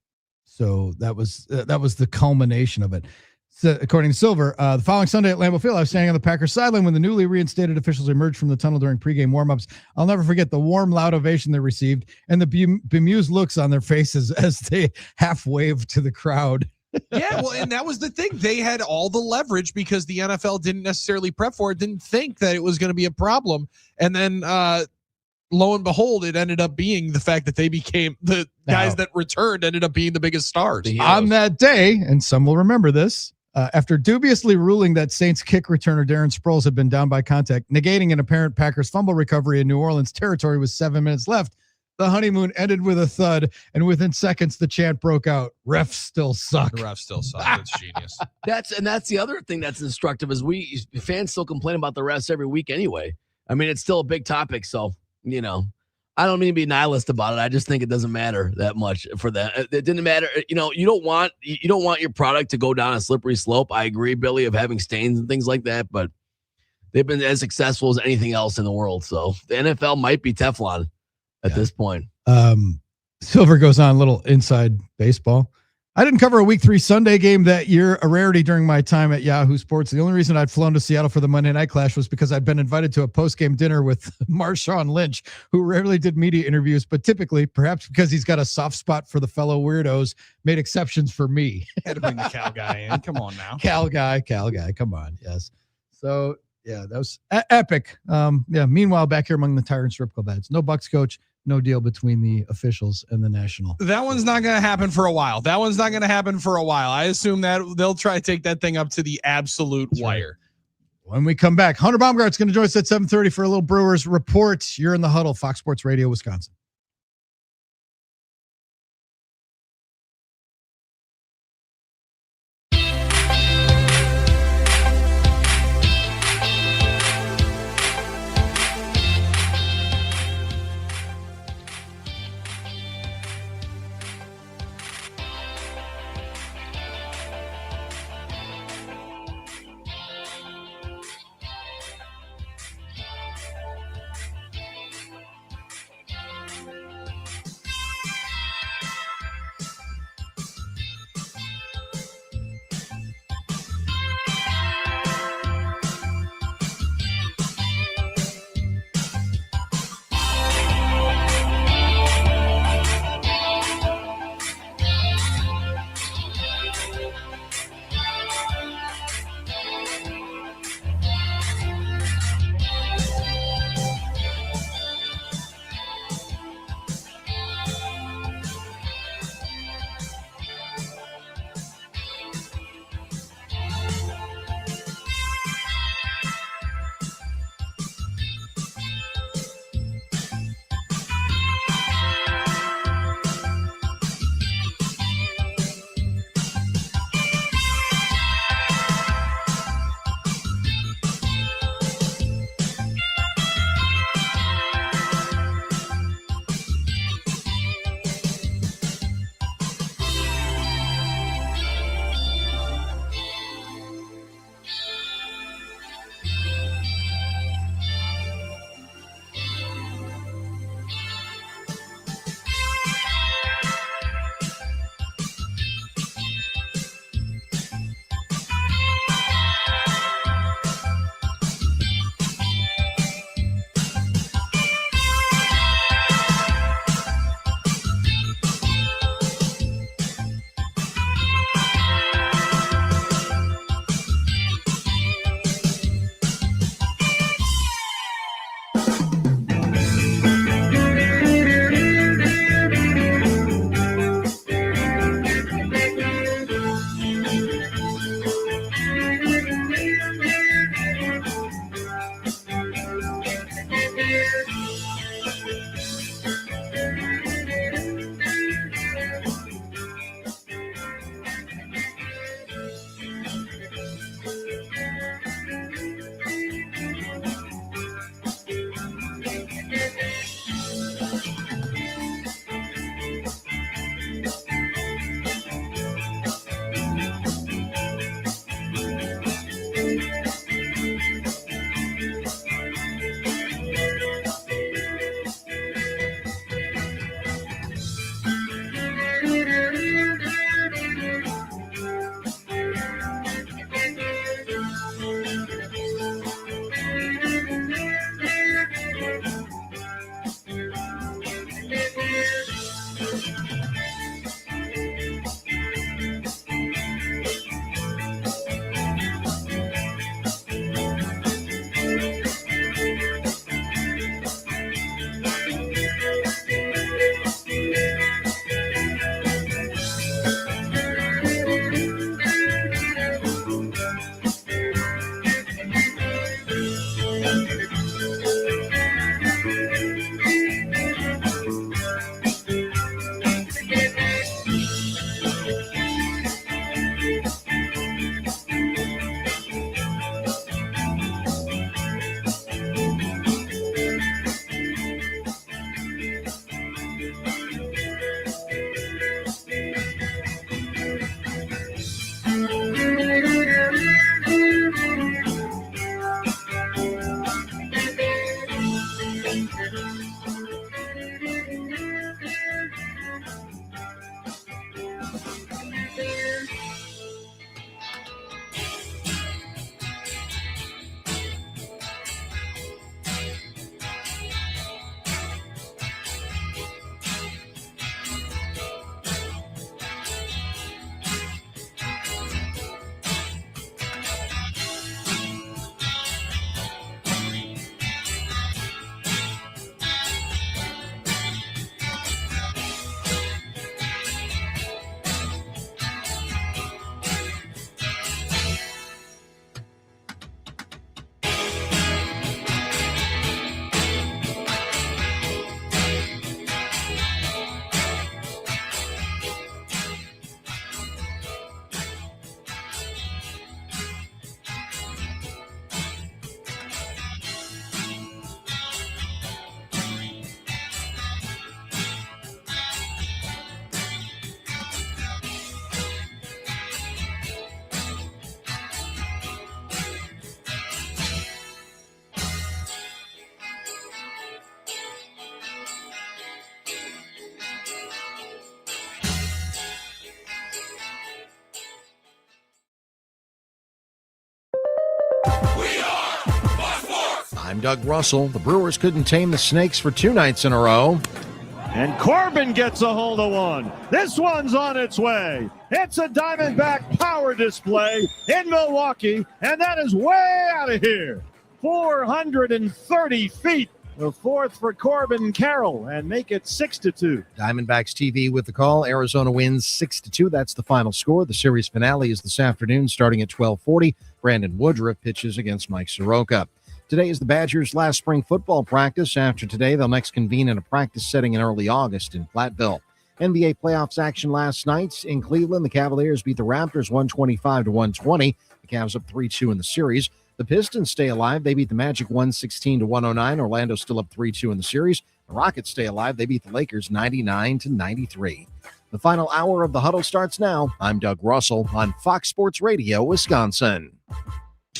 S9: So that was the culmination of it. So, according to Silver, the following Sunday at Lambeau Field, I was standing on the Packers sideline when the newly reinstated officials emerged from the tunnel during pregame warmups. I'll never forget the warm, loud ovation they received and the bemused looks on their faces as they half waved to the crowd.
S10: Yeah, well, and that was the thing. They had all the leverage because the NFL didn't necessarily prep for it, didn't think that it was going to be a problem. And then lo and behold, it ended up being the fact that they became the guys that returned ended up being the biggest stars.
S9: On that day, and some will remember this, After dubiously ruling that Saints kick returner Darren Sproles had been down by contact, negating an apparent Packers fumble recovery in New Orleans territory with 7 minutes left, the honeymoon ended with a thud, and within seconds, the chant broke out, refs still suck.
S10: The refs still suck. It's genius.
S11: That's the other thing that's instructive is fans still complain about the refs every week anyway. I mean, it's still a big topic, so, I don't mean to be nihilist about it. I just think it doesn't matter that much for them. It didn't matter. You don't want your product to go down a slippery slope. I agree, Billy, of having stains and things like that, but they've been as successful as anything else in the world. So the NFL might be Teflon at this point.
S9: Silver goes on a little inside baseball. I didn't cover a week 3 Sunday game that year, a rarity during my time at Yahoo Sports. The only reason I'd flown to Seattle for the Monday Night Clash was because I'd been invited to a post-game dinner with Marshawn Lynch, who rarely did media interviews, but typically, perhaps because he's got a soft spot for the fellow weirdos, made exceptions for me.
S10: Had to bring the Cal guy in. Come on now.
S9: Cal guy. Come on. Yes. So, yeah, that was epic. Meanwhile, back here among the Tyrant Strip Club ads, no Bucks coach. No deal between the officials and the national.
S10: That one's not going to happen for a while. I assume that they'll try to take that thing up to the absolute wire.
S9: Right. When we come back, Hunter Baumgart's going to join us at 7:30 for a little Brewers report. You're in the Huddle, Fox Sports Radio, Wisconsin.
S16: I'm Doug Russell. The Brewers couldn't tame the Snakes for 2 nights in a row.
S17: And Corbin gets a hold of one. This one's on its way. It's a Diamondback power display in Milwaukee, and that is way out of here. 430 feet. The fourth for Corbin Carroll, and make it 6-2.
S16: Diamondbacks TV with the call. Arizona wins 6-2. That's the final score. The series finale is this afternoon starting at 12:40. Brandon Woodruff pitches against Mike Soroka. Today is the Badgers' last spring football practice. After today, they'll next convene in a practice setting in early August in Platteville. NBA playoffs action last night in Cleveland. The Cavaliers beat the Raptors 125-120. The Cavs up 3-2 in the series. The Pistons stay alive. They beat the Magic 116-109. Orlando still up 3-2 in the series. The Rockets stay alive. They beat the Lakers 99-93. The final hour of the Huddle starts now. I'm Doug Russell on Fox Sports Radio, Wisconsin.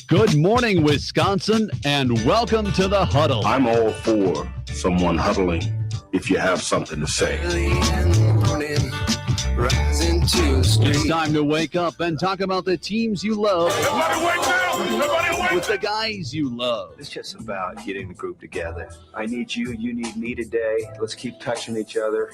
S2: Good morning, Wisconsin, and welcome to the Huddle.
S19: I'm all for someone huddling if you have something to say.
S2: It's time to wake up and talk about the teams you love.
S4: Everybody wake up! Everybody wake
S2: with the guys you love.
S1: It's just about getting the group together. I need you. You need me today. Let's keep touching each other.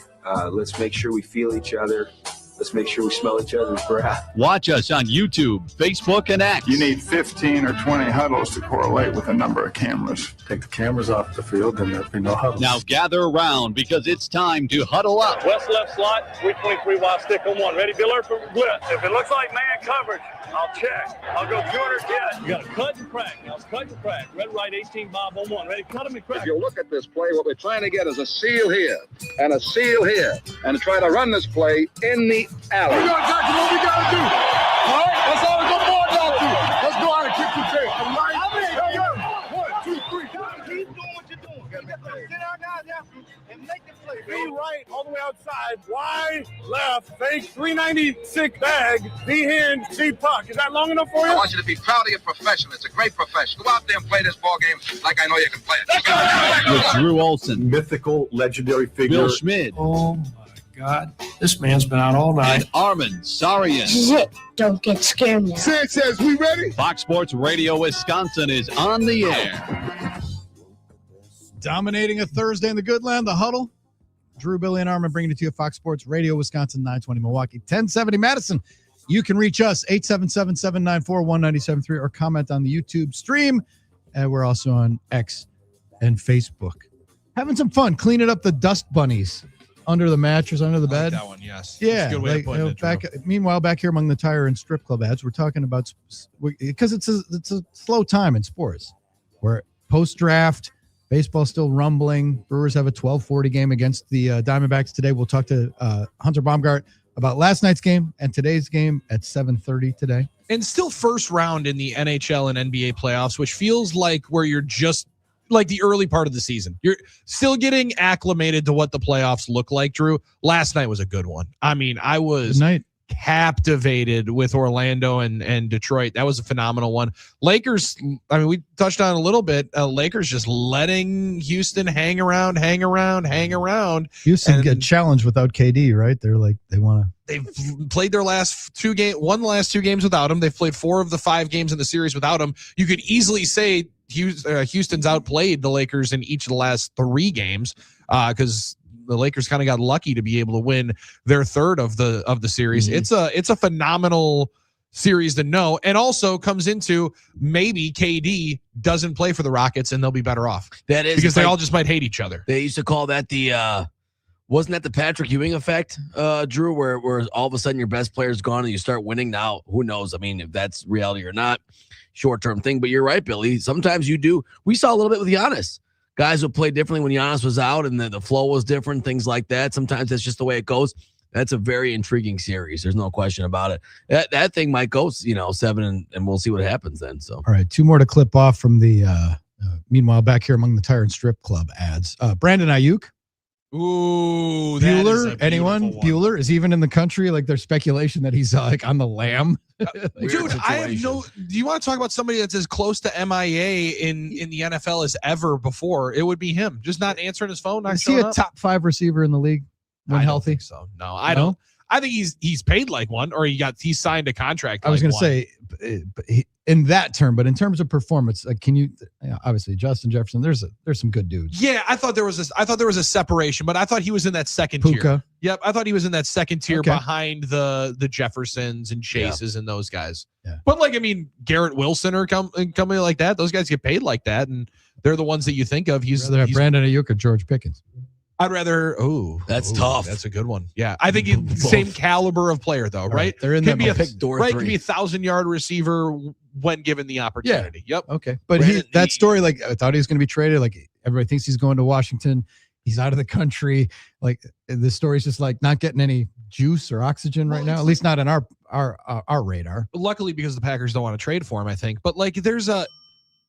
S1: Let's make sure we feel each other. Let's make sure we smell each other's breath.
S2: Watch us on YouTube, Facebook, and X.
S3: You need 15 or 20 huddles to correlate with a number of cameras. Take the cameras off the field, and there'll be no huddles.
S2: Now gather around because it's time to huddle up.
S5: West left slot, sweep 23 wide stick on one. Ready, Biller, for blitz. If it looks like man coverage, I'll check. I'll go 200 yes. You got to cut and crack. Now cut and crack. Red, right, 18, Bob on one. Ready, cut him and crack.
S6: If you look at this play, what we're trying to get is a seal here and a seal here and try to run this play in the alley.
S4: We got exactly what we got to do. All right, that's all the good boy got to do. Let's go out and kick the tape. All right? Hey, yo. 1, 2, 3. Keep doing what you're doing. Sit our guys after and make the play.
S5: Be right, all the way outside. Wide, left, fake, 396 bag, B hand, C puck. Is that long enough for you?
S6: I want you to be proud of your profession. It's a great profession. Go out there and play this ball game like I know you can play it.
S2: With Drew Olson,
S19: Mythical, legendary figure.
S2: Bill Schmid,
S20: Oh, my God. This man's been out all night.
S2: and Armin Sarian.
S8: This is it. Don't get scared now.
S4: Sanchez, we ready?
S2: Fox Sports Radio Wisconsin is on the air.
S9: Dominating a Thursday in the good land, the Huddle. Drew, Billy, and Armin bringing it to you. Fox Sports Radio, Wisconsin, 920 Milwaukee, 1070 Madison. You can reach us, 877-794-1973, or comment on the YouTube stream. And we're also on X and Facebook. Having some fun, cleaning up the dust bunnies under the mattress, under the bed.
S10: That one, yes.
S9: Yeah.
S10: That's a good way of putting it,
S9: back,
S10: Drew.
S9: meanwhile, back here among the tire and strip club ads, we're talking about, because it's a slow time in sports. We're post-draft. Baseball still rumbling. Brewers have a 12:40 game against the Diamondbacks today. We'll talk to Hunter Baumgart about last night's game and today's game at 7:30 today.
S10: And still first round in the NHL and NBA playoffs, which feels like where you're just like the early part of the season. You're still getting acclimated to what the playoffs look like, Drew. Last night was a good one. I mean, I was captivated with Orlando and Detroit. That was a phenomenal one. Lakers, I mean, we touched on a little bit. Lakers just letting Houston hang around.
S9: Houston get challenged without KD, right? They're like, they want to.
S10: They've played their last two games, won the last 2 games without him. They've played 4 of the 5 games in the series without him. You could easily say Houston's outplayed the Lakers in each of the last 3 games because the Lakers kind of got lucky to be able to win their third of the series. Mm-hmm. It's a phenomenal series to know, and also comes into maybe KD doesn't play for the Rockets and they'll be better off.
S11: That is
S10: because they all just might hate each other.
S11: They used to call that the wasn't that the Patrick Ewing effect, Drew, where all of a sudden your best player's gone and you start winning. Now, who knows? I mean, if that's reality or not, short-term thing. But you're right, Billy. Sometimes you do. We saw a little bit with Giannis. Guys would play differently when Giannis was out and the flow was different, things like that. Sometimes that's just the way it goes. That's a very intriguing series. There's no question about it. That thing might go, 7, and we'll see what happens then. So,
S9: all right, 2 more to clip off from the meanwhile back here among the tire and strip club ads. Brandon Ayuk.
S10: Ooh,
S9: Bueller, anyone? One. Bueller is even in the country. Like there's speculation that he's like on the lam.
S10: Dude, I have no. Do you want to talk about somebody that's as close to MIA in the NFL as ever before? It would be him. Just not answering his phone. Not
S9: is he a top 5 receiver in the league when healthy?
S10: Think so no, I don't. I think he's paid like one, or he signed a contract.
S9: I was going to say, in that term, but in terms of performance, can you obviously Justin Jefferson, there's some good dudes.
S10: Yeah, I thought there was a separation, but I thought he was in that second
S9: Puka.
S10: tier. Yep, I thought he was in that second tier
S9: Okay.
S10: behind the Jeffersons and Chases and those guys.
S9: Yeah.
S10: But Garrett Wilson or company like that, those guys get paid like that, and they're the ones that you think of.
S9: I'd rather have Brandon Ayuk or George Pickens.
S10: I'd rather.
S11: That's tough.
S10: That's a good one. Yeah, I think he's same caliber of player though, right?
S9: They're in
S10: can
S9: that
S10: be
S9: mix.
S10: can be a 1,000-yard receiver when given the opportunity. Yep.
S9: Okay, but that story, like I thought he was going to be traded. Like everybody thinks he's going to Washington. He's out of the country. Like the story's just like not getting any juice or oxygen right now. At least not on our radar.
S10: Luckily, because the Packers don't want to trade for him, I think. But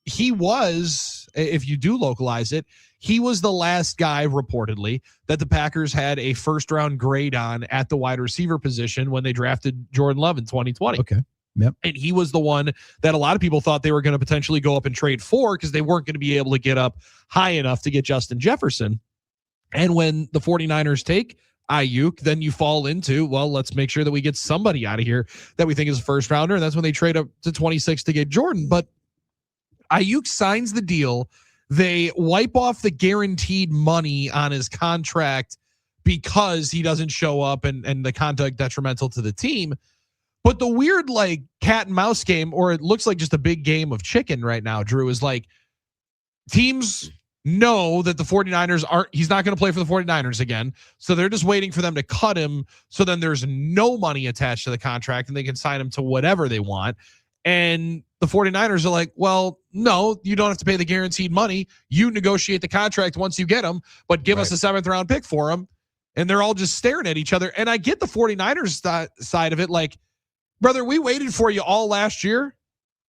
S10: he was, if you do localize it, he was the last guy reportedly that the Packers had a first-round grade on at the wide receiver position when they drafted Jordan Love in 2020.
S9: Okay. Yep.
S10: And he was the one that a lot of people thought they were going to potentially go up and trade for because they weren't going to be able to get up high enough to get Justin Jefferson. And when the 49ers take Ayuk, then you fall into, well, let's make sure that we get somebody out of here that we think is a first-rounder. And that's when they trade up to 26 to get Jordan. But Ayuk signs the deal. They wipe off the guaranteed money on his contract because he doesn't show up and the contract detrimental to the team. But the weird cat and mouse game, or it looks like just a big game of chicken right now, Drew, is teams know that the 49ers he's not going to play for the 49ers again. So they're just waiting for them to cut him. So then there's no money attached to the contract and they can sign him to whatever they want. And the 49ers are like, well, no, you don't have to pay the guaranteed money. You negotiate the contract once you get him, but give us a 7th round pick for him. And they're all just staring at each other. And I get the 49ers side of it. Brother, we waited for you all last year.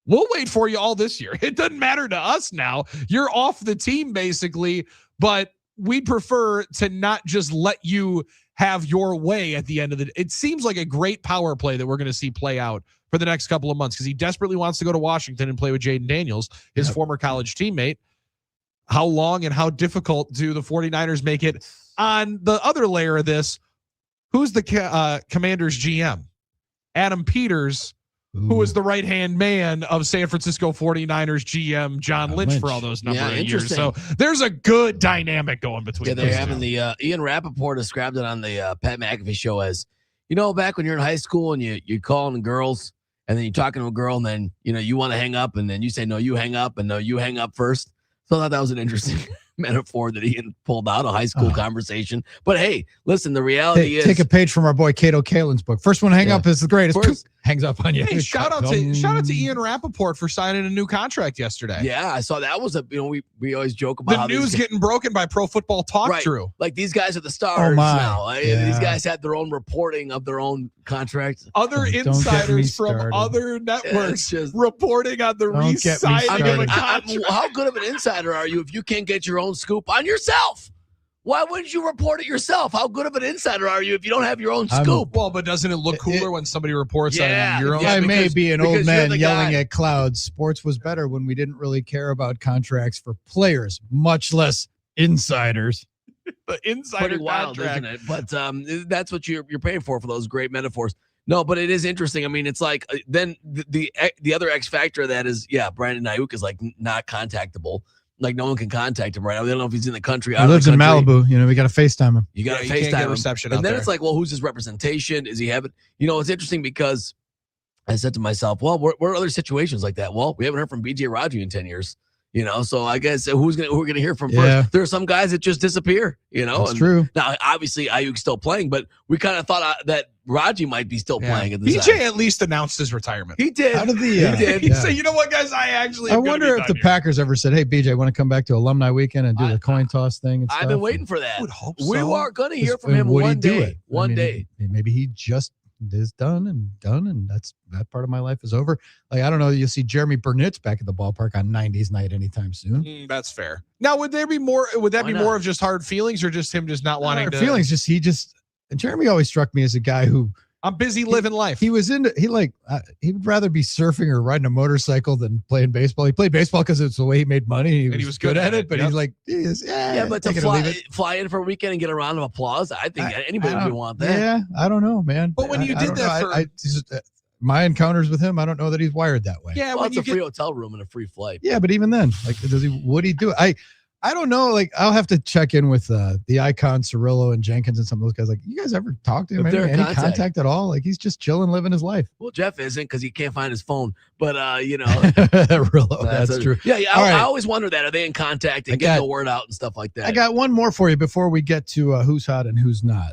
S10: We'll wait for you all this year. It doesn't matter to us now. You're off the team basically, but we'd prefer to not just let you have your way at the end of the day. It seems like a great power play that we're going to see play out for the next couple of months because he desperately wants to go to Washington and play with Jaden Daniels, his former college teammate. How long and how difficult do the 49ers make it? On the other layer of this, who's the Commanders GM? Adam Peters, who was the right-hand man of San Francisco 49ers GM John Lynch for all those number of years. So there's a good dynamic going between them.
S11: They're having the Ian Rappaport described it on the Pat McAfee show as, back when you're in high school and you're calling girls and then you're talking to a girl and then, you want to hang up and then you say, no, you hang up and no, you hang up first. So I thought that was an interesting metaphor that Ian pulled out, a high school conversation. But hey, listen, the reality is,
S9: take a page from our boy Cato Kalin's book. First one to hang up is the greatest. Hangs up on you.
S10: Hey, shout out to Ian Rappaport for signing a new contract yesterday.
S11: Yeah, I saw that was we always joke about
S10: the
S11: how
S10: news getting broken by Pro Football Talk, Drew.
S11: Like these guys are the stars now. These guys had their own reporting of their own contracts.
S10: Other insiders from other networks reporting on the re-signing of a contract.
S11: How good of an insider are you if you can't get your own scoop on yourself? Why wouldn't you report it yourself? How good of an insider are you if you don't have your own scoop?
S10: Well, but doesn't it look cooler when somebody reports on your own?
S9: I may be an old man yelling at clouds. Sports was better when we didn't really care about contracts for players, much less insiders.
S10: The insider
S11: pretty wild,
S10: contract.
S11: isn't it? But that's what you're paying for those great metaphors. No, but it is interesting. I mean, it's like then the other X factor of that is, Brandon Ayuk is not contactable. No one can contact him right now. They don't know if he's in the country.
S9: He lives in Malibu. We got to FaceTime him.
S11: You got to FaceTime him. Reception and then it's like, well, who's his representation? Is he having? It's interesting because I said to myself, well, what are other situations like that? Well, we haven't heard from BJ Raji in 10 years. So I guess who we're gonna hear from first? There are some guys that just disappear.
S9: That's true.
S11: Now, obviously, Ayuk's still playing, but we kind of thought that Raji might be still playing. At the
S10: BJ at least announced his retirement.
S11: He did.
S9: How did
S11: he did.
S10: He said, "You know what, guys? I
S9: wonder if the Packers ever said, "Hey, BJ, want to come back to alumni weekend and do the coin toss thing?" And
S11: I've been waiting for that.
S10: I would hope
S11: we
S10: so.
S11: are going to hear from him one day. One day.
S9: Maybe he just is done, and that part of my life is over. I don't know. You'll see Jeremy Burnett's back at the ballpark on 90s night anytime soon.
S10: That's fair. Now, would there be more? Would that be more of just hard feelings, or just him just not wanting to?
S9: Feelings. Jeremy always struck me as a guy who
S10: I'm busy living life.
S9: He was into he would rather be surfing or riding a motorcycle than playing baseball. He played baseball because it's the way he made money. He was good at it, but he's like,
S11: but to fly in for a weekend and get a round of applause, I think anybody would want that.
S9: Yeah, I don't know, man.
S10: But when you did that
S9: my encounters with him, I don't know that he's wired that way.
S11: Yeah, well, it's a free hotel room and a free flight.
S9: Yeah, but even then, like, would he do it? I don't know. Like, I'll have to check in with the Icon, Cirillo, and Jenkins and some of those guys. Like, you guys ever talk to him? Any contact at all? Like, he's just chilling, living his life.
S11: Well, Jeff isn't because he can't find his phone. But
S9: Rillo, that's true.
S11: Yeah.
S9: All right.
S11: I always wonder that. Are they in contact and get the word out and stuff like that?
S9: I got one more for you before we get to who's hot and who's not.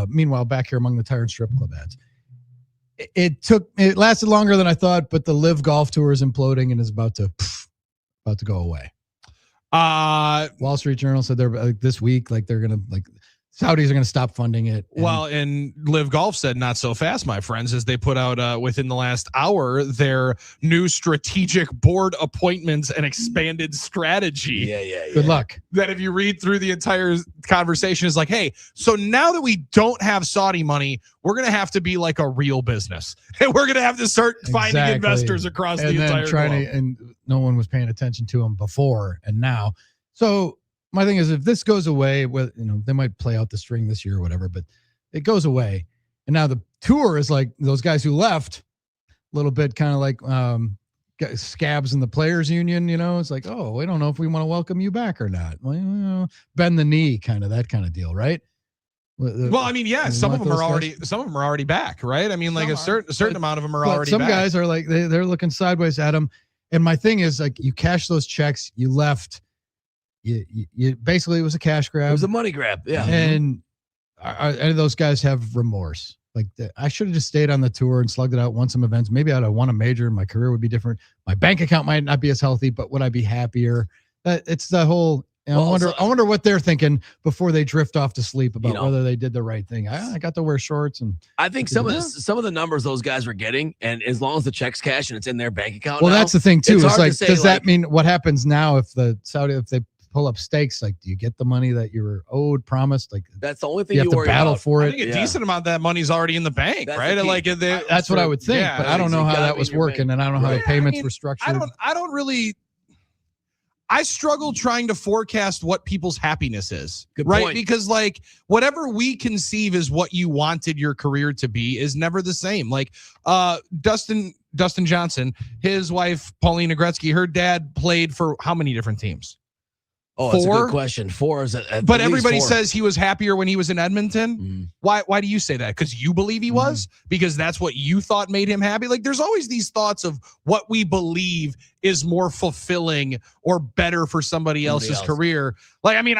S9: Meanwhile, back here among the Tire and Strip Club ads. It lasted longer than I thought, but the Live Golf Tour is imploding and is about to go away. Wall Street Journal said they're this week, like they're gonna Saudis are gonna stop funding it.
S10: Well, and Live Golf said not so fast, my friends, as they put out within the last hour their new strategic board appointments and expanded strategy.
S11: Yeah.
S9: Good luck.
S10: That if you read through the entire conversation is like, hey, so now that we don't have Saudi money, we're gonna have to be like a real business, and we're gonna have to start finding investors across the entire globe.
S9: And no one was paying attention to them before and now. So my thing is, if this goes away, they might play out the string this year or whatever, but it goes away. And now the tour is like those guys who left, a little bit kind of like scabs in the players union, it's like, oh, we don't know if we want to welcome you back or not. Well, bend the knee, that kind of deal, right?
S10: Well, I mean, yeah, some of them are already back, right? I mean, like a certain amount of them are already
S9: back.
S10: Some
S9: guys are like, they're looking sideways at them. And my thing is, like, you cash those checks, you left. You basically, it was a cash grab.
S11: It was a money grab. Yeah.
S9: And any of those guys have remorse? Like, I should have just stayed on the tour and slugged it out, won some events. Maybe I'd have won a major. My career would be different. My bank account might not be as healthy, but would I be happier? It's the whole. I wonder what they're thinking before they drift off to sleep about whether they did the right thing. I got to wear shorts, and
S11: I think some of the numbers those guys were getting, and as long as the check's cash and it's in their bank account.
S9: Well, that's the thing too. It's like, does that
S11: like,
S9: mean what happens now if they pull up stakes? Like, do you get the money that you were owed, promised? Like,
S11: that's the only thing
S9: you have to battle for it.
S10: I think a decent amount of that money's already in the bank, right? Like,
S9: that's what I would think, but I don't know how that was working, and I don't know how the payments were structured.
S10: I don't really. I struggle trying to forecast what people's happiness is, right?
S11: Point.
S10: Because like whatever we conceive is what you wanted your career to be is never the same. Like Dustin Johnson, his wife Paulina Gretzky, her dad played for how many different teams?
S11: Oh, that's a good question. 4 is
S10: but everybody says he was happier when he was in Edmonton. Why do you say that? Because you believe he was? Because that's what you thought made him happy? Like, there's always these thoughts of what we believe is more fulfilling or better for somebody else's career. Like, I mean,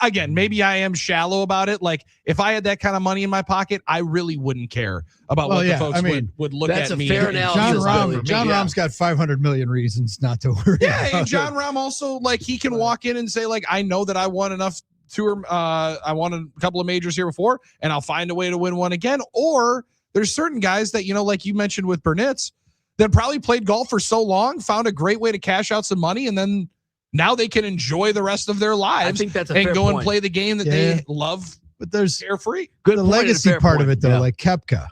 S10: again, maybe I am shallow about it. Like, if I had that kind of money in my pocket, I really wouldn't care about what the folks would look at me.
S11: That's a fair analysis.
S9: John Rahm's got 500 million reasons not to worry.
S10: Yeah, and John Rahm also, like, he can walk in and say, like, I know that I won enough tour. I won a couple of majors here before, and I'll find a way to win one again. Or there's certain guys that, like you mentioned with Burnitz, that probably played golf for so long, found a great way to cash out some money, and then now they can enjoy the rest of their lives.
S11: I think that's
S10: and go and play the game that they love.
S9: But there's
S10: carefree.
S9: The legacy part of it, though, like Koepka,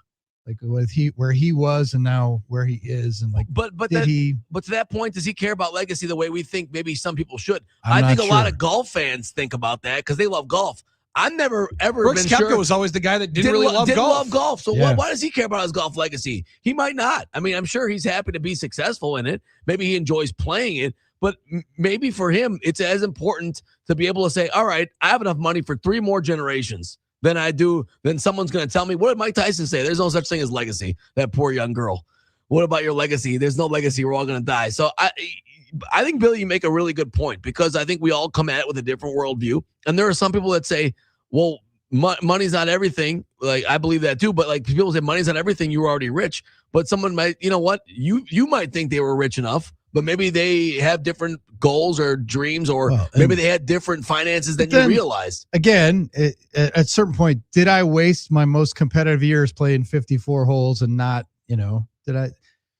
S9: like where he was and now where he is, and like,
S11: but to that point, does he care about legacy the way we think maybe some people should? I think a lot of golf fans think about that because they love golf. I've never ever
S10: Brooks
S11: been
S10: Koepka
S11: sure.
S10: was always the guy that didn't really love golf.
S11: So why does he care about his golf legacy? He might not. I mean, I'm sure he's happy to be successful in it. Maybe he enjoys playing it, but maybe for him, it's as important to be able to say, all right, I have enough money for 3 more generations than I do. Then someone's going to tell me, what did Mike Tyson say? There's no such thing as legacy. That poor young girl. What about your legacy? There's no legacy. We're all going to die. So I think, Billy, you make a really good point because I think we all come at it with a different worldview. And there are some people that say, well, money's not everything. Like, I believe that too. But like, people say money's not everything. You were already rich. But someone might, you know what? You might think they were rich enough, but maybe they have different goals or dreams, or maybe they had different finances than you realized.
S9: Again, at a certain point, did I waste my most competitive years playing 54 holes and not, did I,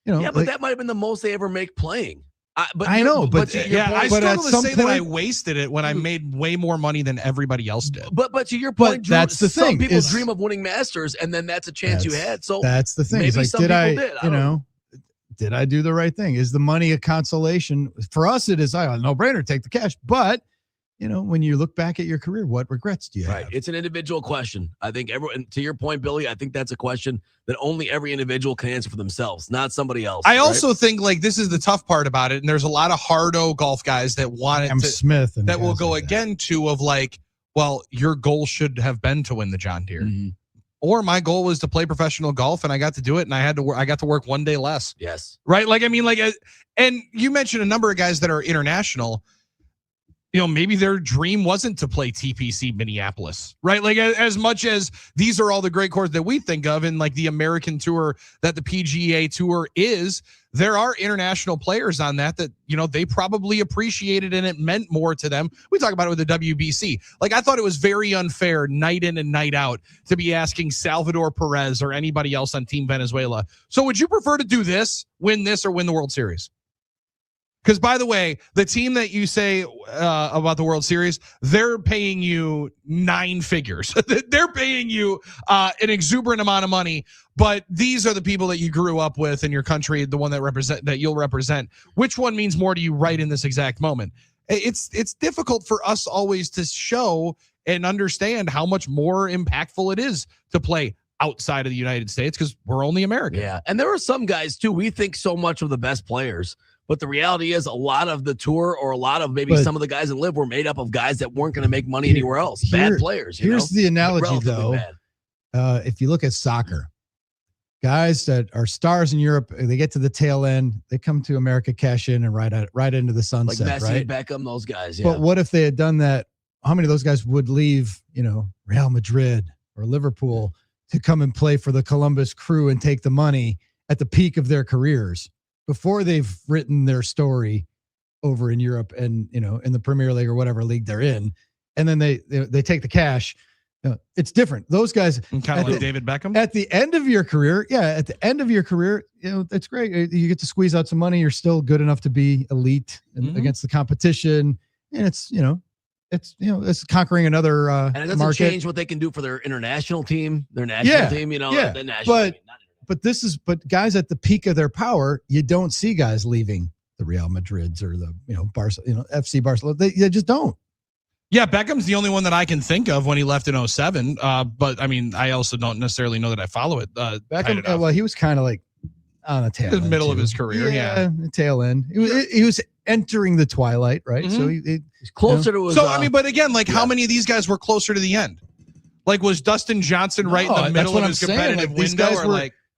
S11: Yeah, but that might have been the most they ever make playing.
S10: I struggle to say that I wasted it when I made way more money than everybody else did.
S11: But to your point, Drew,
S9: that's the thing.
S11: Some people dream of winning Masters, and then that's a chance you had. So
S9: that's the thing.
S11: Maybe
S9: like,
S11: some people did.
S9: Did I do the right thing? Is the money a consolation? For us, it is a no-brainer, take the cash. But when you look back at your career, what regrets do you
S11: Right.
S9: have?
S11: It's an individual question. I think everyone, to your point, Billy, I think that's a question that only every individual can answer for themselves, not somebody else.
S10: I also think like this is the tough part about it. And there's a lot of hardo golf guys that want it
S9: Smith and
S10: that will
S9: guys
S10: go
S9: like
S10: again to of like, well, your goal should have been to win the John Deere.
S11: Mm-hmm.
S10: Or my goal was to play professional golf and I got to do it and I got to work one day less.
S11: Yes.
S10: Right. Like, I mean, like, and you mentioned a number of guys that are international. Maybe their dream wasn't to play TPC Minneapolis, right? Like as much as these are all the great courses that we think of in like the American tour that the PGA tour is, there are international players on that, they probably appreciated and it meant more to them. We talk about it with the WBC. Like I thought it was very unfair night in and night out to be asking Salvador Perez or anybody else on Team Venezuela. So would you prefer to do this, win the World Series? Because, by the way, the team that you say about the World Series, they're paying you 9 figures. They're paying you an exuberant amount of money. But these are the people that you grew up with in your country, the one that you'll represent. Which one means more to you right in this exact moment? It's difficult for us always to show and understand how much more impactful it is to play outside of the United States because we're only American.
S11: Yeah, and there are some guys, too. We think so much of the best players. But the reality is a lot of the tour or a lot of some of the guys that live were made up of guys that weren't going to make money anywhere else. Bad players.
S9: Here's the analogy, though. If you look at soccer, guys that are stars in Europe, they get to the tail end, they come to America, cash in, and right into the sunset.
S11: Like Messi,
S9: right?
S11: Beckham, those guys. Yeah.
S9: But what if they had done that? How many of those guys would leave, Real Madrid or Liverpool to come and play for the Columbus Crew and take the money at the peak of their careers? Before they've written their story over in Europe and, in the Premier League or whatever league they're in, and then they take the cash. It's different. Those guys,
S10: kind of like David Beckham.
S9: At the end of your career, that's great. You get to squeeze out some money. You're still good enough to be elite against the competition, and it's conquering another
S11: and it doesn't
S9: market.
S11: Change what they can do for their international team, their national team. The national team.
S9: But guys at the peak of their power, you don't see guys leaving the Real Madrids or the FC Barcelona. They just don't.
S10: Yeah, Beckham's the only one that I can think of when he left in 07. But I mean, I also don't necessarily know that I follow it.
S9: Beckham, well, he was kind of like on a tail end,
S10: the middle
S9: too.
S10: of his career. Yeah,
S9: the tail end. He was entering the twilight, right?
S10: Mm-hmm.
S9: So he's
S11: closer to his.
S10: So I mean, but again, like how many of these guys were closer to the end? Like was Dustin Johnson right in the middle of his competitive window, or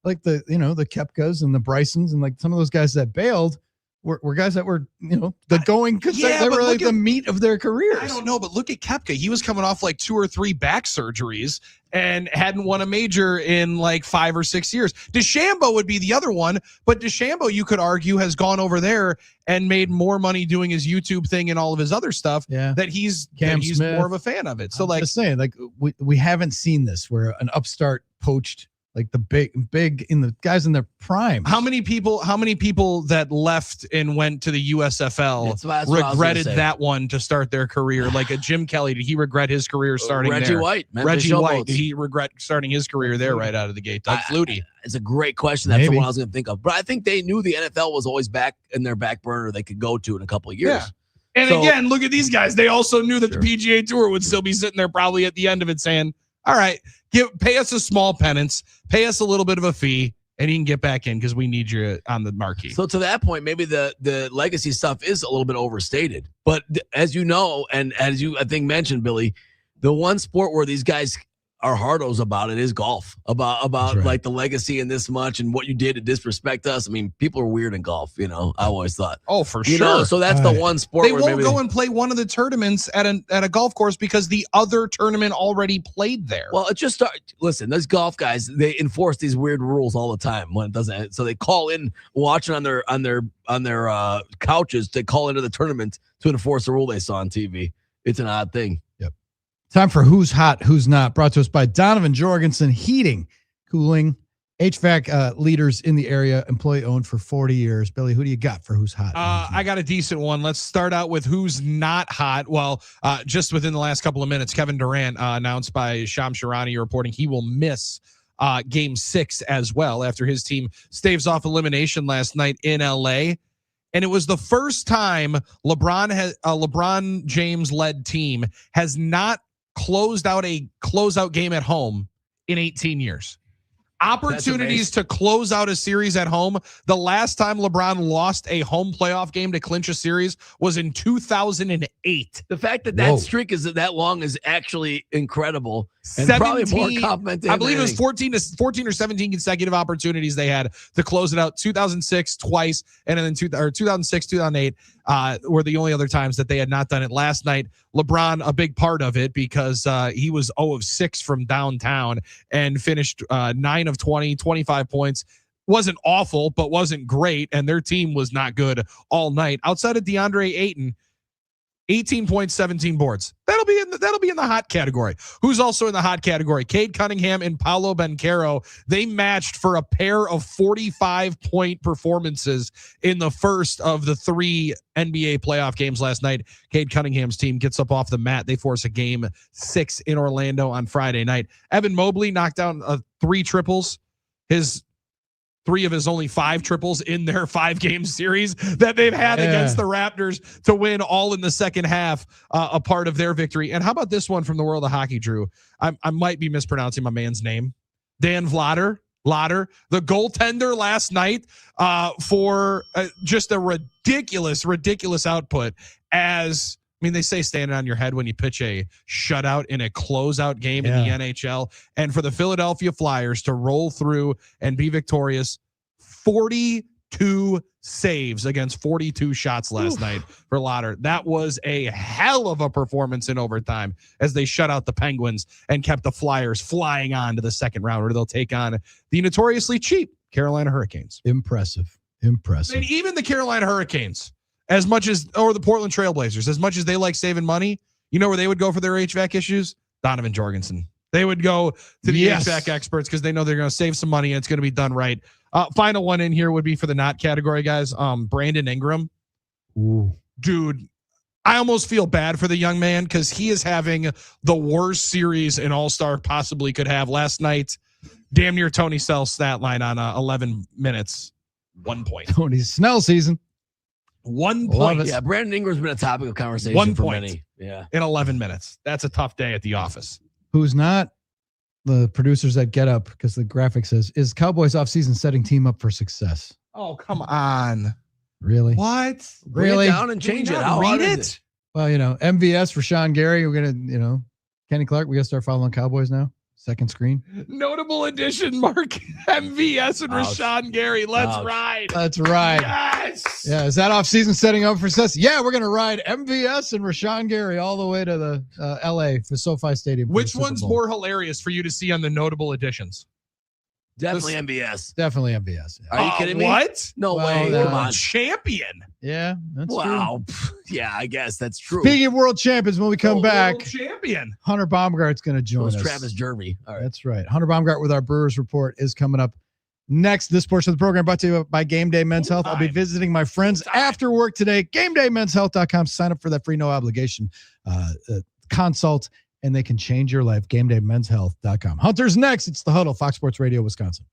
S9: like the the Koepkas and the Brysons and like some of those guys that bailed were guys that were the going because they were like the meat of their careers.
S10: I don't know, but look at Koepka. He was coming off like 2 or 3 back surgeries and hadn't won a major in like 5 or 6 years. DeChambeau would be the other one, but DeChambeau, you could argue, has gone over there and made more money doing his YouTube thing and all of his other stuff.
S9: Yeah,
S10: that he's
S9: Smith,
S10: more of a fan of it. So
S9: I'm just saying, like we haven't seen this where an upstart poached. Like the big in the guys in their prime.
S10: How many people that left and went to the USFL
S11: that's
S10: regretted that one to start their career? Like a Jim Kelly, did he regret his career starting
S11: Reggie
S10: there?
S11: White,
S10: Reggie White, did he regret starting his career there right out of the gate? Doug Flutie.
S11: It's a great question. That's the one I was going to think of. But I think they knew the NFL was always back in their back burner they could go to in a couple of years.
S10: Yeah. And again, look at these guys. They also knew that the PGA Tour would still be sitting there probably at the end of it saying, all right, pay us a small penance, pay us a little bit of a fee, and you can get back in because we need you on the marquee.
S11: So to that point, maybe the legacy stuff is a little bit overstated. But as you know, and as you I think mentioned, Billy, the one sport where these guys are hardos about it is golf. About like the legacy and this much and what you did to disrespect us. I mean, people are weird in golf. I always thought.
S10: Oh, for sure.
S11: So that's the one sport
S10: they
S11: where
S10: won't go and play one of the tournaments at a golf course because the other tournament already played there.
S11: Well, it just listen, those golf guys, they enforce these weird rules all the time when it doesn't. So they call in watching on their couches to call into the tournament to enforce a rule they saw on TV. It's an odd thing.
S9: Time for Who's Hot, Who's Not, brought to us by Donovan Jorgensen Heating, Cooling, HVAC leaders in the area, employee owned for 40 years. Billy, who do you got for Who's Hot?
S10: I got a decent one. Let's start out with Who's Not Hot. Well, just within the last couple of minutes, Kevin Durant announced by Shams Charania reporting he will miss Game 6 as well after his team staves off elimination last night in LA. And it was the first time LeBron James led team has not closed out a closeout game at home in 18 years. Opportunities to close out a series at home. The last time LeBron lost a home playoff game to clinch a series was in 2008.
S11: The fact that streak is that long is actually incredible. And probably more complimented.
S10: I believe it was 14 or 17 consecutive opportunities they had to close it out. 2006 twice, and then 2006, 2008 were the only other times that they had not done it. Last night, LeBron, a big part of it because he was 0 of 6 from downtown and finished 9 of 20, 25 points. Wasn't awful, but wasn't great, and their team was not good all night. Outside of DeAndre Ayton, 18 points, 17 boards. That'll be in the hot category. Who's also in the hot category? Cade Cunningham and Paolo Banchero. They matched for a pair of 45-point performances in the first of the 3 NBA playoff games last night. Cade Cunningham's team gets up off the mat. They force a game 6 in Orlando on Friday night. Evan Mobley knocked down 3 triples. 3 of his only 5 triples in their 5-game series that they've had against the Raptors to win all in the second half, a part of their victory. And how about this one from the world of hockey, Drew? I might be mispronouncing my man's name. Dan Vladar, the goaltender last night for just a ridiculous output as – I mean, they say standing on your head when you pitch a shutout in a closeout game in the NHL. And for the Philadelphia Flyers to roll through and be victorious, 42 saves against 42 shots last night for Lauder. That was a hell of a performance in overtime as they shut out the Penguins and kept the Flyers flying on to the second round where they'll take on the notoriously cheap Carolina Hurricanes.
S9: Impressive.
S10: And even the Carolina Hurricanes, or the Portland Trailblazers, as much as they like saving money, you know where they would go for their HVAC issues? Donovan Jorgensen. They would go to the HVAC experts because they know they're going to save some money and it's going to be done right. Final one in here would be for the not category, guys. Brandon Ingram.
S9: Ooh.
S10: Dude, I almost feel bad for the young man because he is having the worst series an all-star possibly could have. Last night, damn near Tony Snell's stat line on 11 minutes. 1 point.
S9: Tony Snell season.
S10: 1 point.
S11: Yeah, Brandon Ingram's been a topic of conversation
S10: 1
S11: for
S10: point.
S11: many. Yeah.
S10: In 11 minutes. That's a tough day at the office.
S9: Who's not the producers that Get Up, because the graphic says, is Cowboys offseason setting team up for success?
S10: Oh, come on.
S9: Really?
S10: What?
S9: Really?
S11: Bring it down and change it. How
S10: read
S11: hard
S10: it?
S11: is it?
S9: Well, MVS for Sean Gary. We're going to, Kenny Clark, we got to start following Cowboys now. Second screen.
S10: Notable addition, Mark. MVS and Rashawn Gary. Let's ride.
S9: Let's ride.
S10: Yes.
S9: Yeah. Is that offseason setting up for success? Yeah, we're going to ride MVS and Rashawn Gary all the way to the LA for SoFi Stadium.
S10: Which one's more hilarious for you to see on the notable additions?
S11: Definitely MBS.
S9: Definitely MVS.
S11: Are you kidding me?
S10: What?
S11: No way. Come on.
S10: Champion.
S9: Yeah, that's
S11: wow.
S9: true.
S11: Yeah, I guess that's true.
S9: Speaking of world champions, when we come back,
S10: World champion.
S9: Hunter Baumgart's going to join us.
S11: Travis Jeremy. All right.
S9: That's right. Hunter Baumgart with our Brewers Report is coming up next. This portion of the program brought to you by Game Day Men's Health. I'll be visiting my friends after work today. GameDayMen'sHealth.com. Sign up for that free, no obligation consult, and they can change your life. GameDayMen'sHealth.com. Hunter's next. It's the Huddle, Fox Sports Radio, Wisconsin.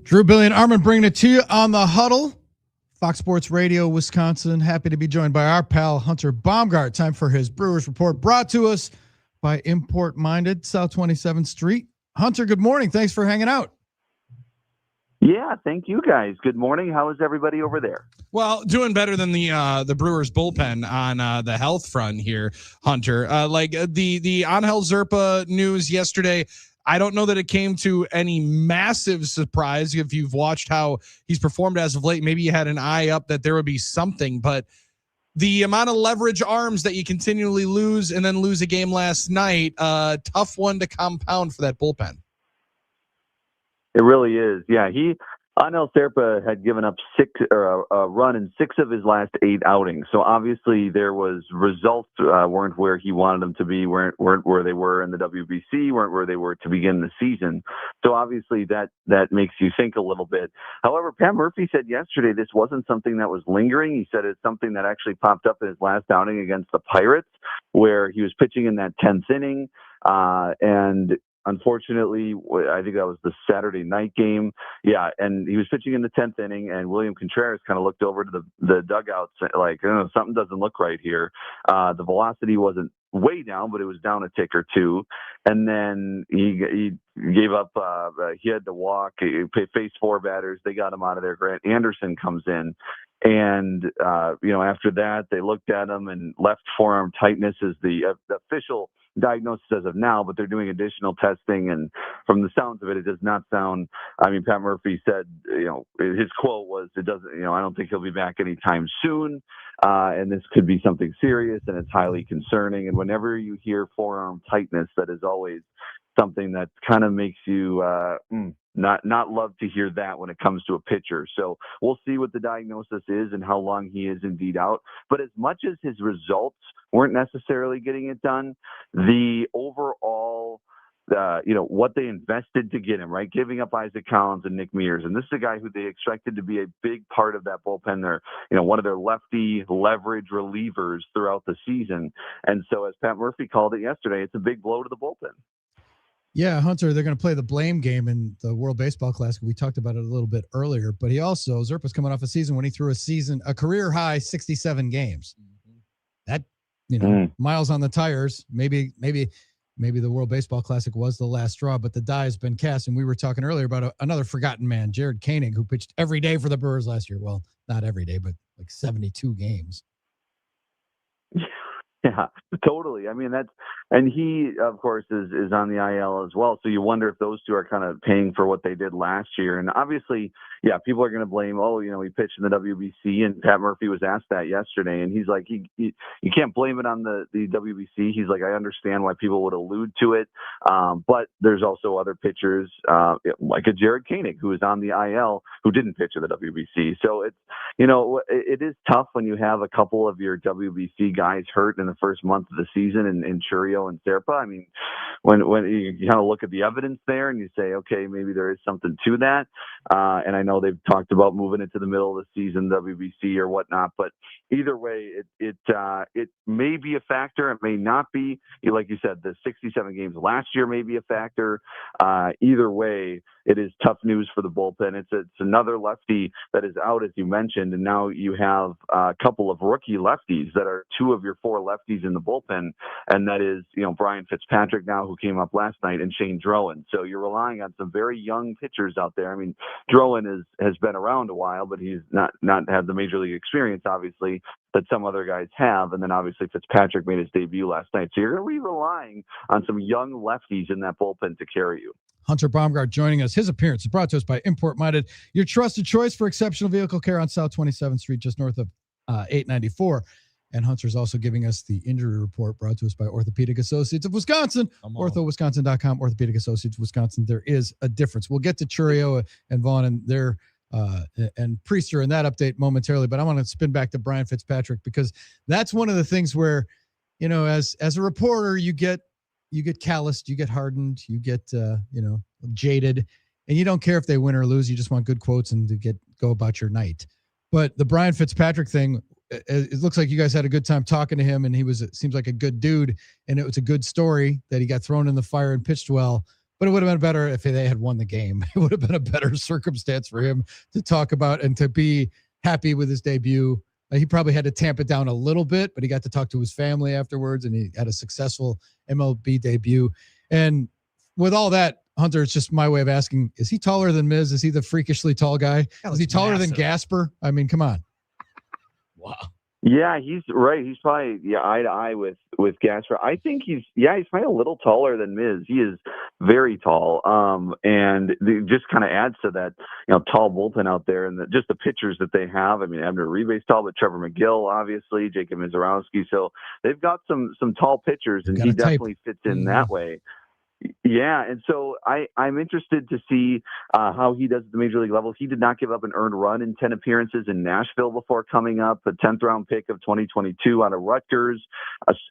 S9: Drew, Billy, and Armin bringing it to you on the Huddle. Fox Sports Radio, Wisconsin. Happy to be joined by our pal, Hunter Baumgart. Time for his Brewers Report, brought to us by Import Minded, South 27th Street. Hunter, good morning. Thanks for hanging out.
S21: Yeah, thank you guys. Good morning. How is everybody over there?
S10: Well, doing better than the Brewers bullpen on the health front here, Hunter. Like the Angel Zerpa news yesterday, I don't know that it came to any massive surprise. If you've watched how he's performed as of late, maybe you had an eye up that there would be something, but the amount of leverage arms that you continually lose and then lose a game last night, tough one to compound for that bullpen.
S21: It really is. Yeah, Anel Serpa had given up a run in 6 of his last 8 outings. So obviously there was results weren't where he wanted them to be, weren't where they were in the WBC, weren't where they were to begin the season. So obviously that makes you think a little bit. However, Pat Murphy said yesterday this wasn't something that was lingering. He said it's something that actually popped up in his last outing against the Pirates, where he was pitching in that 10th inning, and unfortunately, I think that was the Saturday night game. Yeah, and he was pitching in the 10th inning, and William Contreras kind of looked over to the dugouts like, oh, something doesn't look right here. The velocity wasn't way down, but it was down a tick or two. And then he gave up. He had to walk. He faced 4 batters. They got him out of there. Grant Anderson comes in. And, after that, they looked at him, and left forearm tightness is the official diagnosis as of now, but they're doing additional testing, and from the sounds of it does not sound. I mean, Pat Murphy said, his quote was, "It doesn't, I don't think he'll be back anytime soon, and this could be something serious, and it's highly concerning." And whenever you hear forearm tightness, that is always something that kind of makes you not love to hear that when it comes to a pitcher. So we'll see what the diagnosis is and how long he is indeed out. But as much as his results weren't necessarily getting it done, the overall, what they invested to get him, right? Giving up Isaac Collins and Nick Mears. And this is a guy who they expected to be a big part of that bullpen. They're, one of their lefty leverage relievers throughout the season. And so as Pat Murphy called it yesterday, it's a big blow to the bullpen.
S9: Yeah, Hunter, they're going to play the blame game in the World Baseball Classic. We talked about it a little bit earlier, but Zerpa's coming off a season when he threw a career high 67 games. That, miles on the tires. Maybe the World Baseball Classic was the last straw, but the die has been cast. And we were talking earlier about another forgotten man, Jared Koenig, who pitched every day for the Brewers last year. Well, not every day, but like 72 games.
S21: Yeah, totally. I mean, and he, of course, is on the IL as well. So you wonder if those two are kind of paying for what they did last year. And obviously, yeah, people are going to blame, he pitched in the WBC, and Pat Murphy was asked that yesterday. And he's like, you can't blame it on the WBC. He's like, I understand why people would allude to it. But there's also other pitchers, like a Jared Koenig, who is on the IL, who didn't pitch in the WBC. So it's, it is tough when you have a couple of your WBC guys hurt in the first month of the season in Churio and Serpa. I mean, when you kind of look at the evidence there and you say, okay, maybe there is something to that. And I know they've talked about moving it to the middle of the season, WBC or whatnot, but either way, it may be a factor. It may not be. Like you said, the 67 games last year may be a factor. Either way, it is tough news for the bullpen. It's another lefty that is out, as you mentioned, and now you have a couple of rookie lefties that are 2 of your 4 lefties in the bullpen, and that is, Brian Fitzpatrick now, who came up last night, and Shane Drowan. So you're relying on some very young pitchers out there. I mean, Drowan has been around a while, but he's not had the major league experience, obviously, that some other guys have. And then obviously Fitzpatrick made his debut last night. So you're going to be relying on some young lefties in that bullpen to carry you.
S9: Hunter Baumgart joining us. His appearance is brought to us by Import Minded, your trusted choice for exceptional vehicle care on South 27th Street, just north of 894. And Hunter's also giving us the injury report brought to us by Orthopedic Associates of Wisconsin, orthowisconsin.com, Orthopedic Associates of Wisconsin. There is a difference. We'll get to Churio and Vaughn and their and Priester in that update momentarily, but I want to spin back to Brian Fitzpatrick, because that's one of the things where, as a reporter, you get calloused, you get hardened, you get jaded, and you don't care if they win or lose. You just want good quotes and to go about your night. But the Brian Fitzpatrick thing, it looks like you guys had a good time talking to him, and seems like a good dude, and it was a good story that he got thrown in the fire and pitched well. But it would have been better if they had won the game. It would have been a better circumstance for him to talk about and to be happy with his debut. He probably had to tamp it down a little bit, but he got to talk to his family afterwards, and he had a successful MLB debut. And with all that, Hunter, it's just my way of asking, is he taller than Miz? Is he the freakishly tall guy? Is he taller than Gasper? I mean, come on.
S11: Wow.
S21: Yeah, he's right. He's probably eye to eye with Gasper. I think he's probably a little taller than Miz. He is very tall, and it just kind of adds to that tall bullpen out there, and just the pitchers that they have. I mean, Abner Uribe's tall, but Trevor McGill, obviously, Jacob Mizorowski. So they've got some tall pitchers, and he definitely fits in that way. Yeah, and so I'm interested to see how he does at the major league level. He did not give up an earned run in 10 appearances in Nashville before coming up, a 10th round pick of 2022 out of Rutgers.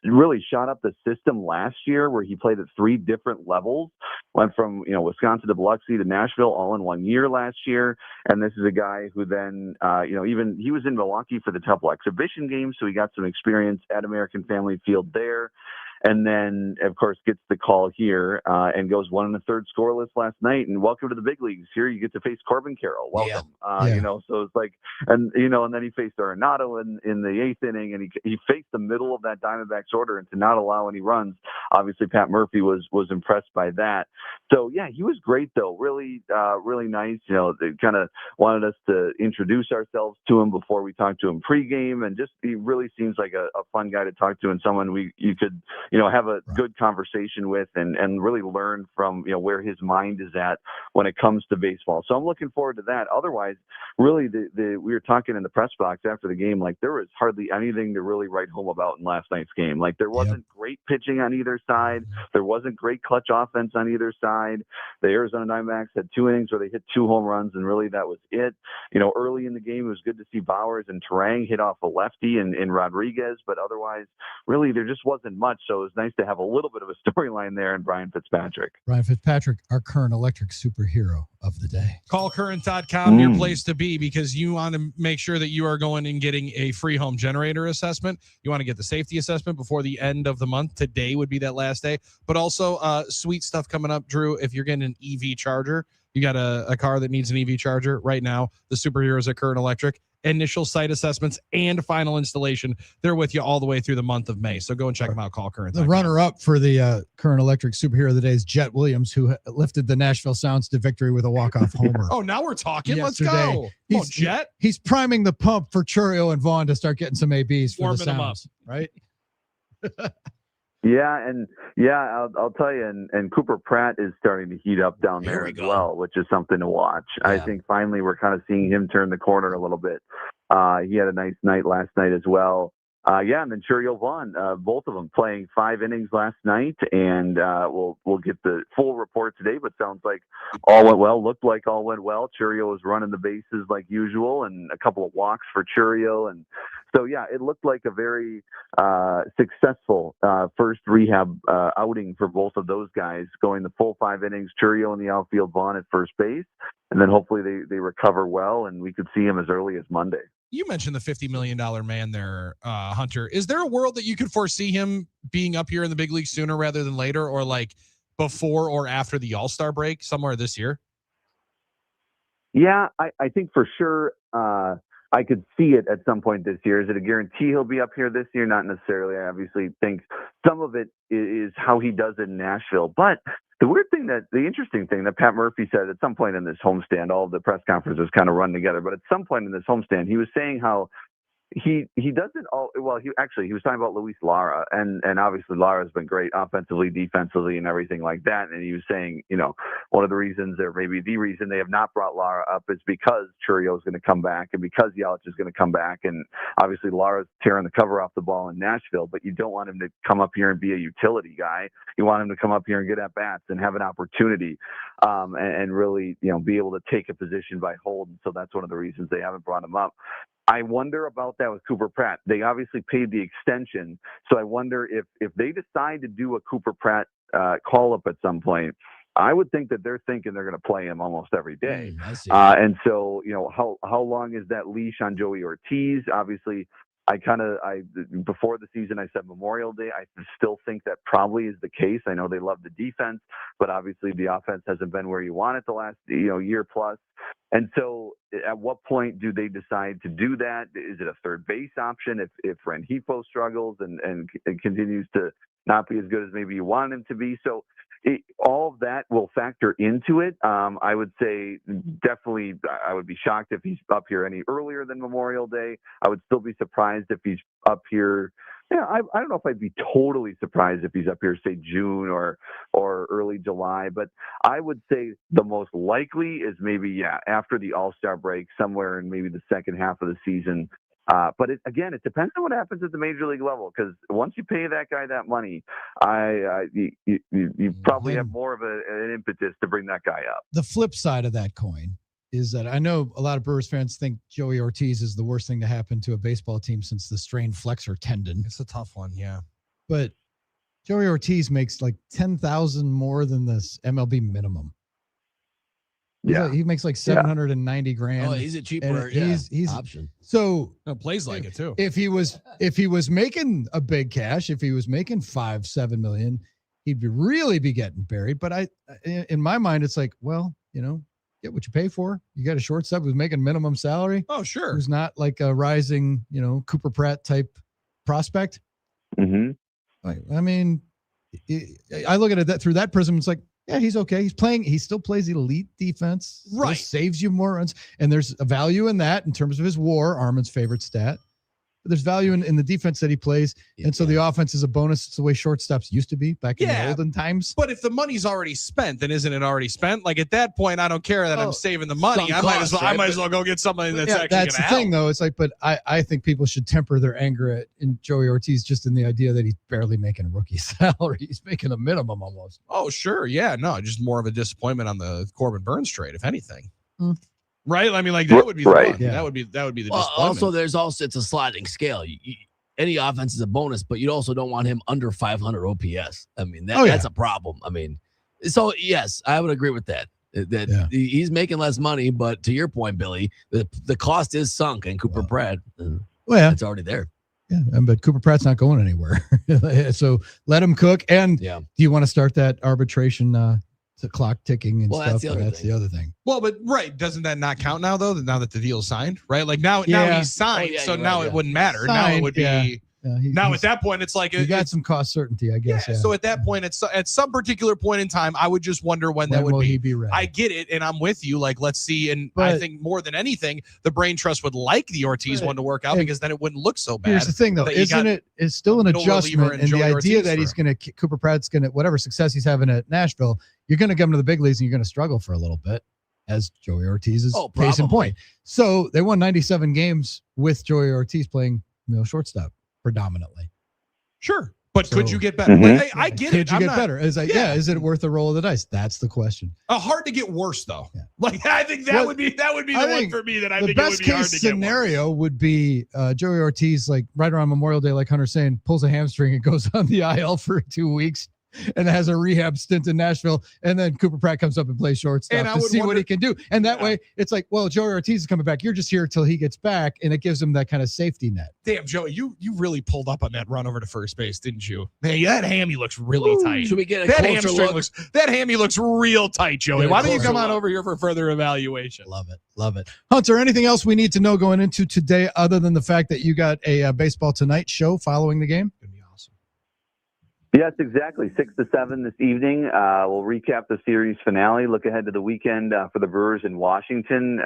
S21: Really shot up the system last year where he played at 3 different levels. Went from Wisconsin to Biloxi to Nashville all in 1 year last year. And this is a guy who then even he was in Milwaukee for the Temple exhibition game, so he got some experience at American Family Field there. And then, of course, gets the call here and goes 1 1/3 scoreless last night. And welcome to the big leagues. Here you get to face Corbin Carroll. Welcome. So it's like, and then he faced Arenado in the 8th inning, and he faced the middle of that Diamondbacks order, and to not allow any runs. Obviously, Pat Murphy was impressed by that. So yeah, he was great though. Really, really nice. They kind of wanted us to introduce ourselves to him before we talked to him pregame, and just he really seems like a fun guy to talk to and someone you could have a good conversation with and really learn from, where his mind is at when it comes to baseball. So I'm looking forward to that. Otherwise, really, we were talking in the press box after the game, like there was hardly anything to really write home about in last night's game. Like there wasn't great pitching on either side. There wasn't great clutch offense on either side. The Arizona Diamondbacks had 2 innings where they hit 2 home runs, and really that was it. Early in the game, it was good to see Bowers and Terang hit off a lefty in Rodriguez, but otherwise, really, there just wasn't much. So it was nice to have a little bit of a storyline there in Brian Fitzpatrick.
S9: Brian Fitzpatrick, our current electric superhero of the day.
S10: Callcurrent.com, your place to be, because you want to make sure that you are going and getting a free home generator assessment. You want to get the safety assessment before the end of the month. Today would be that last day. But also sweet stuff coming up, Drew, if you're getting an EV charger. You got a car that needs an EV charger right now. The superheroes at Current Electric. Initial site assessments and final installation. They're with you all the way through the month of May. So go and check them out. Call Current.
S9: The runner-up for the Current Electric superhero of the day is Jet Williams, who lifted the Nashville Sounds to victory with a walk-off homer.
S10: Oh, now we're talking.
S9: Yesterday.
S10: Let's go. Come on, Jet.
S9: He's priming the pump for Churio and Vaughn to start getting some ABs for
S10: Warming
S9: the
S10: them up.
S9: Sounds, right?
S21: I'll tell you, and Cooper Pratt is starting to heat up down there as well, which is something to watch. Yeah. I think finally we're kind of seeing him turn the corner a little bit. He had a nice night last night as well. And then Churio Vaughn, both of them playing 5 innings last night, and we'll get the full report today, but sounds like all went well, looked like all went well. Churio was running the bases like usual, and a couple of walks for Churio, and so it looked like a very successful first rehab outing for both of those guys, going the full 5 innings, Churio in the outfield, Vaughn at first base, and then hopefully they recover well, and we could see him as early as Monday.
S10: You mentioned the $50 million man there, Hunter. Is there a world that you could foresee him being up here in the big league sooner rather than later, or like before or after the All-Star break somewhere this year?
S21: Yeah, I think for sure I could see it at some point this year. Is it a guarantee he'll be up here this year? Not necessarily. I obviously think some of it is how he does in Nashville. But the interesting thing that Pat Murphy said at some point in this homestand, all of the press conferences kind of run together, but at some point in this homestand, he was saying how he doesn't he was talking about Luis Lara, and obviously Lara's been great offensively, defensively, and everything like that. And he was saying, one of the reasons, or maybe the reason, they have not brought Lara up is because Churio is going to come back and because Yelich is going to come back. And obviously Lara's tearing the cover off the ball in Nashville, but you don't want him to come up here and be a utility guy. You want him to come up here and get at bats and have an opportunity, and really, be able to take a position by hold. And so that's one of the reasons they haven't brought him up. I wonder about that with Cooper Pratt. They obviously paid the extension, so I wonder if they decide to do a Cooper Pratt call-up at some point, I would think that they're thinking they're going to play him almost every day.
S11: I see.
S21: And so, how long is that leash on Joey Ortiz? Obviously, before the season, I said Memorial Day. I still think that probably is the case. I know they love the defense, but obviously the offense hasn't been where you want it the last, year plus. And so at what point do they decide to do that? Is it a third base option if Rengifo struggles and continues to not be as good as maybe you want him to be? So all of that will factor into it. I would say definitely I would be shocked if he's up here any earlier than Memorial Day. I would still be surprised if he's up here. Yeah, I don't know if I'd be totally surprised if he's up here, say June or early July. But I would say the most likely is maybe, after the All-Star break, somewhere in maybe the second half of the season. But it depends on what happens at the major league level, because once you pay that guy that money, you probably have more of an impetus to bring that guy up.
S9: The flip side of that coin is that I know a lot of Brewers fans think Joey Ortiz is the worst thing to happen to a baseball team since the strained flexor tendon.
S10: It's a tough one, yeah.
S9: But Joey Ortiz makes like $10,000 more than this MLB minimum.
S21: Yeah,
S9: he makes like $790,000.
S11: Oh, he's a cheaper
S9: he's
S11: option.
S9: So
S10: plays like it too.
S9: If he was making a big cash, if he was making $5-7 million, he'd really be getting buried. But in my mind, it's like, well, get what you pay for. You got a shortstop who's making minimum salary.
S10: Oh, sure.
S9: Who's not like a rising, Cooper Pratt type prospect.
S21: Mm-hmm.
S9: I mean, I look at it through that prism. It's like, yeah, he's okay. He still plays elite defense.
S10: Right.
S9: Saves you more runs. And there's a value in that in terms of his WAR, Armin's favorite stat. But there's value in the defense that he plays. And so the offense is a bonus. It's the way shortstops used to be back in the olden times.
S10: But if the money's already spent, then isn't it already spent? Like at that point, I don't care that I'm saving the money. I might as well go get somebody that's actually
S9: that's the thing, though. It's like, but I think people should temper their anger in Joey Ortiz just in the idea that he's barely making a rookie salary. He's making a minimum almost.
S10: Oh, sure. Yeah. No, just more of a disappointment on the Corbin Burns trade, if anything. Right? I mean, like that would be the one. Yeah. That would be the disappointment.
S11: Also, it's a sliding scale. Any offense is a bonus, but you also don't want him under 500 OPS. I mean, that's a problem. I mean, so yes, I would agree with that. He's making less money, but to your point, Billy, the cost is sunk in Cooper Pratt. It's already there.
S9: Yeah, but Cooper Pratt's not going anywhere. So let him cook. And do you want to start that arbitration the clock ticking and stuff? That's the other thing.
S10: Well, but doesn't that not count now though? Now that the deal's signed, right? Like now he's signed, so now it wouldn't matter. Now it would be. Now at that point, it's like
S9: you got some cost certainty, I guess.
S10: Yeah. So at that point, at some particular point in time, I would just wonder when that would
S9: will
S10: be.
S9: He be ready?
S10: I get it, and I'm with you. Like, let's see. And I think more than anything, the brain trust would like the Ortiz one to work out because then it wouldn't look so bad.
S9: Here's the thing, though, it's still an adjustment, and the idea that he's going to Cooper Pratt's going to whatever success he's having at Nashville, you're going to get him to the big leagues, and you're going to struggle for a little bit, as Joey Ortiz is case in point. So they won 97 games with Joey Ortiz playing shortstop predominantly.
S10: Sure. But could you get better? Like, I get it.
S9: Could you get better? Is is it worth a roll of the dice? That's the question.
S10: Hard to get worse though. Yeah. Like I think that would be the one for me that I think it would be hard to get. The best case
S9: scenario would be Joey Ortiz, like right around Memorial Day, like Hunter's saying, pulls a hamstring and goes on the IL for 2 weeks. And has a rehab stint in Nashville, and then Cooper Pratt comes up and plays shortstop to see what he can do. And that way, it's like, well, Joey Ortiz is coming back. You're just here till he gets back, and it gives him that kind of safety net.
S10: Damn, Joey, you really pulled up on that run over to first base, didn't you? Man, that hammy looks really tight.
S11: Should we get a closer look?
S10: That hammy looks real tight, Joey. Why don't you come on over here for further evaluation?
S9: Love it. Hunter, anything else we need to know going into today other than the fact that you got a Baseball Tonight show following the game?
S21: Yes, exactly. 6 to 7 this evening. We'll recap the series finale, look ahead to the weekend for the Brewers in Washington.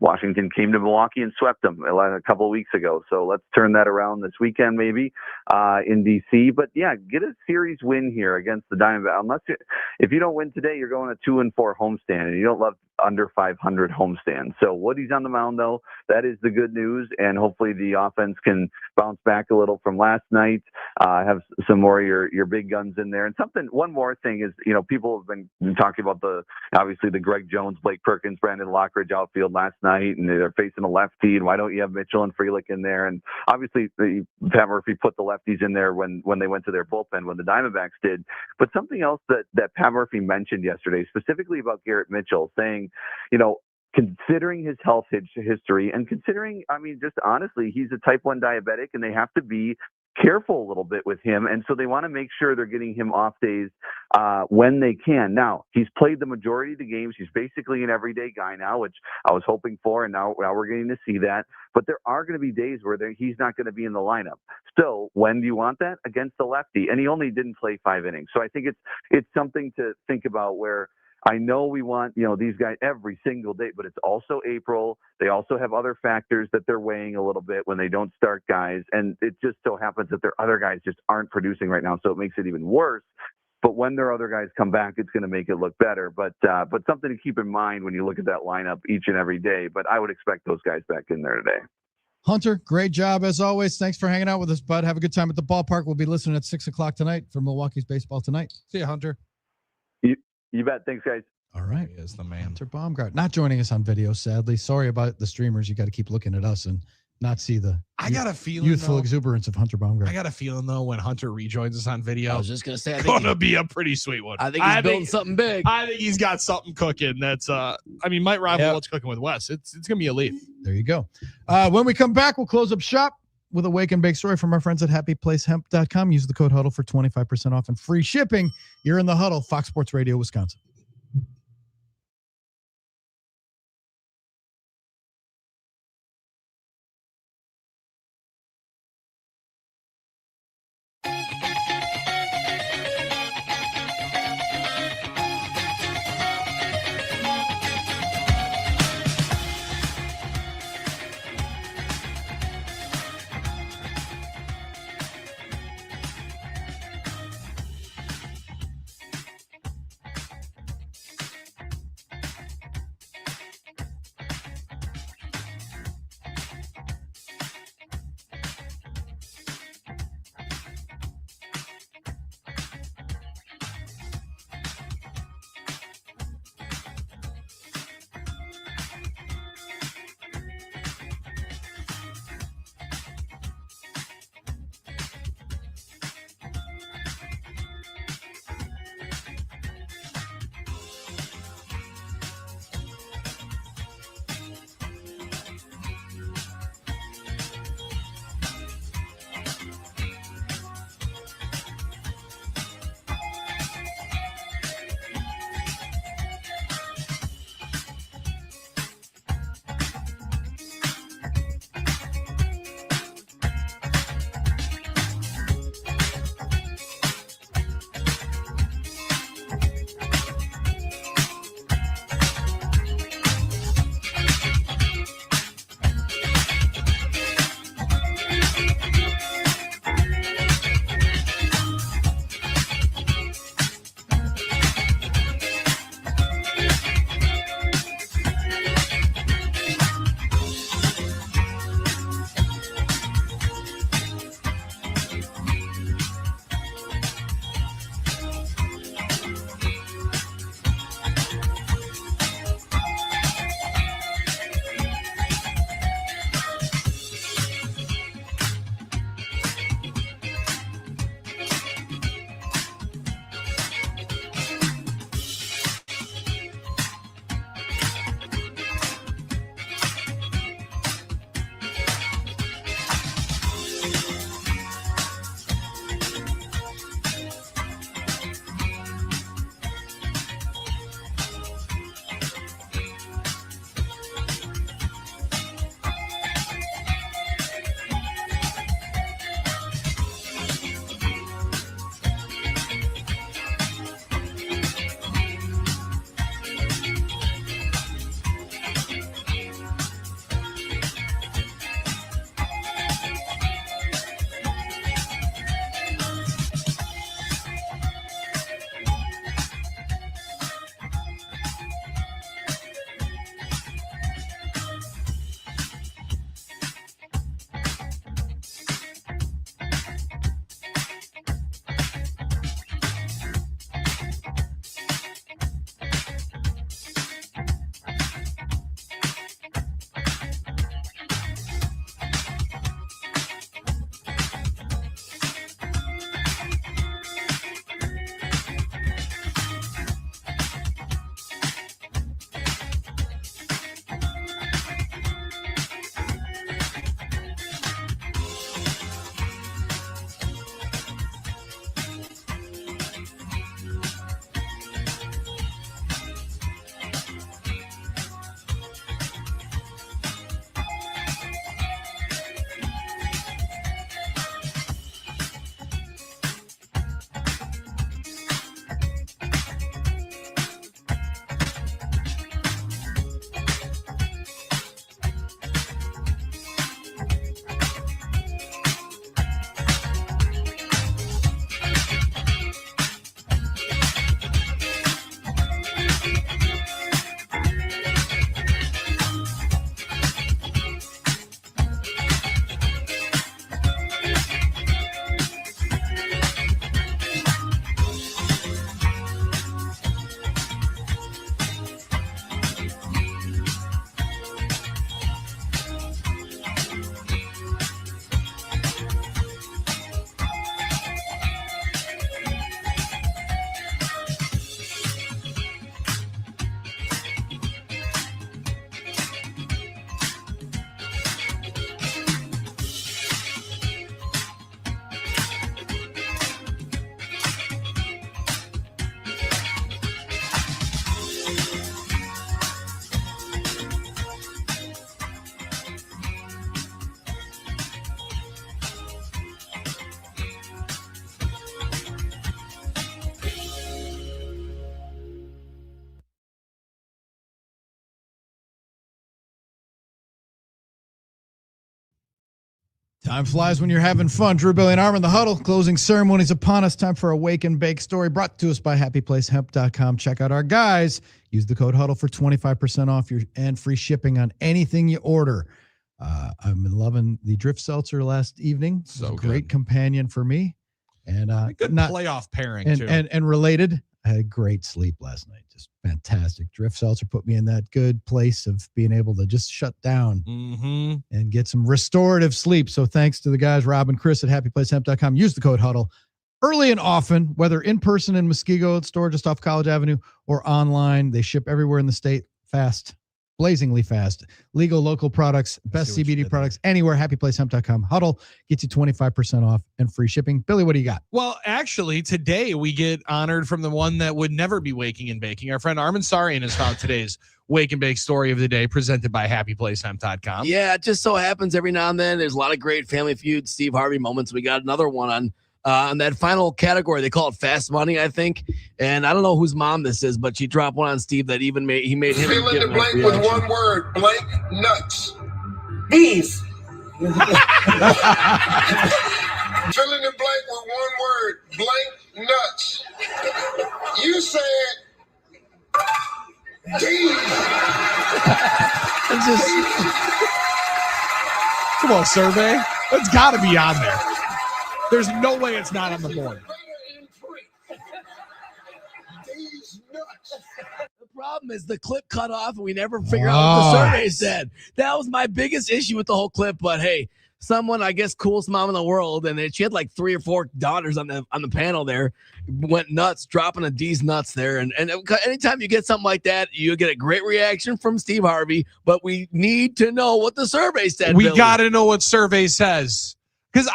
S21: Washington came to Milwaukee and swept them a couple of weeks ago. So let's turn that around this weekend maybe in D.C. But, yeah, get a series win here against the Diamondbacks. If you don't win today, you're going a 2-4 homestand, and you don't love under 500 homestand. So Woody's on the mound, though. That is the good news, and hopefully the offense can bounce back a little from last night, have some more of your big guns in there. And one more thing is, people have been talking about obviously the Greg Jones, Blake Perkins, Brandon Lockridge outfield last night, and they're facing a lefty, and why don't you have Mitchell and Frelick in there? And obviously Pat Murphy put the lefties in there when they went to their bullpen, when the Diamondbacks did. But something else that Pat Murphy mentioned yesterday, specifically about Garrett Mitchell, saying, considering his health history and considering, I mean, just honestly, he's a type 1 diabetic and they have to be careful a little bit with him. And so they want to make sure they're getting him off days when they can. Now, he's played the majority of the games. He's basically an everyday guy now, which I was hoping for. And now we're getting to see that. But there are going to be days where he's not going to be in the lineup. So when do you want that? Against the lefty. And he only didn't play 5 innings. So I think it's something to think about where I know we want, these guys every single day, but it's also April. They also have other factors that they're weighing a little bit when they don't start guys. And it just so happens that their other guys just aren't producing right now. So it makes it even worse. But when their other guys come back, it's going to make it look better. But something to keep in mind when you look at that lineup each and every day. But I would expect those guys back in there today.
S9: Hunter, great job as always. Thanks for hanging out with us, bud. Have a good time at the ballpark. We'll be listening at 6:00 tonight for Milwaukee's Baseball Tonight. See you, Hunter.
S21: You bet. Thanks, guys.
S9: All right.
S10: He is the man.
S9: Hunter Baumgart. Not joining us on video, sadly. Sorry about the streamers. You got to keep looking at us and not see the
S10: I got a feeling
S9: youthful exuberance of Hunter Baumgart.
S10: I got a feeling though when Hunter rejoins us on video,
S11: I was just gonna say,
S10: it's gonna be a pretty sweet one.
S11: I think he's building something big.
S10: I think he's got something cooking. That's might rival what's cooking with Wes. It's gonna be elite.
S9: There you go. When we come back, we'll close up shop with a wake and bake story from our friends at happyplacehemp.com. Use the code Huddle for 25% off and free shipping. You're in the Huddle, Fox Sports Radio, Wisconsin. Time flies when you're having fun. Drew, Billy, and Armin, the Huddle. Closing ceremonies upon us. Time for a Wake and Bake story brought to us by HappyPlaceHemp.com. Check out our guys. Use the code Huddle for 25% off and free shipping on anything you order. I've been loving the Drift Seltzer last evening. So great companion for me. And
S10: good playoff pairing, too.
S9: And related, I had great sleep last night. Just fantastic. Drift Seltzer put me in that good place of being able to just shut down and get some restorative sleep. So thanks to the guys, Rob and Chris at HappyPlaceHemp.com. Use the code Huddle early and often, whether in person in Muskego store just off College Avenue or online. They ship everywhere in the state fast, blazingly fast. Legal, local products, best CBD products, anywhere. HappyPlaceHemp.com. Huddle gets you 25% off and free shipping. Billy, what do you got?
S10: Well, actually, today we get honored from the one that would never be waking and baking. Our friend Armin Sarian has found today's Wake and Bake story of the day, presented by HappyPlaceHemp.com.
S11: Yeah, it just so happens every now and then there's a lot of great Family Feud, Steve Harvey moments. We got another one on that final category. They call it Fast Money, I think. And I don't know whose mom this is, but she dropped one on Steve that even made him
S4: fill in the blank with one word, blank nuts.
S13: Bees.
S4: Fill in the blank with one word, blank nuts. You said bees.
S10: Come on, survey. It's got to be on there. There's no way it's not on the board.
S11: The problem is the clip cut off, and we never figure out what the survey said. That was my biggest issue with the whole clip. But hey, someone, I guess, coolest mom in the world, and she had like 3 or 4 daughters on the panel there, went nuts, dropping a D's nuts there. And anytime you get something like that, you get a great reaction from Steve Harvey. But we need to know what the survey said.
S10: We got to know what survey says. Because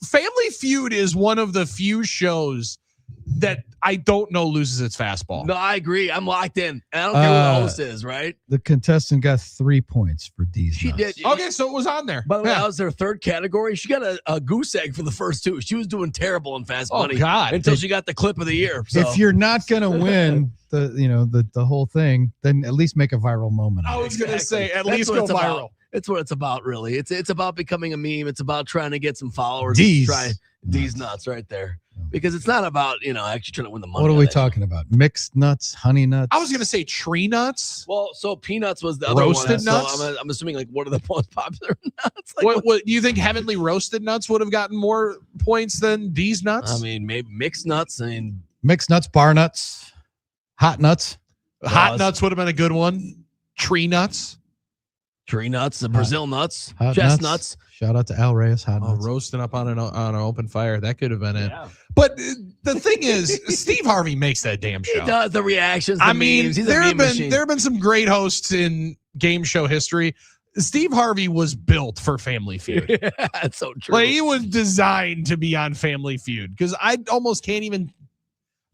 S10: Family Feud is one of the few shows that I don't know loses its fastball.
S11: No, I agree. I'm locked in. And I don't care who the host is, right?
S9: The contestant got 3 points for D's.
S11: She did.
S10: Okay, so it was on there.
S11: By the way, that was their third category. She got a goose egg for the first 2. She was doing terrible in Fast Money.
S10: Oh, God.
S11: Until she got the clip of the year. So.
S9: If you're not going to win the whole thing, then at least make a viral moment.
S10: I was going to say, at
S11: That's
S10: least
S11: what
S10: go
S11: it's
S10: viral.
S11: About. It's what it's about, really. It's about becoming a meme. It's about trying to get some followers.
S9: D's
S11: nuts right there. Because it's not about, actually trying to win the money.
S9: What are we talking about? Mixed nuts, honey nuts?
S10: I was going to say tree nuts.
S11: Well, so peanuts was the other
S10: roasted
S11: one.
S10: nuts?
S11: So I'm assuming, like, what are the most popular nuts? Like,
S10: what do you think Heavenly Roasted Nuts would have gotten more points than these nuts?
S11: I mean, maybe mixed nuts.
S9: Mixed nuts, bar nuts, hot nuts.
S10: Hot nuts would have been a good one. Tree nuts.
S11: Tree nuts, the Brazil nuts,
S9: hot
S11: chestnuts.
S9: Shout out to Al Reyes. Hot nuts.
S10: Roasting up on an open fire. That could have been it. But the thing is, Steve Harvey makes that damn show.
S11: He does the reactions. The memes. He's
S10: there
S11: a meme
S10: have
S11: machine.
S10: been some great hosts in game show history. Steve Harvey was built for Family Feud.
S11: Yeah, that's so true.
S10: Like, he was designed to be on Family Feud because I almost can't even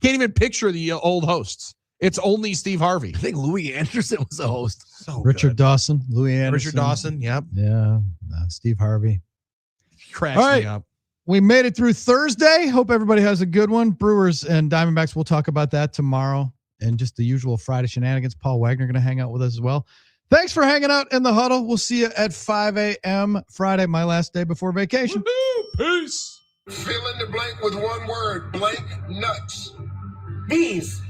S10: picture the old hosts. It's only Steve Harvey.
S11: I think Louis Anderson was a host.
S10: So
S9: Richard
S10: good.
S9: Dawson, Louis Anderson.
S10: Richard Dawson, yep.
S9: Yeah, Steve Harvey.
S10: Crashed
S9: All right.
S10: me up.
S9: We made it through Thursday. Hope everybody has a good one. Brewers and Diamondbacks, we'll talk about that tomorrow. And just the usual Friday shenanigans. Paul Wagner going to hang out with us as well. Thanks for hanging out in the Huddle. We'll see you at 5 a.m. Friday, my last day before vacation.
S10: Peace.
S4: Fill in the blank with one word, blank nuts.
S13: Bees.